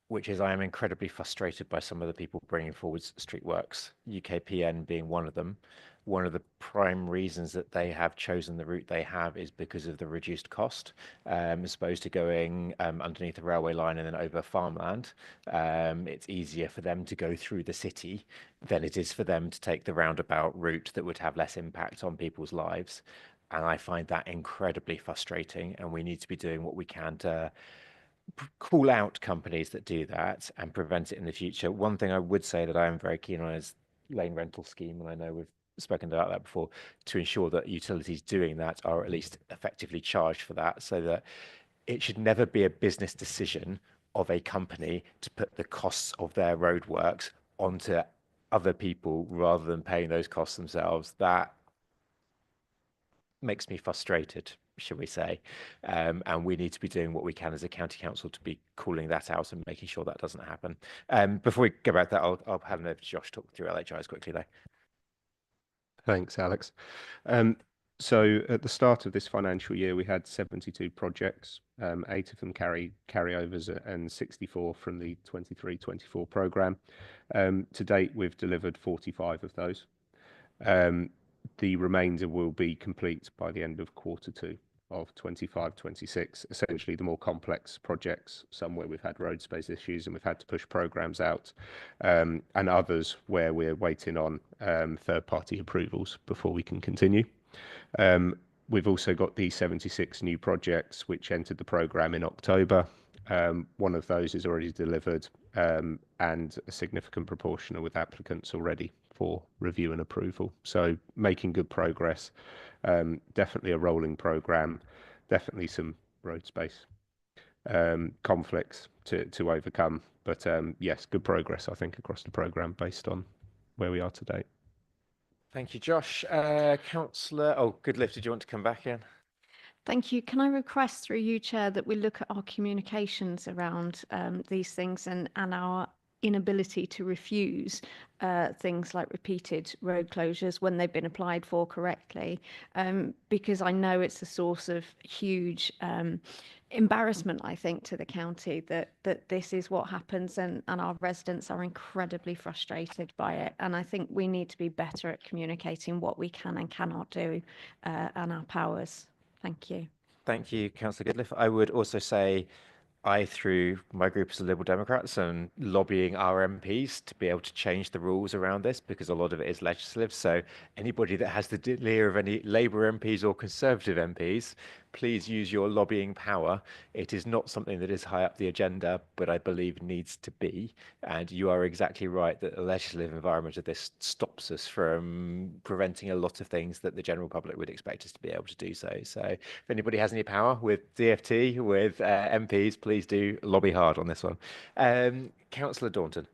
which is I am incredibly frustrated by some of the people bringing forward street works, UKPN being one of them. One of the prime reasons that they have chosen the route they have is because of the reduced cost, as opposed to going underneath a railway line and then over farmland. It's easier for them to go through the city than it is for them to take the roundabout route that would have less impact on people's lives. And I find that incredibly frustrating, and we need to be doing what we can to call out companies that do that and prevent it in the future. One thing I would say that I am very keen on is lane rental scheme, and I know we've spoken about that before, to ensure that utilities doing that are at least effectively charged for that, so that it should never be a business decision of a company to put the costs of their roadworks onto other people rather than paying those costs themselves. That makes me frustrated, shall we say, and we need to be doing what we can as a county council to be calling that out and making sure that doesn't happen. Before we go about that, I'll hand over to Josh to talk through LHIs quickly though. Thanks, Alex. So at the start of this financial year, we had 72 projects, 8 of them carryovers and 64 from the 23-24 programme. To date, we've delivered 45 of those. The remainder will be complete by the end of Q2 of 25-26, essentially the more complex projects, some where we've had road space issues and we've had to push programs out, and others where we're waiting on third-party approvals before we can continue. We've also got the 76 new projects which entered the programme in October. One of those is already delivered, and a significant proportion are with applicants already for review and approval. So making good progress. Definitely a rolling programme, definitely some road space conflicts to overcome. But yes, good progress, I think, across the programme based on where we are today. Thank you, Josh. Councillor, Goodliff, did you want to come back in? Thank you. Can I request through you, Chair, that we look at our communications around these things and our inability to refuse things like repeated road closures when they've been applied for correctly, because I know it's a source of huge embarrassment, I think, to the county that this is what happens, and our residents are incredibly frustrated by it. And I think we need to be better at communicating what we can and cannot do, and our powers. Thank you. Thank you, Councillor Goodliff. I would also say I, through my group as the Liberal Democrats, and lobbying our MPs to be able to change the rules around this, because a lot of it is legislative. So anybody that has the ear of any Labour MPs or Conservative MPs, please use your lobbying power. It is not something that is high up the agenda, but I believe needs to be. And you are exactly right that the legislative environment of this stops us from preventing a lot of things that the general public would expect us to be able to do so. So if anybody has any power with DFT, with MPs, please do lobby hard on this one. Councillor Daunton.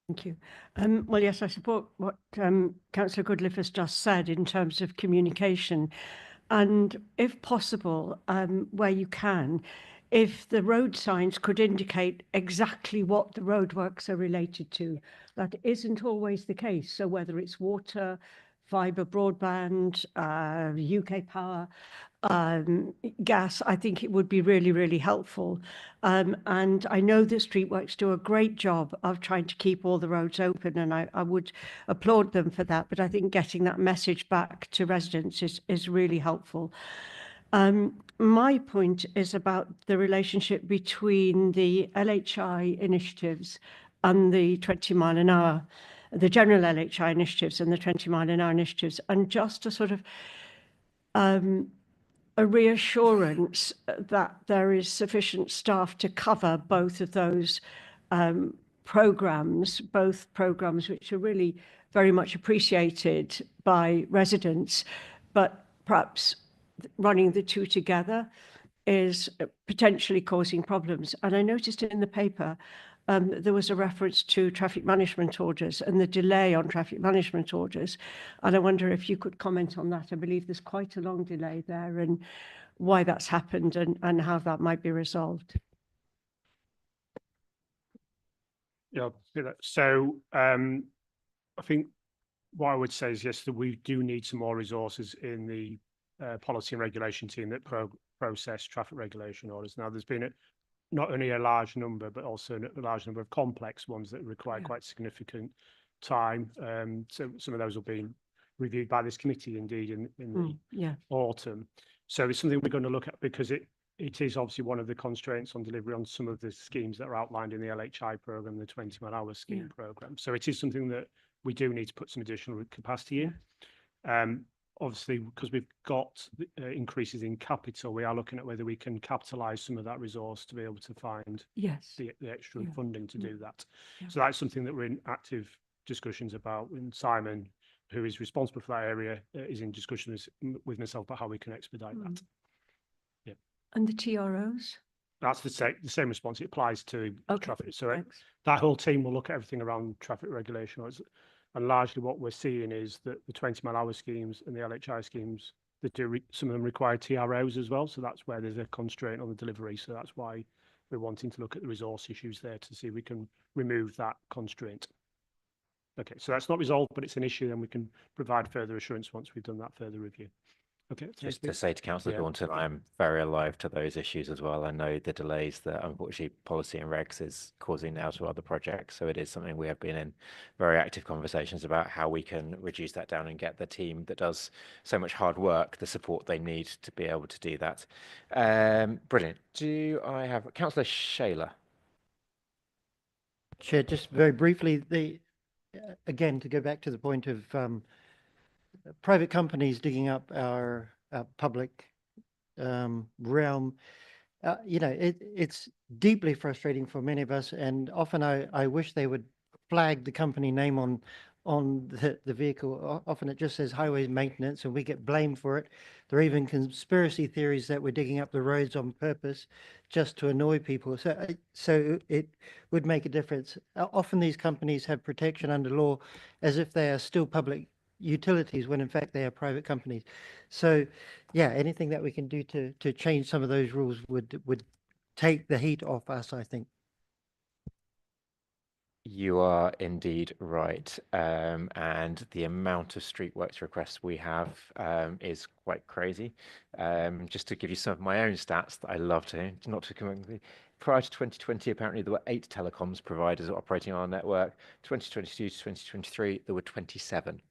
Thank you. Well, yes, I support what Councillor Goodliff has just said in terms of communication. And if possible, where you can, if the road signs could indicate exactly what the roadworks are related to. That isn't always the case. So whether it's water, fibre broadband, UK Power, gas, I think it would be really, really helpful. And I know that Streetworks do a great job of trying to keep all the roads open, and I would applaud them for that. But I think getting that message back to residents is really helpful. My point is about the relationship between the LHI initiatives and the 20 mile an hour, the general LHI initiatives and the 20 mile an hour initiatives, and just a sort of a reassurance that there is sufficient staff to cover both of those programs, both programs which are really very much appreciated by residents, but perhaps running the two together is potentially causing problems. And I noticed in the paper there was a reference to traffic management orders and the delay on traffic management orders. And I wonder if you could comment on that. I believe there's quite a long delay there, and why that's happened and how that might be resolved. Yeah, so I think what I would say is, yes, that we do need some more resources in the policy and regulation team that process traffic regulation orders. Now, there's been not only a large number, but also a large number of complex ones that require quite significant time. So some of those will be reviewed by this committee, indeed, in the autumn. So it's something we're going to look at, because it is obviously one of the constraints on delivery on some of the schemes that are outlined in the LHI programme, the 20 mile hour scheme programme. So it is something that we do need to put some additional capacity in. Obviously, because we've got increases in capital, we are looking at whether we can capitalise some of that resource to be able to find the extra funding to do that. So that's something that we're in active discussions about. And Simon, who is responsible for that area, is in discussions with myself about how we can expedite that. Yeah. And the TROs? That's the same response. It applies to traffic. So that whole team will look at everything around traffic regulation. And largely what we're seeing is that the 20 mile hour schemes and the LHI schemes, some of them require TROs as well. So that's where there's a constraint on the delivery. So that's why we're wanting to look at the resource issues there to see if we can remove that constraint. Okay, so that's not resolved, but it's an issue, and we can provide further assurance once we've done that further review. Okay. Just to say to Councillor Daunton, I am very alive to those issues as well. I know the delays that unfortunately policy and regs is causing now to other projects. So it is something we have been in very active conversations about how we can reduce that down and get the team that does so much hard work the support they need to be able to do that. Brilliant. Do I have Councillor Shayler? Chair, just very briefly, again, to go back to the point of private companies digging up our public realm, it's deeply frustrating for many of us, and often I wish they would flag the company name on the vehicle. Often it just says highway maintenance, and we get blamed for it. There are even conspiracy theories that we're digging up the roads on purpose just to annoy people. So it would make a difference. Often these companies have protection under law as if they are still public utilities, when in fact they are private companies. So yeah, anything that we can do to change some of those rules would take the heat off us, I think. You are indeed right. And the amount of street works requests we have is quite crazy. Just to give you some of my own stats that I love to, not to come prior to 2020, apparently there were 8 telecoms providers operating on our network. 2022 to 2023, there were 27.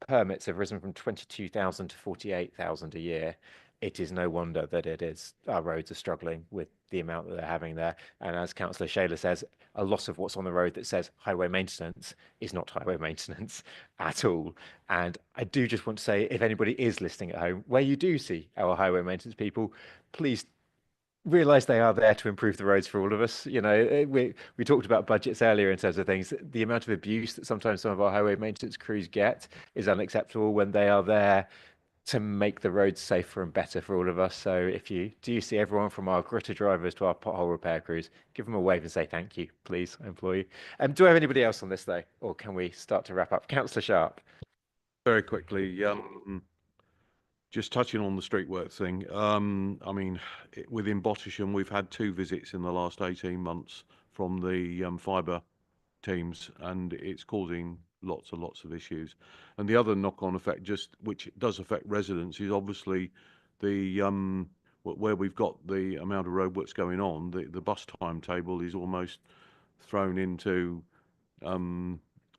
Permits have risen from 22,000 to 48,000 a year. It is no wonder that our roads are struggling with the amount that they're having there. And as Councillor Shayler says, a lot of what's on the road that says highway maintenance is not highway maintenance at all. And I do just want to say, if anybody is listening at home, where you do see our highway maintenance people, please realize they are there to improve the roads for all of us. You know, we talked about budgets earlier in terms of things. The amount of abuse that sometimes some of our highway maintenance crews get is unacceptable when they are there to make the roads safer and better for all of us. So if you see everyone from our gritter drivers to our pothole repair crews, give them a wave and say thank you, please. I implore you. Do I have anybody else on this though, or can we start to wrap up? Councillor Sharp. Very quickly, just touching on the street work thing. I mean, within Bottisham, we've had 2 visits in the last 18 months from the fibre teams, and it's causing lots and lots of issues. And the other knock-on effect, just which does affect residents, is obviously the where we've got the amount of roadworks going on. The bus timetable is almost thrown into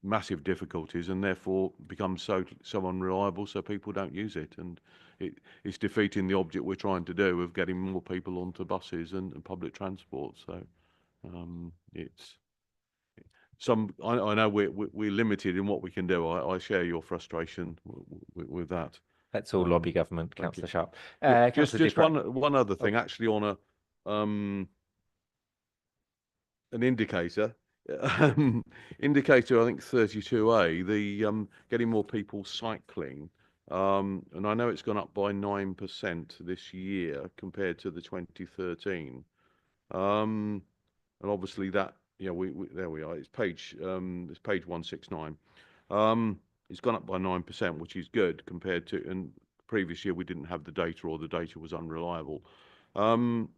massive difficulties, and therefore becomes so unreliable, so people don't use it, and it's defeating the object we're trying to do of getting more people onto buses and public transport. So it's I know we're limited in what we can do. I share your frustration with that. Let's all lobby government, Councillor Sharp. Just one other thing, actually, on an indicator. Indicator, I think 32A, the getting more people cycling, and I know it's gone up by 9% this year compared to the 2013, and obviously that, you know, there we are. It's page 169. It's gone up by 9%, which is good compared to, and previous year we didn't have the data, or the data was unreliable. I'm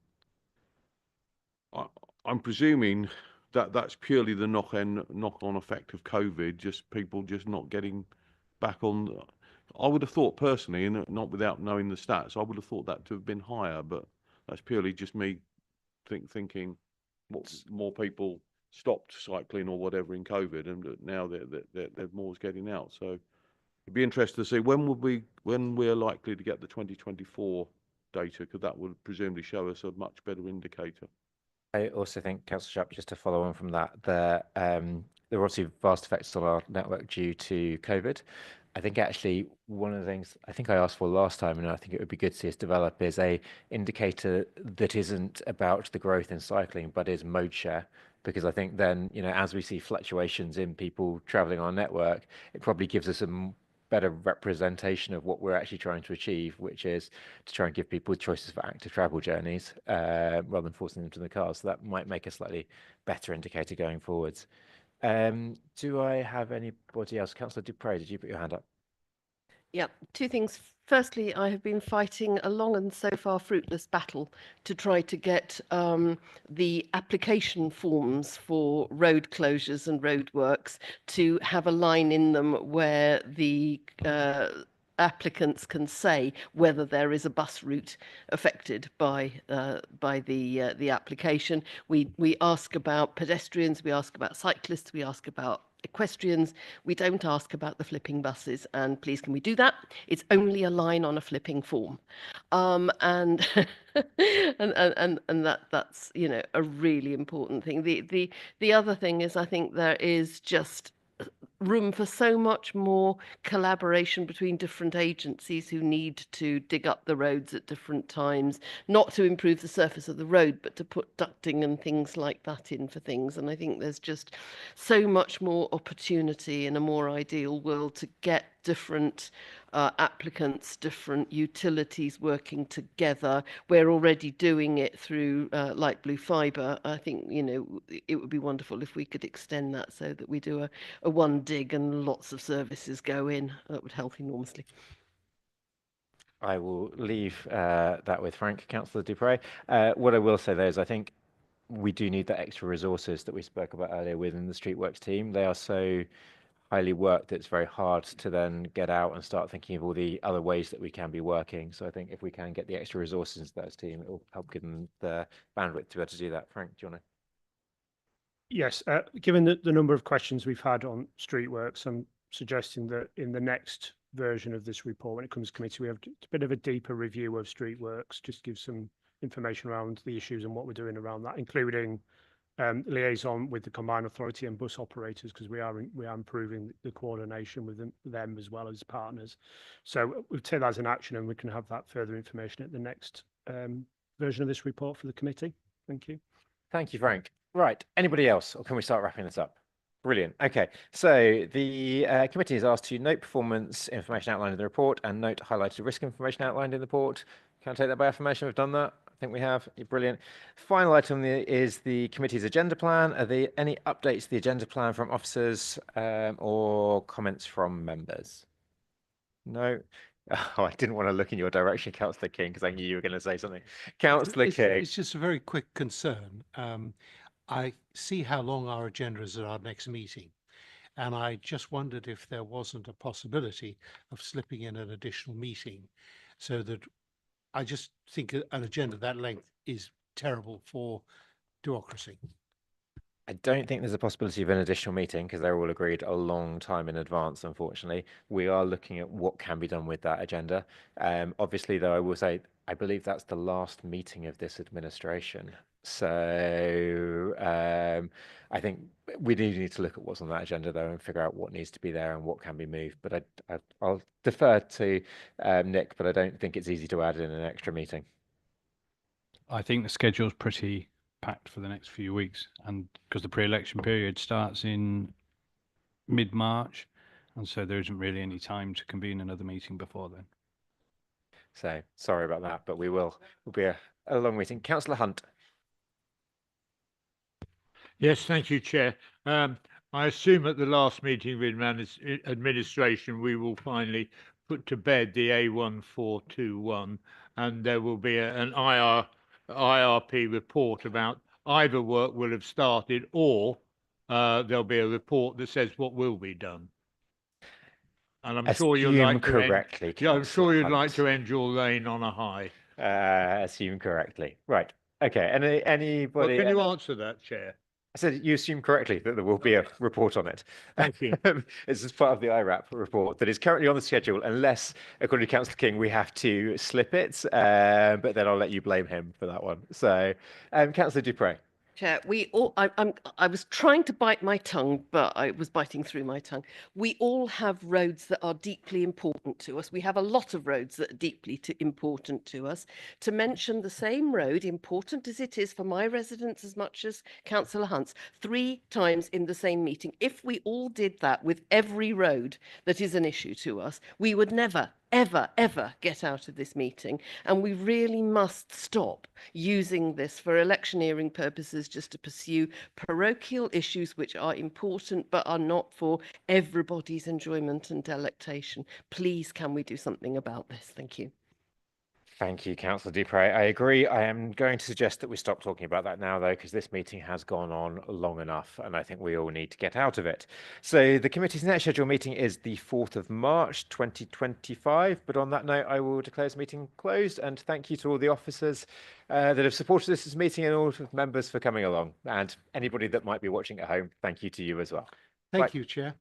presuming that's purely the knock-on effect of COVID, just people just not getting back on. I would have thought personally, and not without knowing the stats, I would have thought that to have been higher, but that's purely just me thinking more people stopped cycling or whatever in COVID, and now they're more getting out. So it'd be interesting to see when we're likely to get the 2024 data, because that would presumably show us a much better indicator. I also think, Councillor Sharp, just to follow on from that, there were obviously vast effects on our network due to COVID. I think actually one of the things I think I asked for last time, and I think it would be good to see us develop, is a indicator that isn't about the growth in cycling, but is mode share. Because I think then, you know, as we see fluctuations in people traveling on our network, it probably gives us a better representation of what we're actually trying to achieve, which is to try and give people choices for active travel journeys rather than forcing them to the cars. So that might make a slightly better indicator going forwards. Do I have anybody else? Councillor Dupre, did you put your hand up? Yeah, 2 things. Firstly, I have been fighting a long and so far fruitless battle to try to get the application forms for road closures and roadworks to have a line in them where the applicants can say whether there is a bus route affected by the application. We ask about pedestrians, we ask about cyclists, we ask about equestrians. We don't ask about the flipping buses, and please can we do that? It's only a line on a flipping form, and and that's, you know, a really important thing. The other thing is, I think there is just room for so much more collaboration between different agencies who need to dig up the roads at different times, not to improve the surface of the road, but to put ducting and things like that in for things. And I think there's just so much more opportunity in a more ideal world to get different applicants, different utilities working together. We're already doing it through Light Blue Fibre. I think, you know, it would be wonderful if we could extend that so that we do a one dig and lots of services go in. That would help enormously. I will leave that with Frank. Councillor Dupre. What I will say though is I think we do need the extra resources that we spoke about earlier within the Streetworks team. They are so highly worked, it's very hard to then get out and start thinking of all the other ways that we can be working. So I think if we can get the extra resources into that team, it will help give them the bandwidth to be able to do that. Frank, do you want to? Yes, given the number of questions we've had on Streetworks, I'm suggesting that in the next version of this report, when it comes to committee, we have a bit of a deeper review of Streetworks, just give some information around the issues and what we're doing around that, including liaison with the combined authority and bus operators, because we are improving the coordination with them as well as partners. So we'll take that as an action, and we can have that further information at the next version of this report for the committee. Thank you. Thank you, Frank. Right, anybody else, or can we start wrapping this up? Brilliant. Okay, so the committee is asked to note performance information outlined in the report and note highlighted risk information outlined in the report. Can I take that by affirmation? We've done that. I think we have. Brilliant. Final item is the committee's agenda plan. Are there any updates to the agenda plan from officers or comments from members? No. Oh, I didn't want to look in your direction, Councillor King, because I knew you were going to say something. Councillor King. It's just a very quick concern. I see how long our agenda is at our next meeting, and I just wondered if there wasn't a possibility of slipping in an additional meeting, so that I just think an agenda that length is terrible for democracy. I don't think there's a possibility of an additional meeting because they're all agreed a long time in advance, unfortunately. We are looking at what can be done with that agenda. Obviously, though, I will say, I believe that's the last meeting of this administration. So I think we do need to look at what's on that agenda, though, and figure out what needs to be there and what can be moved. But I'll defer to Nick, but I don't think it's easy to add in an extra meeting. I think the schedule's pretty packed for the next few weeks, and because the pre-election period starts in mid-March, and so there isn't really any time to convene another meeting before then. So sorry about that, but we'll be a long meeting. Councillor Hunt. Yes, thank you, Chair. I assume at the last meeting with administration, we will finally put to bed the A1421, and there will be an IRP report about either work will have started or there'll be a report that says what will be done. And I'm sure you'd like to correctly. Yeah, I'm sure you'd like to end your reign on a high. Assume correctly. Right. Okay. Anybody? Well, can you answer that, Chair? I said you assume correctly that there will be a report on it. Thank you. This is part of the IRAP report that is currently on the schedule, unless, according to Councillor King, we have to slip it. But then I'll let you blame him for that one. So, Councillor Dupre. Chair, I was trying to bite my tongue, but I was biting through my tongue. We all have roads that are deeply important to us. We have a lot of roads that are deeply important to us. To mention the same road, important as it is for my residents as much as Councillor Hunt's, 3 times in the same meeting. If we all did that with every road that is an issue to us, we would never, ever get out of this meeting, and we really must stop using this for electioneering purposes, just to pursue parochial issues which are important but are not for everybody's enjoyment and delectation. Please, can we do something about this? Thank you. Thank you, Councillor Dupre. I agree. I am going to suggest that we stop talking about that now, though, because this meeting has gone on long enough, and I think we all need to get out of it. So the committee's next scheduled meeting is the 4th of March, 2025. But on that note, I will declare this meeting closed, and thank you to all the officers that have supported this meeting and all of members for coming along. And anybody that might be watching at home, thank you to you as well. Thank you, Chair.